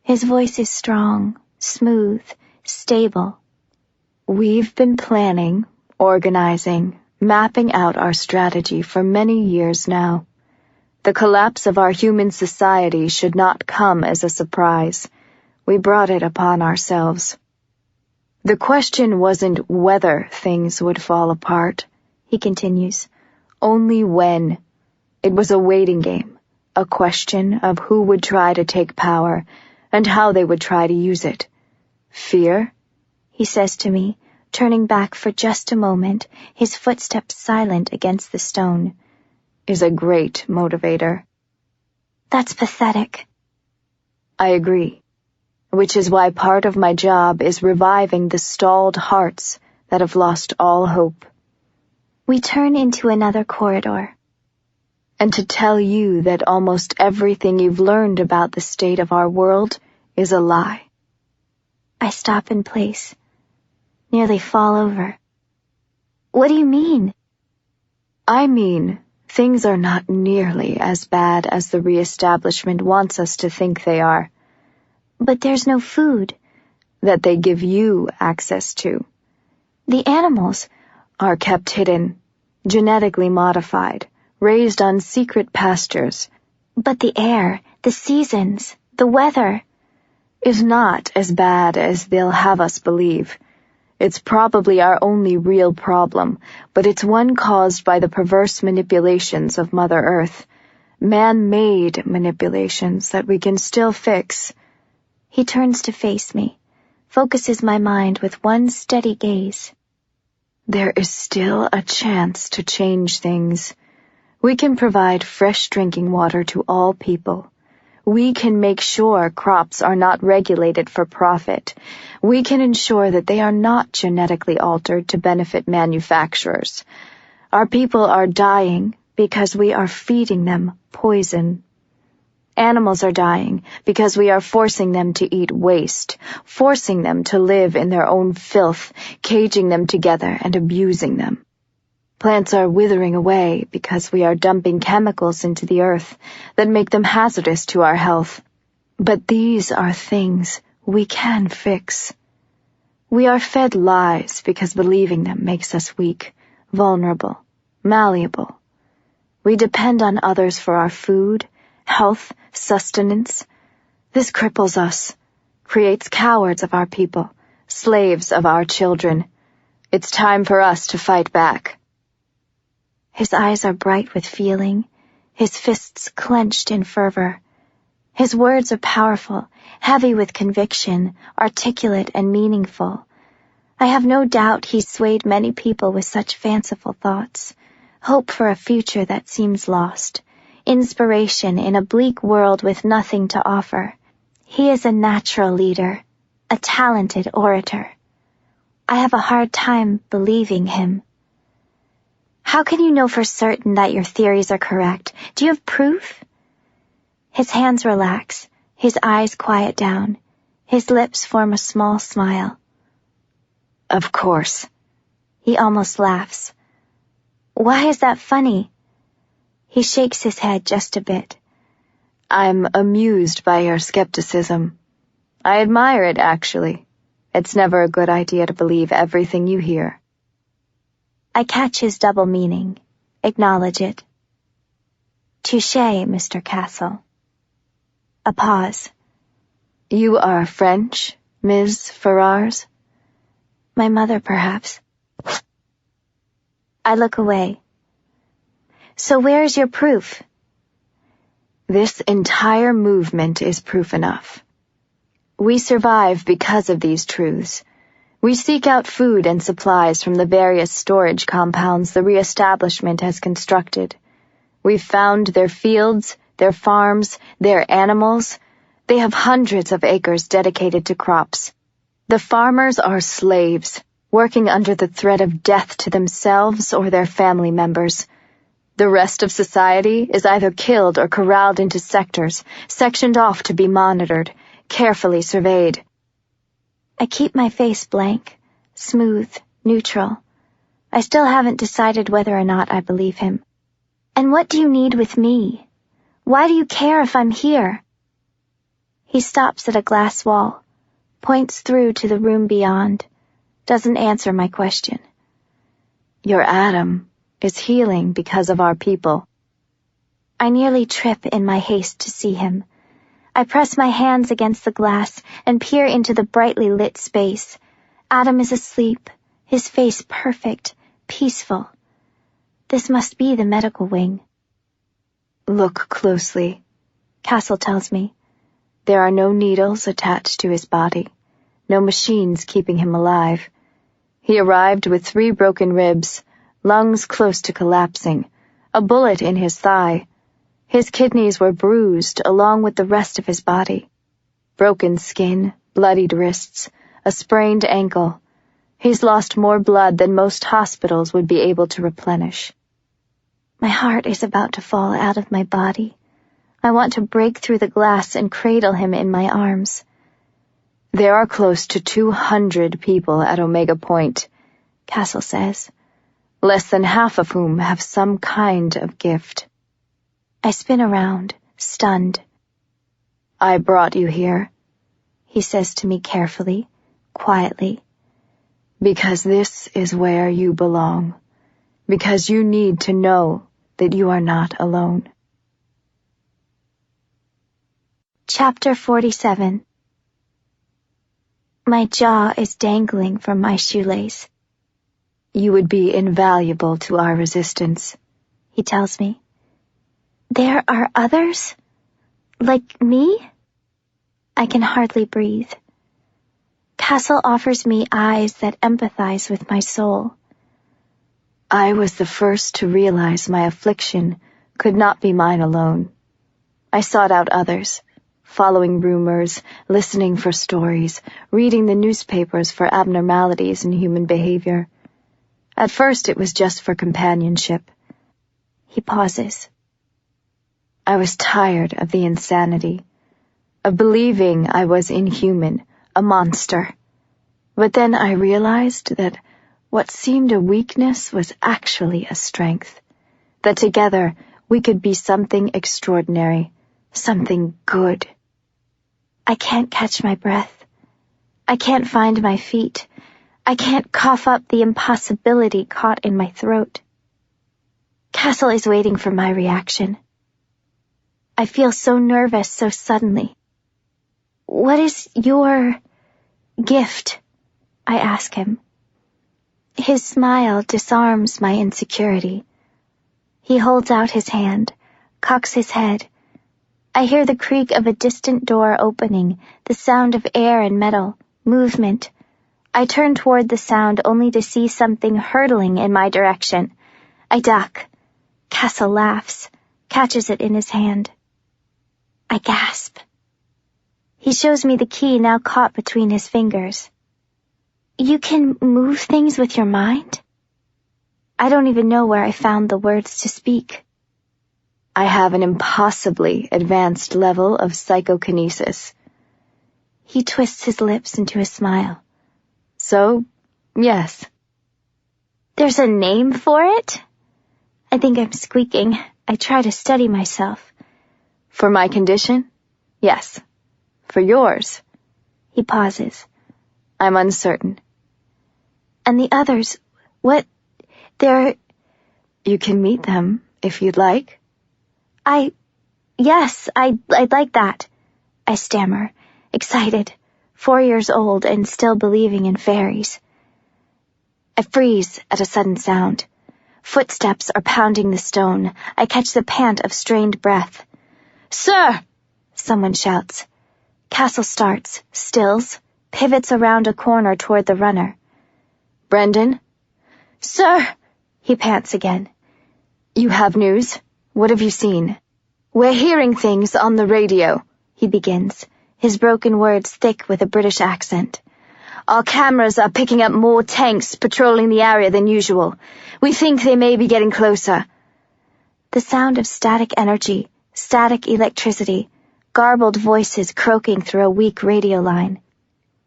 His voice is strong, smooth, stable. We've been planning, organizing, mapping out our strategy for many years now. The collapse of our human society should not come as a surprise. We brought it upon ourselves. The question wasn't whether things would fall apart, he continues, only when. It was a waiting game, a question of who would try to take power and how they would try to use it. Fear? He says to me, turning back for just a moment, his footsteps silent against the stone. Is a great motivator. That's pathetic. I agree. Which is why part of my job is reviving the stalled hearts that have lost all hope. We turn into another corridor. And to tell you that almost everything you've learned about the state of our world is a lie. I stop in place, nearly fall over. What do you mean? I mean, things are not nearly as bad as the reestablishment wants us to think they are. But there's no food. That they give you access to. The animals are kept hidden, genetically modified, raised on secret pastures. But the air, the seasons, the weather is not as bad as they'll have us believe. It's probably our only real problem, but it's one caused by the perverse manipulations of Mother Earth. Man-made manipulations that we can still fix. He turns to face me, focuses my mind with one steady gaze. There is still a chance to change things. We can provide fresh drinking water to all people. We can make sure crops are not regulated for profit. We can ensure that they are not genetically altered to benefit manufacturers. Our people are dying because we are feeding them poison. Animals are dying because we are forcing them to eat waste, forcing them to live in their own filth, caging them together and abusing them. Plants are withering away because we are dumping chemicals into the earth that make them hazardous to our health. But these are things we can fix. We are fed lies because believing them makes us weak, vulnerable, malleable. We depend on others for our food, health, sustenance. This cripples us, creates cowards of our people, slaves of our children. It's time for us to fight back. His eyes are bright with feeling, his fists clenched in fervor. His words are powerful, heavy with conviction, articulate and meaningful. I have no doubt he's swayed many people with such fanciful thoughts, hope for a future that seems lost, inspiration in a bleak world with nothing to offer. He is a natural leader, a talented orator. I have a hard time believing him. How can you know for certain that your theories are correct? Do you have proof? His hands relax, his eyes quiet down, his lips form a small smile. Of course. He almost laughs. Why is that funny? He shakes his head just a bit. I'm amused by your skepticism. I admire it, actually. It's never a good idea to believe everything you hear. I catch his double meaning, acknowledge it. Touché, Mr. Castle. A pause. You are French, Ms. Ferrars? My mother, perhaps. I look away. So where's your proof? This entire movement is proof enough. We survive because of these truths. We seek out food and supplies from the various storage compounds the reestablishment has constructed. We've found their fields, their farms, their animals. They have hundreds of acres dedicated to crops. The farmers are slaves, working under the threat of death to themselves or their family members. The rest of society is either killed or corralled into sectors, sectioned off to be monitored, carefully surveyed. I keep my face blank, smooth, neutral. I still haven't decided whether or not I believe him. And what do you need with me? Why do you care if I'm here? He stops at a glass wall, points through to the room beyond, doesn't answer my question. Your Adam is healing because of our people. I nearly trip in my haste to see him. I press my hands against the glass and peer into the brightly lit space. Adam is asleep, his face perfect, peaceful. This must be the medical wing. Look closely, Castle tells me. There are no needles attached to his body, no machines keeping him alive. He arrived with 3 broken ribs, lungs close to collapsing, a bullet in his thigh. His kidneys were bruised along with the rest of his body. Broken skin, bloodied wrists, a sprained ankle. He's lost more blood than most hospitals would be able to replenish. My heart is about to fall out of my body. I want to break through the glass and cradle him in my arms. There are close to 200 people at Omega Point, Castle says, less than half of whom have some kind of gift. I spin around, stunned. I brought you here, he says to me carefully, quietly, because this is where you belong, because you need to know that you are not alone. Chapter 47. My jaw is dangling from my shoelace. You would be invaluable to our resistance, he tells me. There are others? Like me? I can hardly breathe. Castle offers me eyes that empathize with my soul. I was the first to realize my affliction could not be mine alone. I sought out others, following rumors, listening for stories, reading the newspapers for abnormalities in human behavior. At first it was just for companionship. He pauses. I was tired of the insanity, of believing I was inhuman, a monster. But then I realized that what seemed a weakness was actually a strength, that together we could be something extraordinary, something good. I can't catch my breath. I can't find my feet. I can't cough up the impossibility caught in my throat. Castle is waiting for my reaction. I feel so nervous so suddenly. What is your gift? I ask him. His smile disarms my insecurity. He holds out his hand, cocks his head. I hear the creak of a distant door opening, the sound of air and metal, movement. I turn toward the sound only to see something hurtling in my direction. I duck. Castle laughs, catches it in his hand. I gasp. He shows me the key now caught between his fingers. You can move things with your mind? I don't even know where I found the words to speak. I have an impossibly advanced level of psychokinesis. He twists his lips into a smile. So, yes. There's a name for it? I think I'm squeaking. I try to steady myself. For my condition? Yes. For yours? He pauses. I'm uncertain. And the others, what? They're... You can meet them, if you'd like. Yes, I'd like that. I stammer, excited, 4 years old and still believing in fairies. I freeze at a sudden sound. Footsteps are pounding the stone. I catch the pant of strained breath. Sir! Someone shouts. Castle starts, stills, pivots around a corner toward the runner. Brendan? Sir! He pants again. You have news? What have you seen? We're hearing things on the radio, he begins, his broken words thick with a British accent. Our cameras are picking up more tanks patrolling the area than usual. We think they may be getting closer. The sound of static energy, static electricity, garbled voices croaking through a weak radio line.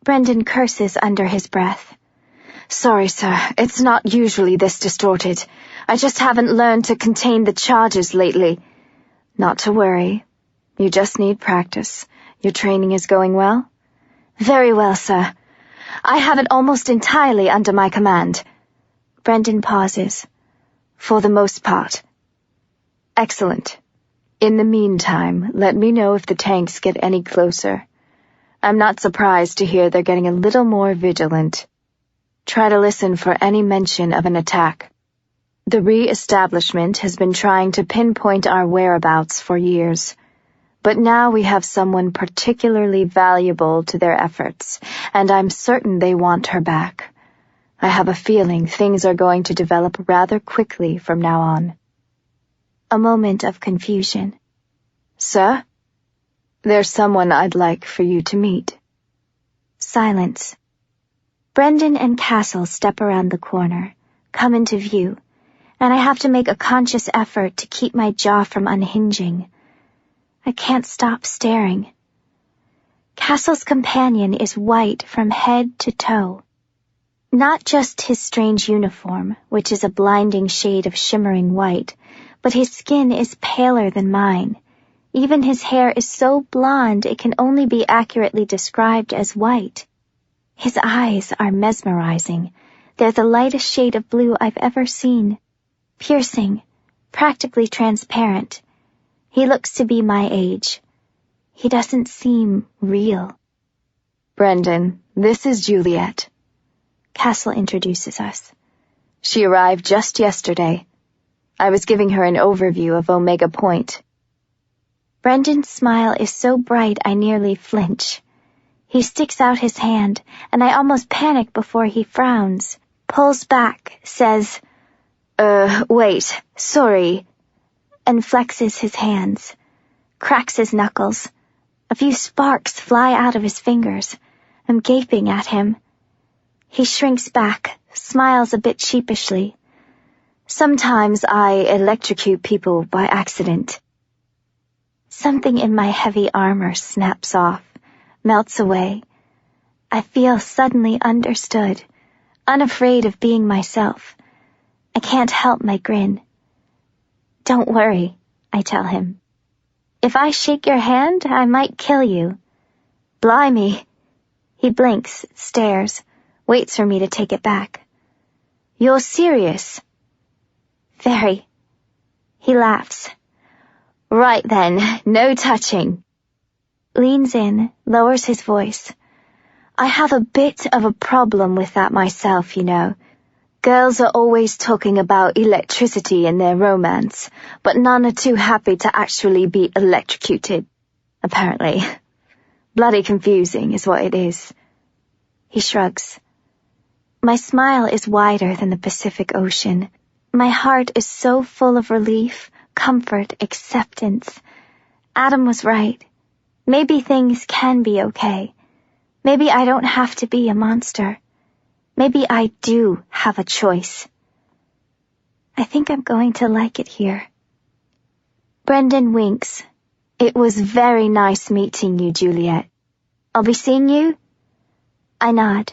Brendan curses under his breath. Sorry, sir, it's not usually this distorted. I just haven't learned to contain the charges lately. Not to worry. You just need practice. Your training is going well? Very well, sir. I have it almost entirely under my command. Brendan pauses. For the most part. Excellent. In the meantime, let me know if the tanks get any closer. I'm not surprised to hear they're getting a little more vigilant. Try to listen for any mention of an attack. The re-establishment has been trying to pinpoint our whereabouts for years. But now we have someone particularly valuable to their efforts, and I'm certain they want her back. I have a feeling things are going to develop rather quickly from now on. A moment of confusion. Sir? There's someone I'd like for you to meet. Silence. Brendan and Castle step around the corner, come into view, and I have to make a conscious effort to keep my jaw from unhinging. I can't stop staring. Castle's companion is white from head to toe. Not just his strange uniform, which is a blinding shade of shimmering white, but his skin is paler than mine. Even his hair is so blonde it can only be accurately described as white. His eyes are mesmerizing. They're the lightest shade of blue I've ever seen. Piercing, practically transparent. He looks to be my age. He doesn't seem real. Brendan, this is Juliette. Castle introduces us. She arrived just yesterday. I was giving her an overview of Omega Point. Brendan's smile is so bright I nearly flinch. He sticks out his hand, and I almost panic before he frowns, pulls back, says, wait, sorry, and flexes his hands, cracks his knuckles. A few sparks fly out of his fingers. I'm gaping at him. He shrinks back, smiles a bit sheepishly. Sometimes I electrocute people by accident. Something in my heavy armor snaps off, melts away. I feel suddenly understood, unafraid of being myself. I can't help my grin. Don't worry, I tell him. If I shake your hand, I might kill you. Blimey. He blinks, stares, waits for me to take it back. You're serious? Very. He laughs. Right then, no touching. Leans in, lowers his voice. I have a bit of a problem with that myself, you know. Girls are always talking about electricity in their romance, but none are too happy to actually be electrocuted, apparently. Bloody confusing is what it is. He shrugs. My smile is wider than the Pacific Ocean. My heart is so full of relief, comfort, acceptance. Adam was right. Maybe things can be okay. Maybe I don't have to be a monster. Maybe I do have a choice. I think I'm going to like it here. Brendan winks. It was very nice meeting you, Juliette. I'll be seeing you? I nod.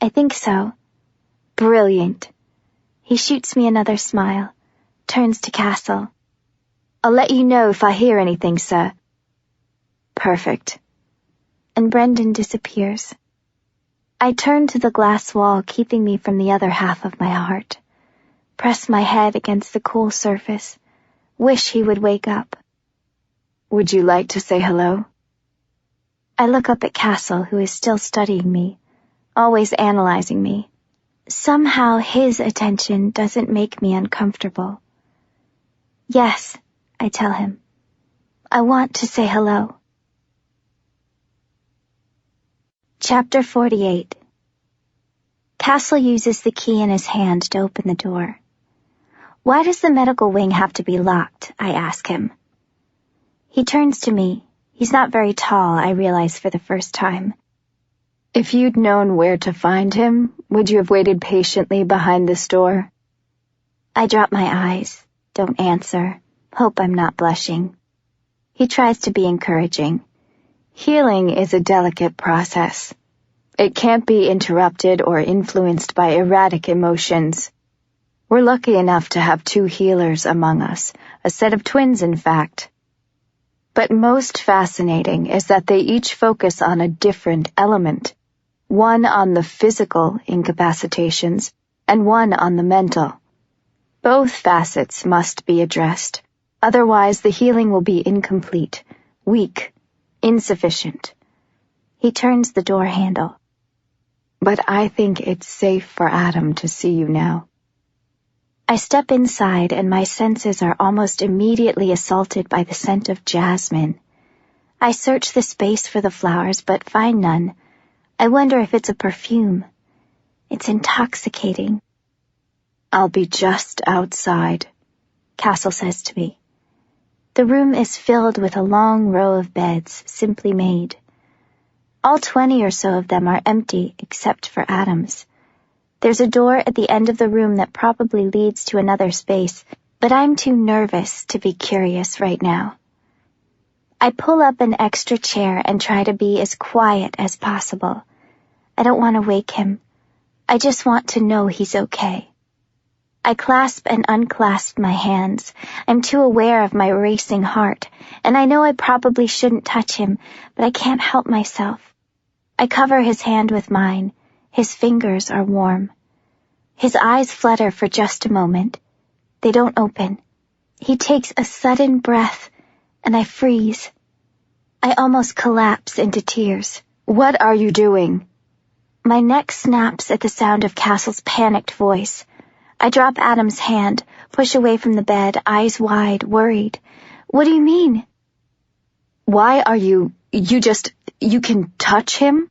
I think so. Brilliant. He shoots me another smile, turns to Castle. I'll let you know if I hear anything, sir. Perfect. And Brendan disappears. I turn to the glass wall keeping me from the other half of my heart. Press my head against the cool surface. Wish he would wake up. Would you like to say hello? I look up at Castle, who is still studying me, always analyzing me. Somehow his attention doesn't make me uncomfortable. Yes, I tell him. I want to say hello. Chapter 48. Castle uses the key in his hand to open the door. Why does the medical wing have to be locked? I ask him. He turns to me. He's not very tall, I realize for the first time. If you'd known where to find him, would you have waited patiently behind this door? I drop my eyes, don't answer, hope I'm not blushing. He tries to be encouraging. Healing is a delicate process. It can't be interrupted or influenced by erratic emotions. We're lucky enough to have 2 healers among us, a set of twins in fact. But most fascinating is that they each focus on a different element, one on the physical incapacitations and one on the mental. Both facets must be addressed, otherwise the healing will be incomplete, weak, insufficient. He turns the door handle. But I think it's safe for Adam to see you now. I step inside and my senses are almost immediately assaulted by the scent of jasmine. I search the space for the flowers but find none. I wonder if it's a perfume. It's intoxicating. I'll be just outside, Castle says to me. The room is filled with a long row of beds, simply made. All 20 or so of them are empty except for Adam's. There's a door at the end of the room that probably leads to another space, but I'm too nervous to be curious right now. I pull up an extra chair and try to be as quiet as possible. I don't want to wake him. I just want to know he's okay. I clasp and unclasp my hands. I'm too aware of my racing heart, and I know I probably shouldn't touch him, but I can't help myself. I cover his hand with mine. His fingers are warm. His eyes flutter for just a moment. They don't open. He takes a sudden breath, and I freeze. I almost collapse into tears. What are you doing? My neck snaps at the sound of Castle's panicked voice. I drop Adam's hand, push away from the bed, eyes wide, worried. What do you mean? Why are you can touch him?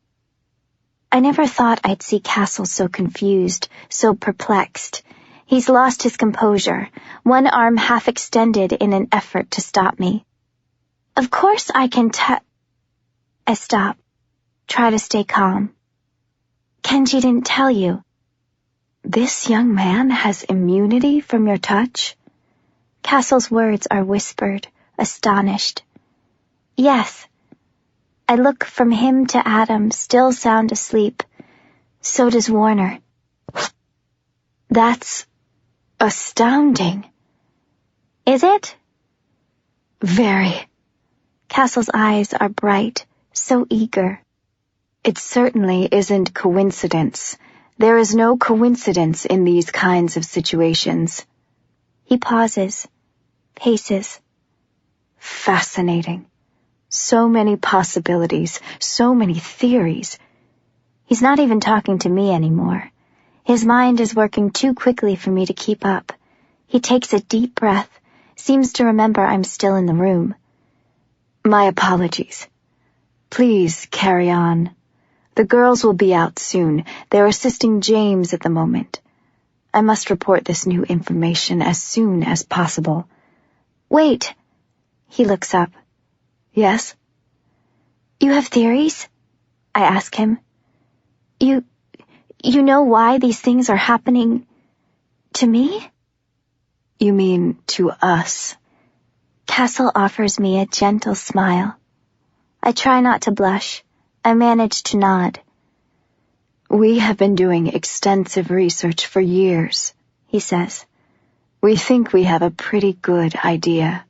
I never thought I'd see Castle so confused, so perplexed. He's lost his composure, one arm half extended in an effort to stop me. Of course I can I stop, try to stay calm. Kenji didn't tell you. This young man has immunity from your touch? Castle's words are whispered, astonished. Yes. I look from him to Adam, still sound asleep. So does Warner. That's astounding. Is it? Very. Castle's eyes are bright, so eager. It certainly isn't coincidence. There is no coincidence in these kinds of situations. He pauses, paces. Fascinating. So many possibilities, so many theories. He's not even talking to me anymore. His mind is working too quickly for me to keep up. He takes a deep breath, seems to remember I'm still in the room. My apologies. Please carry on. The girls will be out soon. They're assisting James at the moment. I must report this new information as soon as possible. Wait. He looks up. Yes? You have theories? I ask him. You know why these things are happening to me? You mean to us? Castle offers me a gentle smile. I try not to blush. I manage to nod. We have been doing extensive research for years, he says. We think we have a pretty good idea.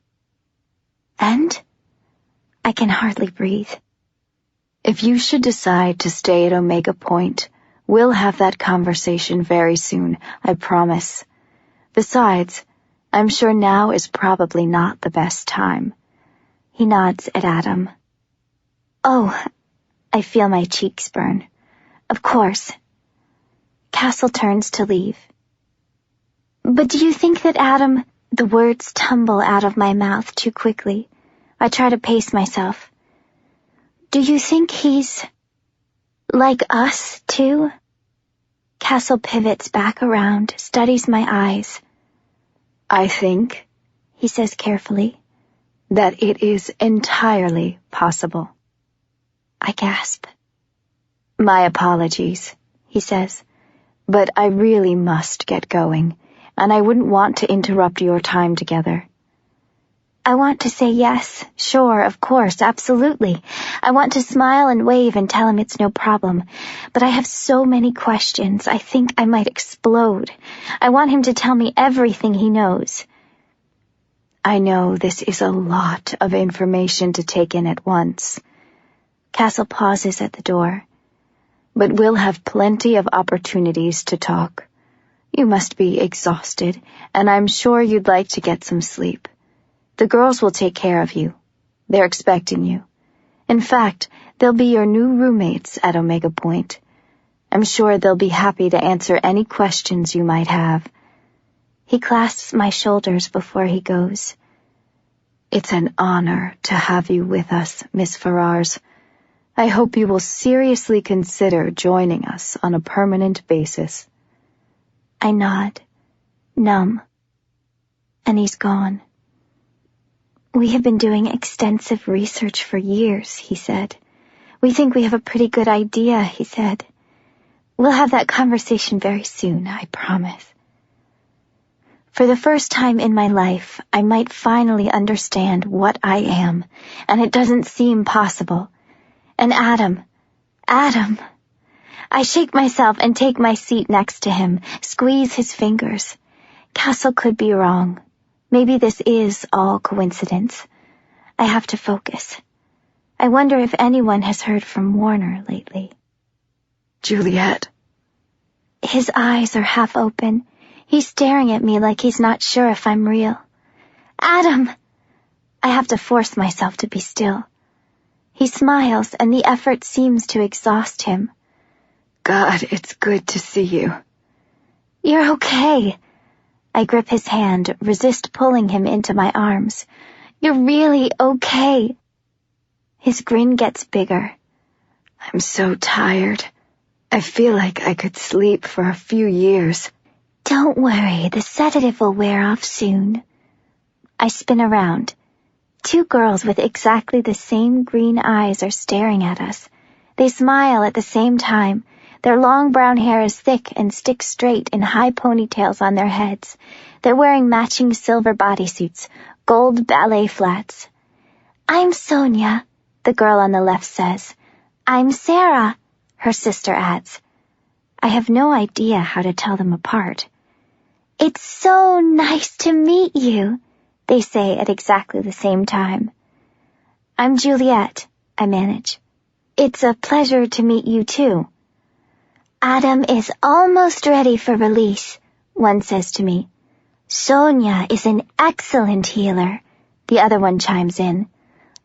And? I can hardly breathe. If you should decide to stay at Omega Point, we'll have that conversation very soon, I promise. Besides, I'm sure now is probably not the best time. He nods at Adam. Oh, I feel my cheeks burn. Of course. Castle turns to leave. But do you think that Adam... The words tumble out of my mouth too quickly. I try to pace myself. Do you think he's... like us, too? Castle pivots back around, studies my eyes. I think, he says carefully, that it is entirely possible. I gasp. My apologies, he says, but I really must get going, and I wouldn't want to interrupt your time together. I want to say yes, sure, of course, absolutely. I want to smile and wave and tell him it's no problem, but I have so many questions, I think I might explode. I want him to tell me everything he knows. I know this is a lot of information to take in at once. Castle pauses at the door. But we'll have plenty of opportunities to talk. You must be exhausted, and I'm sure you'd like to get some sleep. The girls will take care of you. They're expecting you. In fact, they'll be your new roommates at Omega Point. I'm sure they'll be happy to answer any questions you might have. He clasps my shoulders before he goes. It's an honor to have you with us, Miss Ferrars. I hope you will seriously consider joining us on a permanent basis. I nod, numb. And he's gone. We have been doing extensive research for years, he said. We think we have a pretty good idea, he said. We'll have that conversation very soon, I promise. For the first time in my life, I might finally understand what I am, and it doesn't seem possible. And Adam. I shake myself and take my seat next to him, squeeze his fingers. Castle could be wrong. Maybe this is all coincidence. I have to focus. I wonder if anyone has heard from Warner lately. Juliette. His eyes are half open. He's staring at me like he's not sure if I'm real. Adam! I have to force myself to be still. He smiles, and the effort seems to exhaust him. God, it's good to see you. You're okay. I grip his hand, resist pulling him into my arms. You're really okay. His grin gets bigger. I'm so tired. I feel like I could sleep for a few years. Don't worry, the sedative will wear off soon. I spin around. Two girls with exactly the same green eyes are staring at us. They smile at the same time. Their long brown hair is thick and sticks straight in high ponytails on their heads. They're wearing matching silver bodysuits, gold ballet flats. "I'm Sonia," the girl on the left says. "I'm Sarah," her sister adds. I have no idea how to tell them apart. "It's so nice to meet you," they say at exactly the same time. "I'm Juliette," I manage. "It's a pleasure to meet you too." "Adam is almost ready for release," one says to me. "Sonia is an excellent healer," the other one chimes in.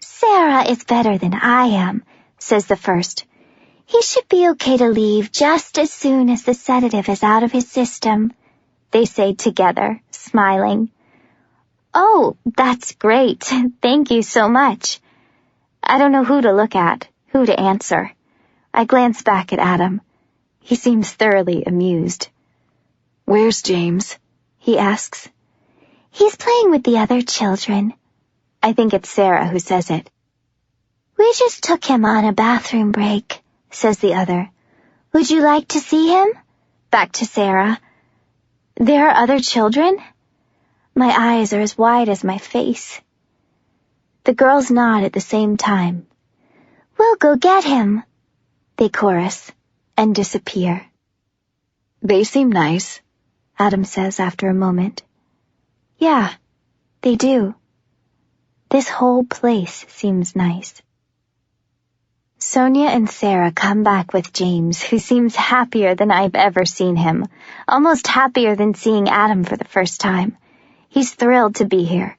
"Sarah is better than I am," says the first. "He should be okay to leave just as soon as the sedative is out of his system," they say together, smiling. "Oh, that's great. Thank you so much." I don't know who to look at, who to answer. I glance back at Adam. He seems thoroughly amused. "Where's James?" he asks. "He's playing with the other children." I think it's Sarah who says it. "We just took him on a bathroom break," says the other. "Would you like to see him?" Back to Sarah. "There are other children?" My eyes are as wide as my face. The girls nod at the same time. "We'll go get him," they chorus, and disappear. "They seem nice," Adam says after a moment. "Yeah, they do. This whole place seems nice." Sonia and Sarah come back with James, who seems happier than I've ever seen him, almost happier than seeing Adam for the first time. He's thrilled to be here.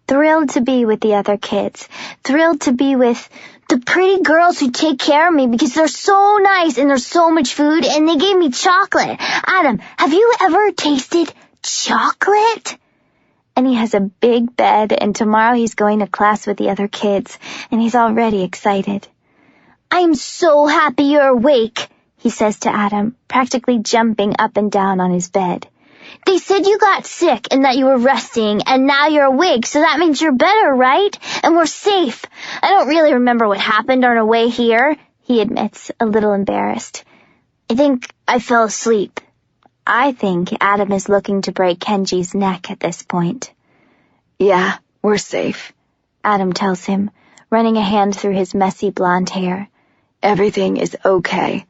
Thrilled to be with the other kids. Thrilled to be with the pretty girls who take care of me because they're so nice and there's so much food and they gave me chocolate. Adam, have you ever tasted chocolate? And he has a big bed, and tomorrow he's going to class with the other kids, and he's already excited. "I'm so happy you're awake," he says to Adam, practically jumping up and down on his bed. "They said you got sick and that you were resting, and now you're awake, so that means you're better, right? And we're safe. I don't really remember what happened on our way here," he admits, a little embarrassed. "I think I fell asleep." I think Adam is looking to break Kenji's neck at this point. "Yeah, we're safe," Adam tells him, running a hand through his messy blonde hair. "Everything is okay."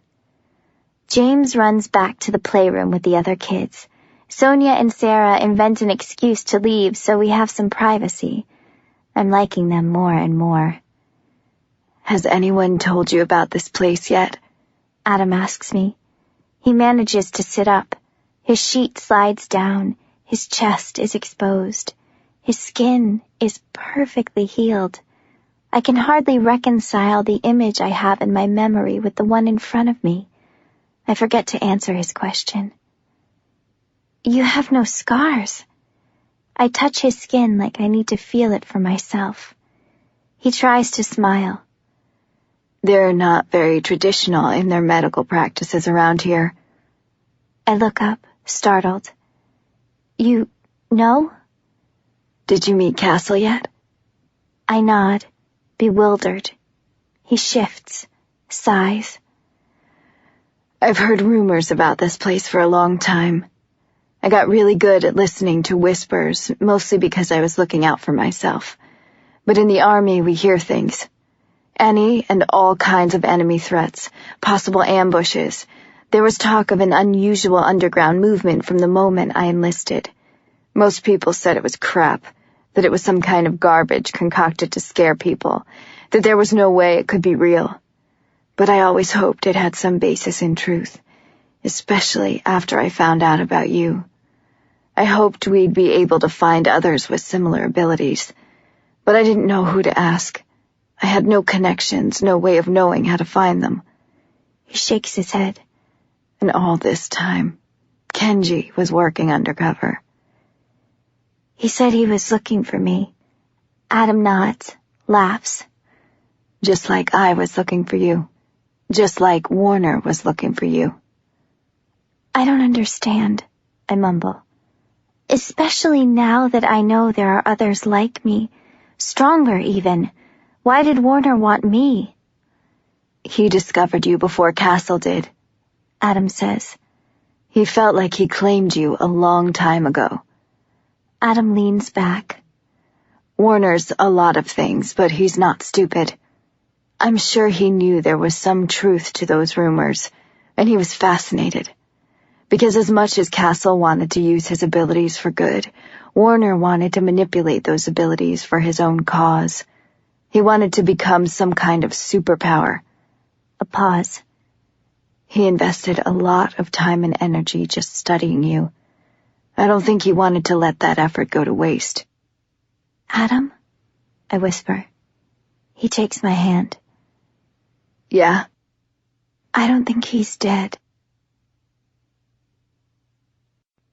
James runs back to the playroom with the other kids. Sonia and Sarah invent an excuse to leave so we have some privacy. I'm liking them more and more. "Has anyone told you about this place yet?" Adam asks me. He manages to sit up. His sheet slides down. His chest is exposed. His skin is perfectly healed. I can hardly reconcile the image I have in my memory with the one in front of me. I forget to answer his question. "You have no scars." I touch his skin like I need to feel it for myself. He tries to smile. "They're not very traditional in their medical practices around here." I look up, startled. "You know?" "Did you meet Castle yet?" I nod, bewildered. He shifts, sighs. "I've heard rumors about this place for a long time. I got really good at listening to whispers, mostly because I was looking out for myself. But in the army we hear things. Any and all kinds of enemy threats, possible ambushes. There was talk of an unusual underground movement from the moment I enlisted. Most people said it was crap, that it was some kind of garbage concocted to scare people, that there was no way it could be real. But I always hoped it had some basis in truth, especially after I found out about you. I hoped we'd be able to find others with similar abilities, but I didn't know who to ask. I had no connections, no way of knowing how to find them." He shakes his head. "And all this time, Kenji was working undercover." "He said he was looking for me." Adam nods, laughs. "Just like I was looking for you. Just like Warner was looking for you." "I don't understand," I mumble. "Especially now that I know there are others like me, Stronger, even. Why did Warner want me? He discovered you before Castle did, Adam says. He felt like he claimed you a long time ago. Adam leans back. Warner's a lot of things, but he's not stupid. I'm sure he knew there was some truth to those rumors, and he was fascinated. Because as much as Castle wanted to use his abilities for good, Warner wanted to manipulate those abilities for his own cause. He wanted to become some kind of superpower. A pause. He invested a lot of time and energy just studying you. I don't think he wanted to let that effort go to waste. Adam? I whisper. He takes my hand. Yeah? I don't think he's dead.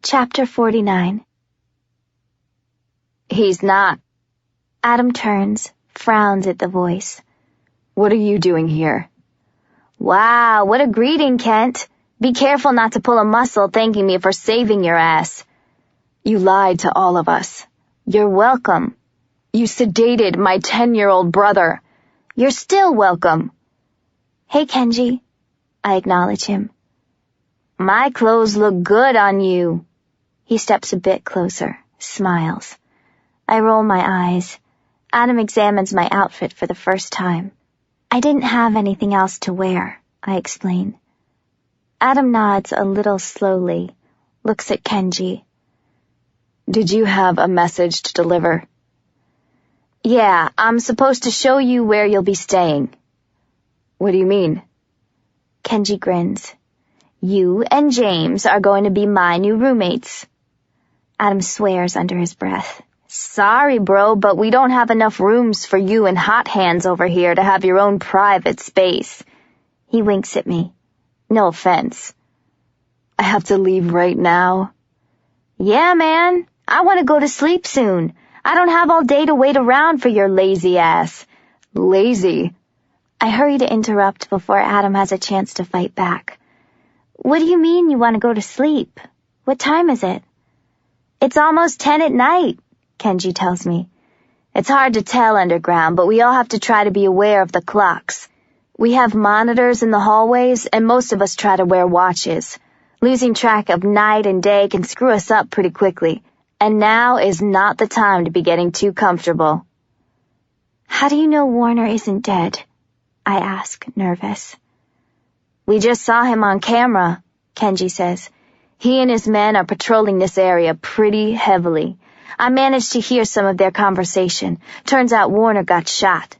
Chapter 49. He's not. Adam turns, frowns at the voice. What are you doing here? Wow, what a greeting, Kent. Be careful not to pull a muscle thanking me for saving your ass. You lied to all of us. You're welcome. You sedated my 10-year-old brother. You're still welcome. Hey, Kenji. I acknowledge him. My clothes look good on you. He steps a bit closer, smiles. I roll my eyes. Adam examines my outfit for the first time. I didn't have anything else to wear, I explain. Adam nods a little slowly, looks at Kenji. Did you have a message to deliver? Yeah, I'm supposed to show you where you'll be staying. What do you mean? Kenji grins. You and James are going to be my new roommates. Adam swears under his breath. Sorry, bro, but we don't have enough rooms for you and Hot Hands over here to have your own private space. He winks at me. No offense. I have to leave right now? Yeah, man. I want to go to sleep soon. I don't have all day to wait around for your lazy ass. Lazy? I hurry to interrupt before Adam has a chance to fight back. What do you mean you want to go to sleep? What time is it? It's almost 10 at night, Kenji tells me. It's hard to tell underground, but we all have to try to be aware of the clocks. We have monitors in the hallways, and most of us try to wear watches. Losing track of night and day can screw us up pretty quickly, and now is not the time to be getting too comfortable. How do you know Warner isn't dead? I ask, nervous. We just saw him on camera, Kenji says. He and his men are patrolling this area pretty heavily. I managed to hear some of their conversation. Turns out Warner got shot.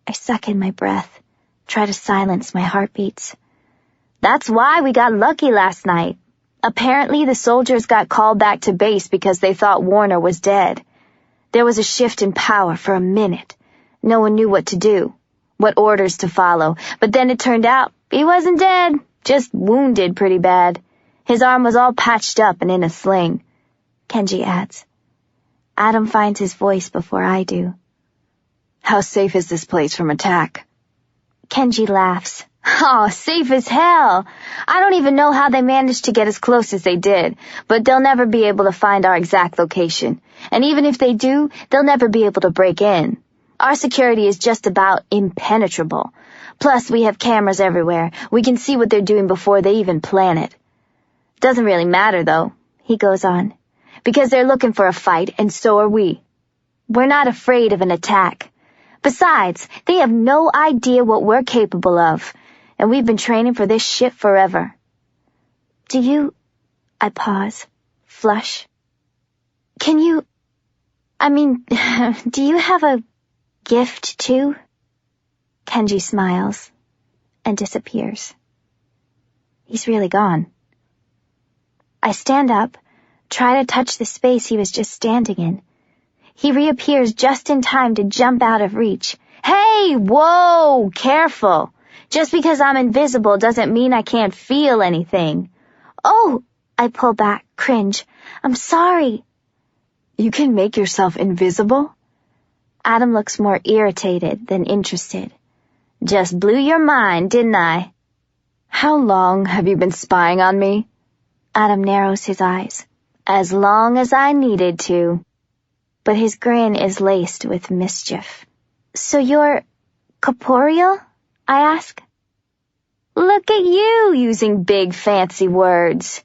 I suck in my breath, try to silence my heartbeats. That's why we got lucky last night. Apparently the soldiers got called back to base because they thought Warner was dead. There was a shift in power for a minute. No one knew what to do, what orders to follow, but then it turned out he wasn't dead, just wounded pretty bad. His arm was all patched up and in a sling. Kenji adds. Adam finds his voice before I do. How safe is this place from attack? Kenji laughs. Oh, safe as hell. I don't even know how they managed to get as close as they did, but they'll never be able to find our exact location. And even if they do, they'll never be able to break in. Our security is just about impenetrable. Plus, we have cameras everywhere. We can see what they're doing before they even plan it. Doesn't really matter, though, he goes on, because they're looking for a fight, and so are we. We're not afraid of an attack. Besides, they have no idea what we're capable of, and we've been training for this shit forever. Do you... I pause, flush. Can you... do you have a gift, too? Kenji smiles and disappears. He's really gone. I stand up, try to touch the space he was just standing in. He reappears just in time to jump out of reach. Hey, whoa, careful. Just because I'm invisible doesn't mean I can't feel anything. Oh, I pull back, cringe. I'm sorry. You can make yourself invisible? Adam looks more irritated than interested. Just blew your mind, didn't I? How long have you been spying on me? Adam narrows his eyes. As long as I needed to. but his grin is laced with mischief. So you're corporeal? I ask. Look at you using big fancy words.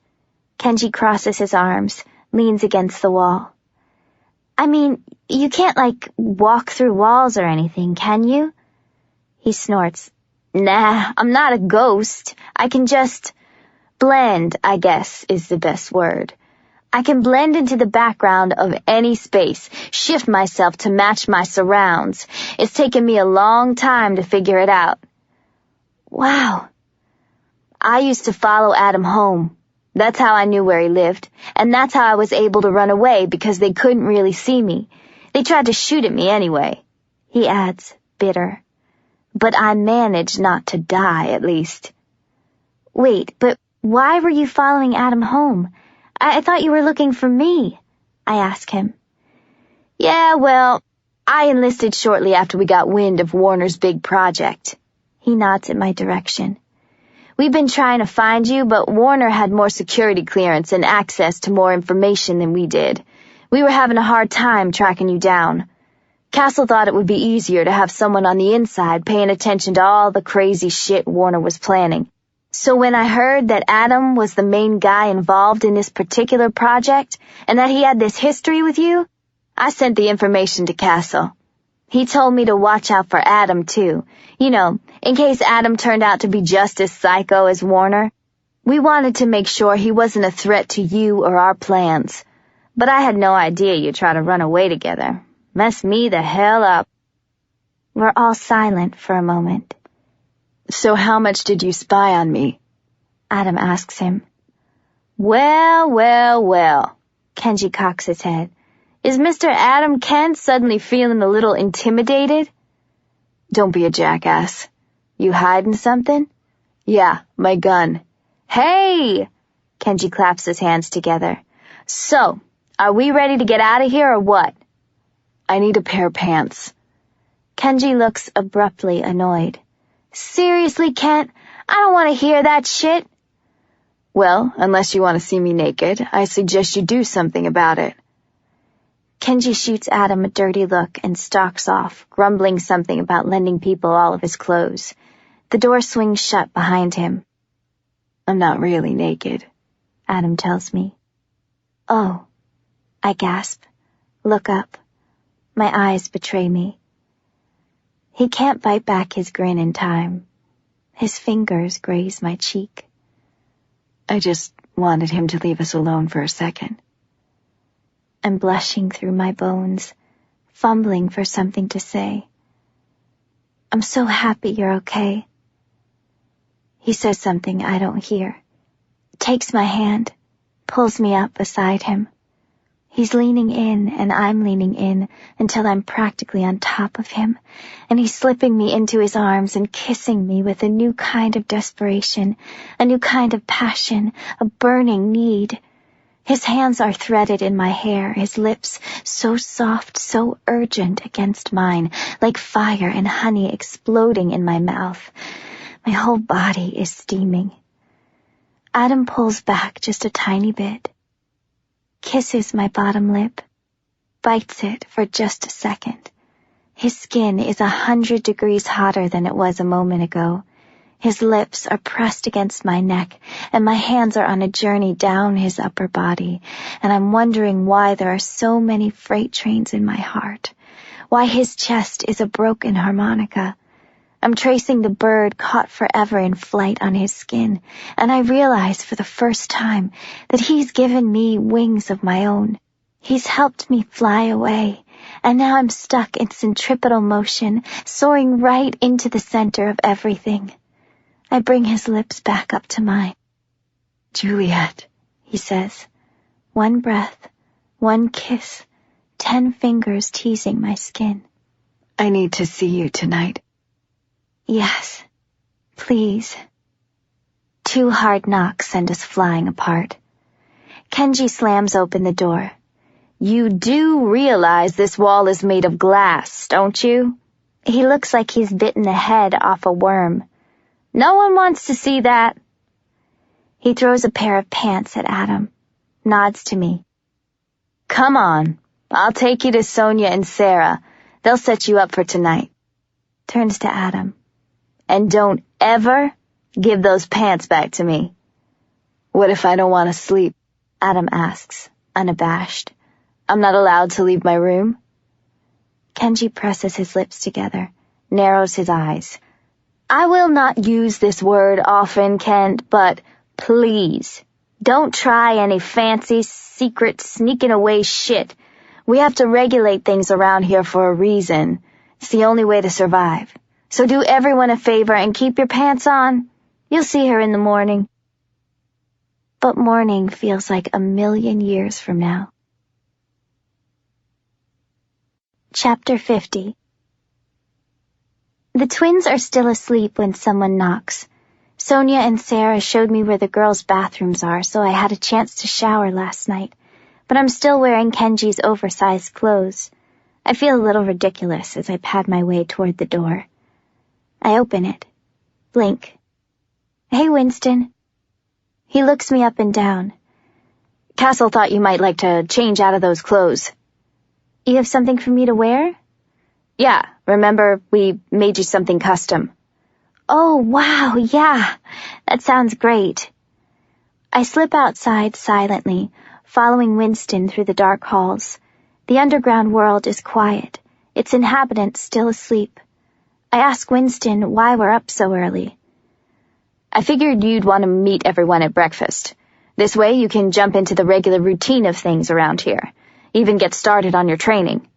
Kenji crosses his arms, leans against the wall. I mean, you can't, walk through walls or anything, can you? He snorts. Nah, I'm not a ghost. I can just blend, I guess, is the best word. I can blend into the background of any space, shift myself to match my surrounds. It's taken me a long time to figure it out. Wow. I used to follow Adam home. That's how I knew where he lived, and that's how I was able to run away because they couldn't really see me. They tried to shoot at me anyway, he adds, bitter. But I managed not to die, at least. Wait, but why were you following Adam home? I thought you were looking for me, I ask him. Yeah, well, I enlisted shortly after we got wind of Warner's big project. He nods in my direction. We've been trying to find you, but Warner had more security clearance and access to more information than we did. We were having a hard time tracking you down. Castle thought it would be easier to have someone on the inside paying attention to all the crazy shit Warner was planning. So when I heard that Adam was the main guy involved in this particular project, and that he had this history with you, I sent the information to Castle. He told me to watch out for Adam, too. You know, in case Adam turned out to be just as psycho as Warner. We wanted to make sure he wasn't a threat to you or our plans. But I had no idea you'd try to run away together. Messed me the hell up. We're all silent for a moment. So how much did you spy on me? Adam asks him. Well, Kenji cocks his head. Is Mr. Adam Kent suddenly feeling a little intimidated? Don't be a jackass. You hiding something? Yeah, my gun. Hey! Kenji claps his hands together. So, are we ready to get out of here or what? I need a pair of pants. Kenji looks abruptly annoyed. Seriously, Kent? I don't want to hear that shit. Well, unless you want to see me naked, I suggest you do something about it. Kenji shoots Adam a dirty look and stalks off, grumbling something about lending people all of his clothes. The door swings shut behind him. I'm not really naked, Adam tells me. Oh, I gasp. Look up. My eyes betray me. He can't bite back his grin in time. His fingers graze my cheek. I just wanted him to leave us alone for a second. I'm blushing through my bones, fumbling for something to say. I'm so happy you're okay. He says something I don't hear. Takes my hand, pulls me up beside him. He's leaning in and I'm leaning in until I'm practically on top of him, and he's slipping me into his arms and kissing me with a new kind of desperation, a new kind of passion, a burning need. His hands are threaded in my hair, his lips so soft, so urgent against mine, like fire and honey exploding in my mouth. My whole body is steaming. Adam pulls back just a tiny bit, kisses my bottom lip, bites it for just a second. His skin is 100 degrees hotter than it was a moment ago. His lips are pressed against my neck, and my hands are on a journey down his upper body, and I'm wondering why there are so many freight trains in my heart, why his chest is a broken harmonica. I'm tracing the bird caught forever in flight on his skin, and I realize for the first time that he's given me wings of my own. He's helped me fly away, and now I'm stuck in centripetal motion, soaring right into the center of everything. I bring his lips back up to mine. Juliette, he says. One breath, one kiss, 10 fingers teasing my skin. I need to see you tonight. Yes, please. 2 hard knocks send us flying apart. Kenji slams open the door. You do realize this wall is made of glass, don't you? He looks like he's bitten the head off a worm. No one wants to see that. He throws a pair of pants at Adam, nods to me. Come on, I'll take you to Sonia and Sarah. They'll set you up for tonight. Turns to Adam. And don't ever give those pants back to me. What if I don't want to sleep? Adam asks, unabashed. I'm not allowed to leave my room? Kenji presses his lips together, narrows his eyes. I will not use this word often, Kent, but please, don't try any fancy, secret, sneaking away shit. We have to regulate things around here for a reason. It's the only way to survive. So do everyone a favor and keep your pants on. You'll see her in the morning. But morning feels like 1,000,000 years from now. Chapter 50. The twins are still asleep when someone knocks. Sonia and Sarah showed me where the girls' bathrooms are, so I had a chance to shower last night. But I'm still wearing Kenji's oversized clothes. I feel a little ridiculous as I pad my way toward the door. I open it. Blink. Hey, Winston. He looks me up and down. Castle thought you might like to change out of those clothes. You have something for me to wear? Yeah, remember we made you something custom. Oh, wow, yeah. That sounds great. I slip outside silently, following Winston through the dark halls. The underground world is quiet, its inhabitants still asleep. I ask Winston why we're up so early. I figured you'd want to meet everyone at breakfast. This way you can jump into the regular routine of things around here. Even get started on your training.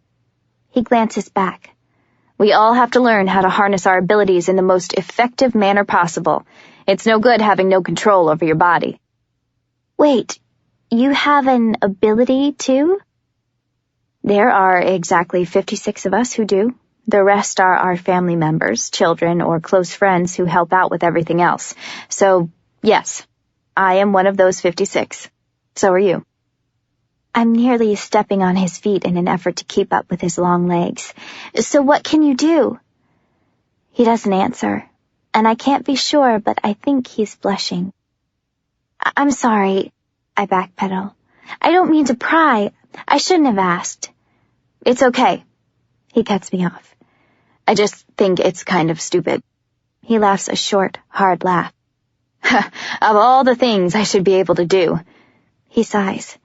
He glances back. We all have to learn how to harness our abilities in the most effective manner possible. It's no good having no control over your body. Wait, you have an ability too? There are exactly 56 of us who do. The rest are our family members, children, or close friends who help out with everything else. So, yes, I am one of those 56. So are you. I'm nearly stepping on his feet in an effort to keep up with his long legs. So what can you do? He doesn't answer, and I can't be sure, but I think he's blushing. I'm sorry, I backpedal. I don't mean to pry. I shouldn't have asked. It's okay. He cuts me off. I just think it's kind of stupid. He laughs a short, hard laugh. Of all the things I should be able to do. He sighs.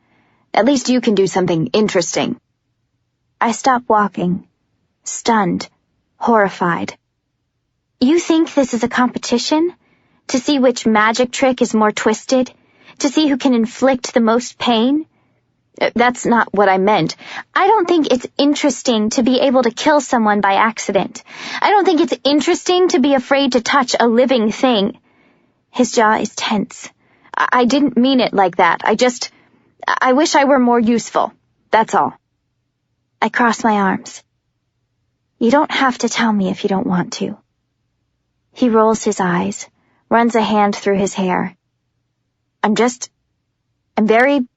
At least you can do something interesting. I stop walking, stunned, horrified. You think this is a competition? To see which magic trick is more twisted? To see who can inflict the most pain? That's not what I meant. I don't think it's interesting to be able to kill someone by accident. I don't think it's interesting to be afraid to touch a living thing. His jaw is tense. I didn't mean it like that. I wish I were more useful. That's all. I cross my arms. You don't have to tell me if you don't want to. He rolls his eyes, runs a hand through his hair. I'm very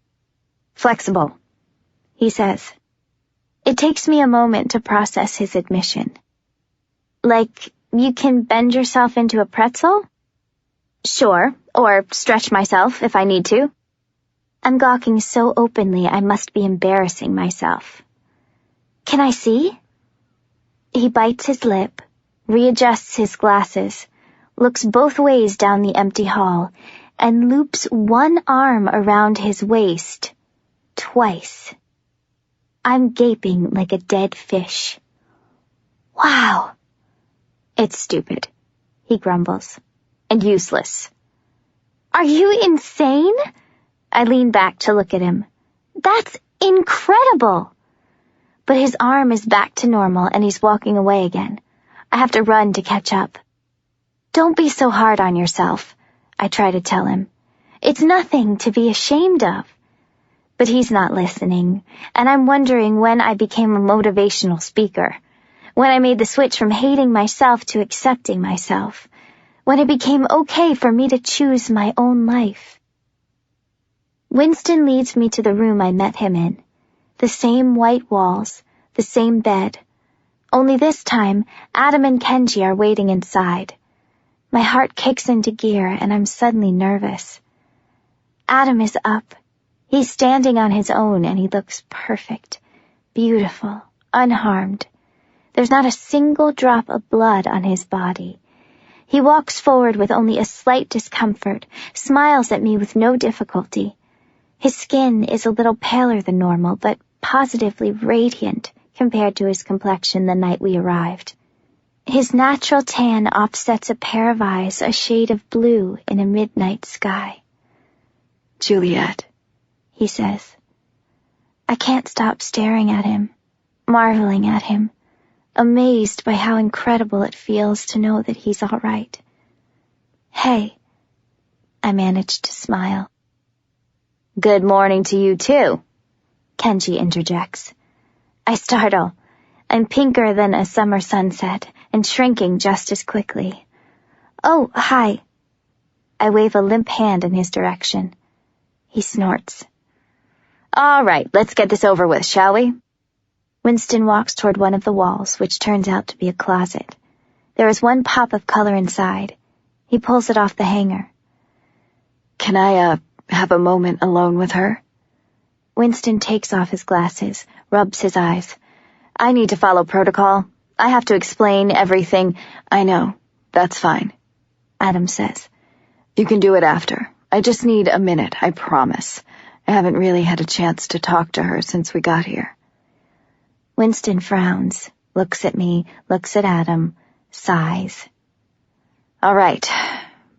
flexible, he says. It takes me a moment to process his admission. Like, you can bend yourself into a pretzel? Sure, or stretch myself if I need to. I'm gawking so openly I must be embarrassing myself. Can I see? He bites his lip, readjusts his glasses, looks both ways down the empty hall, and loops one arm around his waist. Twice. I'm gaping like a dead fish. Wow. It's stupid, he grumbles, and useless. Are you insane? I lean back to look at him. That's incredible! But his arm is back to normal and he's walking away again. I have to run to catch up. Don't be so hard on yourself, I try to tell him. It's nothing to be ashamed of. But he's not listening, and I'm wondering when I became a motivational speaker, when I made the switch from hating myself to accepting myself, when it became okay for me to choose my own life. Winston leads me to the room I met him in. The same white walls, the same bed. Only this time, Adam and Kenji are waiting inside. My heart kicks into gear and I'm suddenly nervous. Adam is up. He's standing on his own and he looks perfect. beautiful, unharmed. There's not a single drop of blood on his body. He walks forward with only a slight discomfort, smiles at me with no difficulty. His skin is a little paler than normal, but positively radiant compared to his complexion the night we arrived. His natural tan offsets a pair of eyes a shade of blue in a midnight sky. Juliette, he says. I can't stop staring at him, marveling at him, amazed by how incredible it feels to know that he's all right. Hey, I managed to smile. Good morning to you too, Kenji interjects. I startle. I'm pinker than a summer sunset and shrinking just as quickly. Oh, hi. I wave a limp hand in his direction. He snorts. All right, let's get this over with, shall we? Winston walks toward one of the walls, which turns out to be a closet. There is one pop of color inside. He pulls it off the hanger. Can I, have a moment alone with her? Winston takes off his glasses, rubs his eyes. I need to follow protocol. I have to explain everything. I know. That's fine, Adam says. You can do it after. I just need a minute, I promise. I haven't really had a chance to talk to her since we got here. Winston frowns, looks at me, looks at Adam, sighs. All right,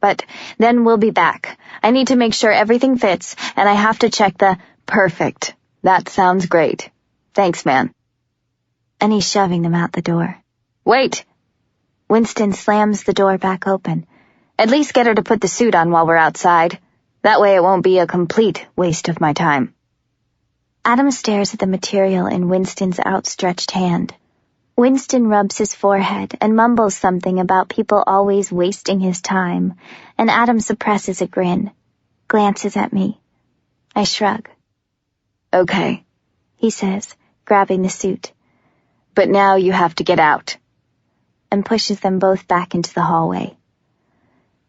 but then we'll be back. I need to make sure everything fits, and I have to check the... Perfect. That sounds great. Thanks, man. And he's shoving them out the door. Wait! Winston slams the door back open. At least get her to put the suit on while we're outside. That way it won't be a complete waste of my time. Adam stares at the material in Winston's outstretched hand. Winston rubs his forehead and mumbles something about people always wasting his time, and Adam suppresses a grin, glances at me. I shrug. Okay, he says, grabbing the suit. But now you have to get out. And pushes them both back into the hallway.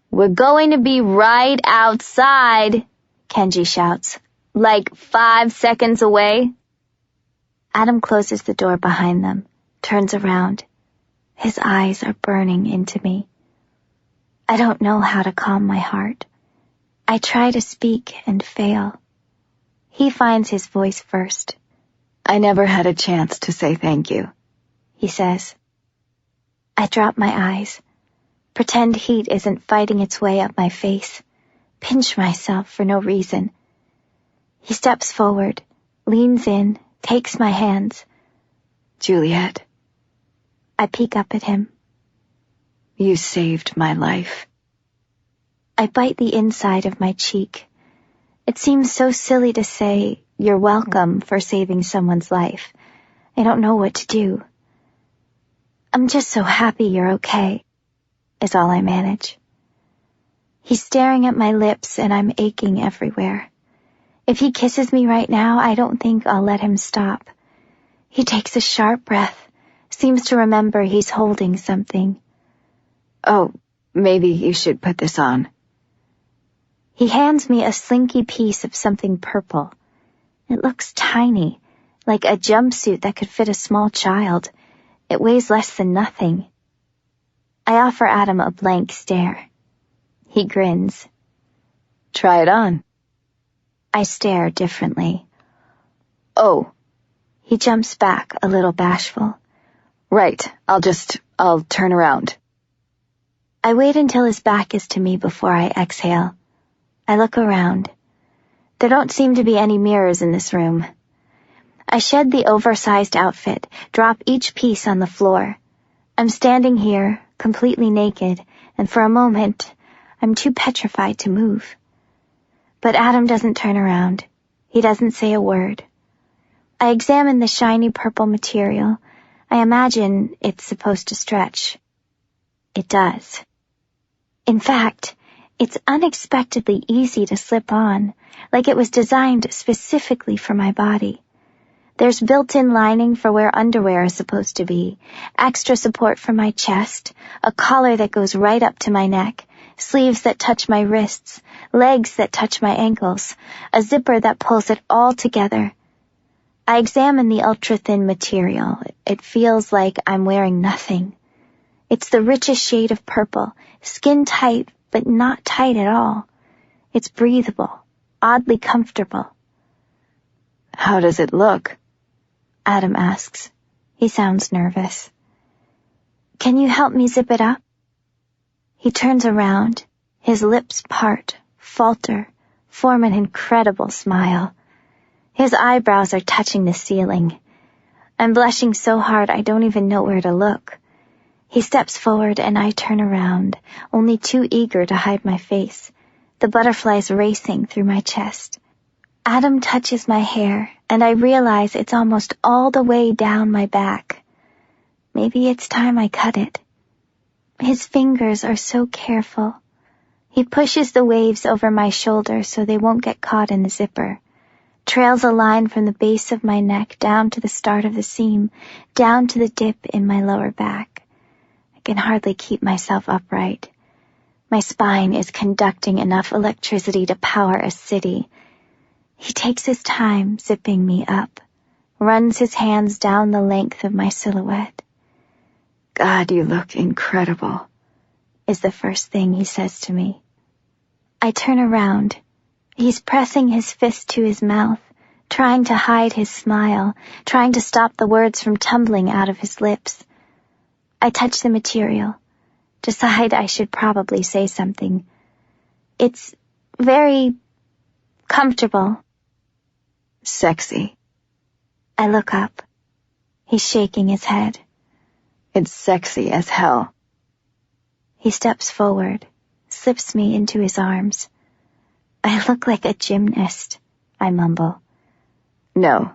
We're going to be right outside, Kenji shouts. Like 5 seconds away. Adam closes the door behind them, turns around. His eyes are burning into me. I don't know how to calm my heart. I try to speak and fail. He finds his voice first. I never had a chance to say thank you, he says. I drop my eyes. Pretend heat isn't fighting its way up my face. Pinch myself for no reason. He steps forward, leans in, takes my hands. Juliette. I peek up at him. You saved my life. I bite the inside of my cheek. It seems so silly to say, you're welcome for saving someone's life. I don't know what to do. I'm just so happy you're okay, is all I manage. He's staring at my lips and I'm aching everywhere. If he kisses me right now, I don't think I'll let him stop. He takes a sharp breath, seems to remember he's holding something. Oh, maybe you should put this on. He hands me a slinky piece of something purple. It looks tiny, like a jumpsuit that could fit a small child. It weighs less than nothing. I offer Adam a blank stare. He grins. Try it on. I stare differently. Oh. He jumps back, a little bashful. Right, I'll turn around. I wait until his back is to me before I exhale. I look around. There don't seem to be any mirrors in this room. I shed the oversized outfit, drop each piece on the floor. I'm standing here, completely naked, and for a moment, I'm too petrified to move. But Adam doesn't turn around. He doesn't say a word. I examine the shiny purple material. I imagine it's supposed to stretch. It does. In fact, it's unexpectedly easy to slip on, like it was designed specifically for my body. There's built-in lining for where underwear is supposed to be, extra support for my chest, a collar that goes right up to my neck, sleeves that touch my wrists, legs that touch my ankles, a zipper that pulls it all together. I examine the ultra-thin material. It feels like I'm wearing nothing. It's the richest shade of purple, skin-tight, but not tight at all. It's breathable, oddly comfortable. How does it look? Adam asks. He sounds nervous. Can you help me zip it up? He turns around. His lips part, falter, form an incredible smile. His eyebrows are touching the ceiling. I'm blushing so hard I don't even know where to look. He steps forward and I turn around, only too eager to hide my face, the butterflies racing through my chest. Adam touches my hair, and I realize it's almost all the way down my back. Maybe it's time I cut it. His fingers are so careful. He pushes the waves over my shoulder so they won't get caught in the zipper. Trails a line from the base of my neck down to the start of the seam, down to the dip in my lower back. I can hardly keep myself upright. My spine is conducting enough electricity to power a city. He takes his time zipping me up, runs his hands down the length of my silhouette. God, you look incredible, is the first thing he says to me. I turn around. He's pressing his fist to his mouth, trying to hide his smile, trying to stop the words from tumbling out of his lips. I touch the material, decide I should probably say something. It's very comfortable. Sexy. I look up. He's shaking his head. It's sexy as hell. He steps forward, slips me into his arms. I look like a gymnast, I mumble. No,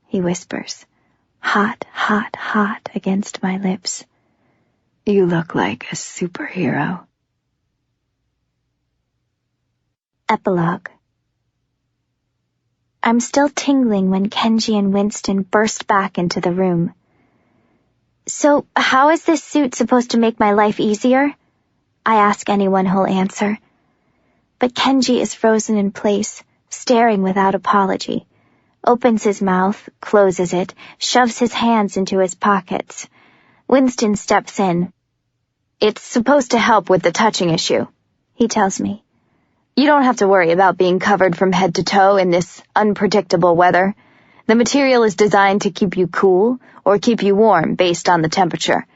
he whispers, hot, hot, hot against my lips. You look like a superhero. Epilogue. I'm still tingling when Kenji and Winston burst back into the room. So, how is this suit supposed to make my life easier? I ask anyone who'll answer. But Kenji is frozen in place, staring without apology. Opens his mouth, closes it, shoves his hands into his pockets. Winston steps in. It's supposed to help with the touching issue, he tells me. You don't have to worry about being covered from head to toe in this unpredictable weather. The material is designed to keep you cool or keep you warm based on the temperature.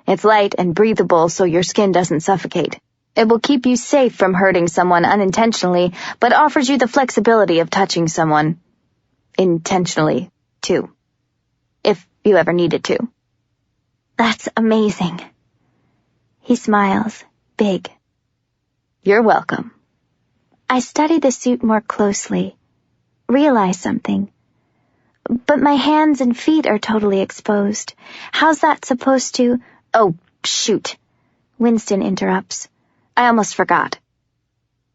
It's light and breathable so your skin doesn't suffocate. It will keep you safe from hurting someone unintentionally, but offers you the flexibility of touching someone intentionally, too. If you ever needed to. That's amazing. He smiles, big. You're welcome. I study the suit more closely, realize something. But my hands and feet are totally exposed. How's that supposed to— Oh, shoot. Winston interrupts. I almost forgot.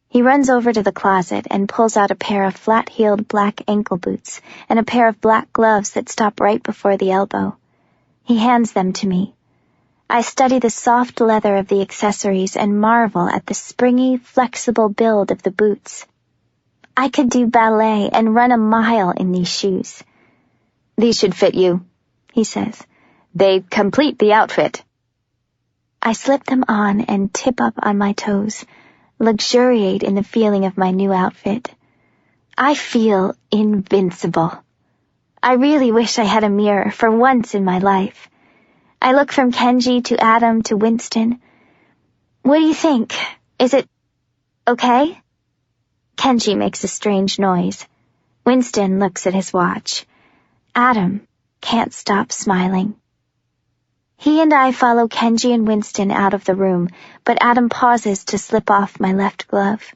He runs over to the closet and pulls out a pair of flat-heeled black ankle boots and a pair of black gloves that stop right before the elbow. He hands them to me. I study the soft leather of the accessories and marvel at the springy, flexible build of the boots. I could do ballet and run a mile in these shoes. These should fit you, he says. They complete the outfit. I slip them on and tip up on my toes, luxuriate in the feeling of my new outfit. I feel invincible. I really wish I had a mirror for once in my life. I look from Kenji to Adam to Winston. What do you think? Is it okay? Kenji makes a strange noise. Winston looks at his watch. Adam can't stop smiling. He and I follow Kenji and Winston out of the room, but Adam pauses to slip off my left glove.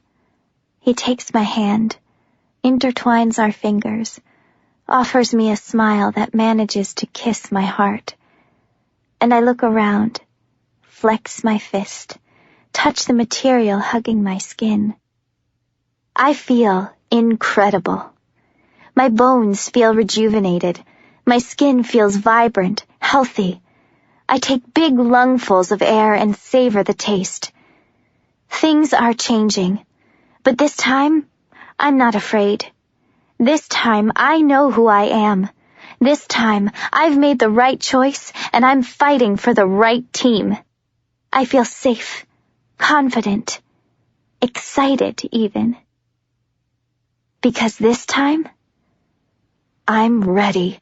He takes my hand, intertwines our fingers, offers me a smile that manages to kiss my heart. And I look around, flex my fist, touch the material hugging my skin. I feel incredible. My bones feel rejuvenated. My skin feels vibrant, healthy. I take big lungfuls of air and savor the taste. Things are changing, but this time, I'm not afraid. This time, I know who I am. This time, I've made the right choice, and I'm fighting for the right team. I feel safe, confident, excited even. Because this time, I'm ready.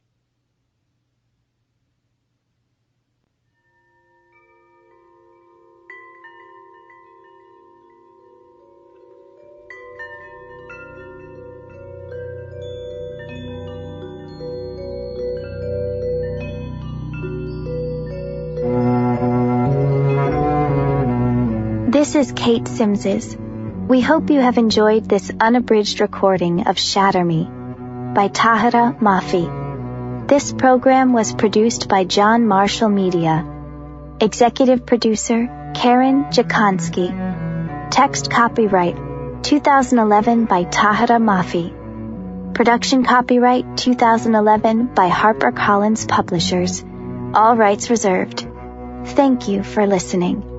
This is Kate Sims's. We hope you have enjoyed this unabridged recording of Shatter Me by Tahereh Mafi. This program was produced by John Marshall Media. Executive producer Karen Jakonski. Text copyright 2011 by Tahereh Mafi. Production copyright 2011 by HarperCollins Publishers. All rights reserved. Thank you for listening.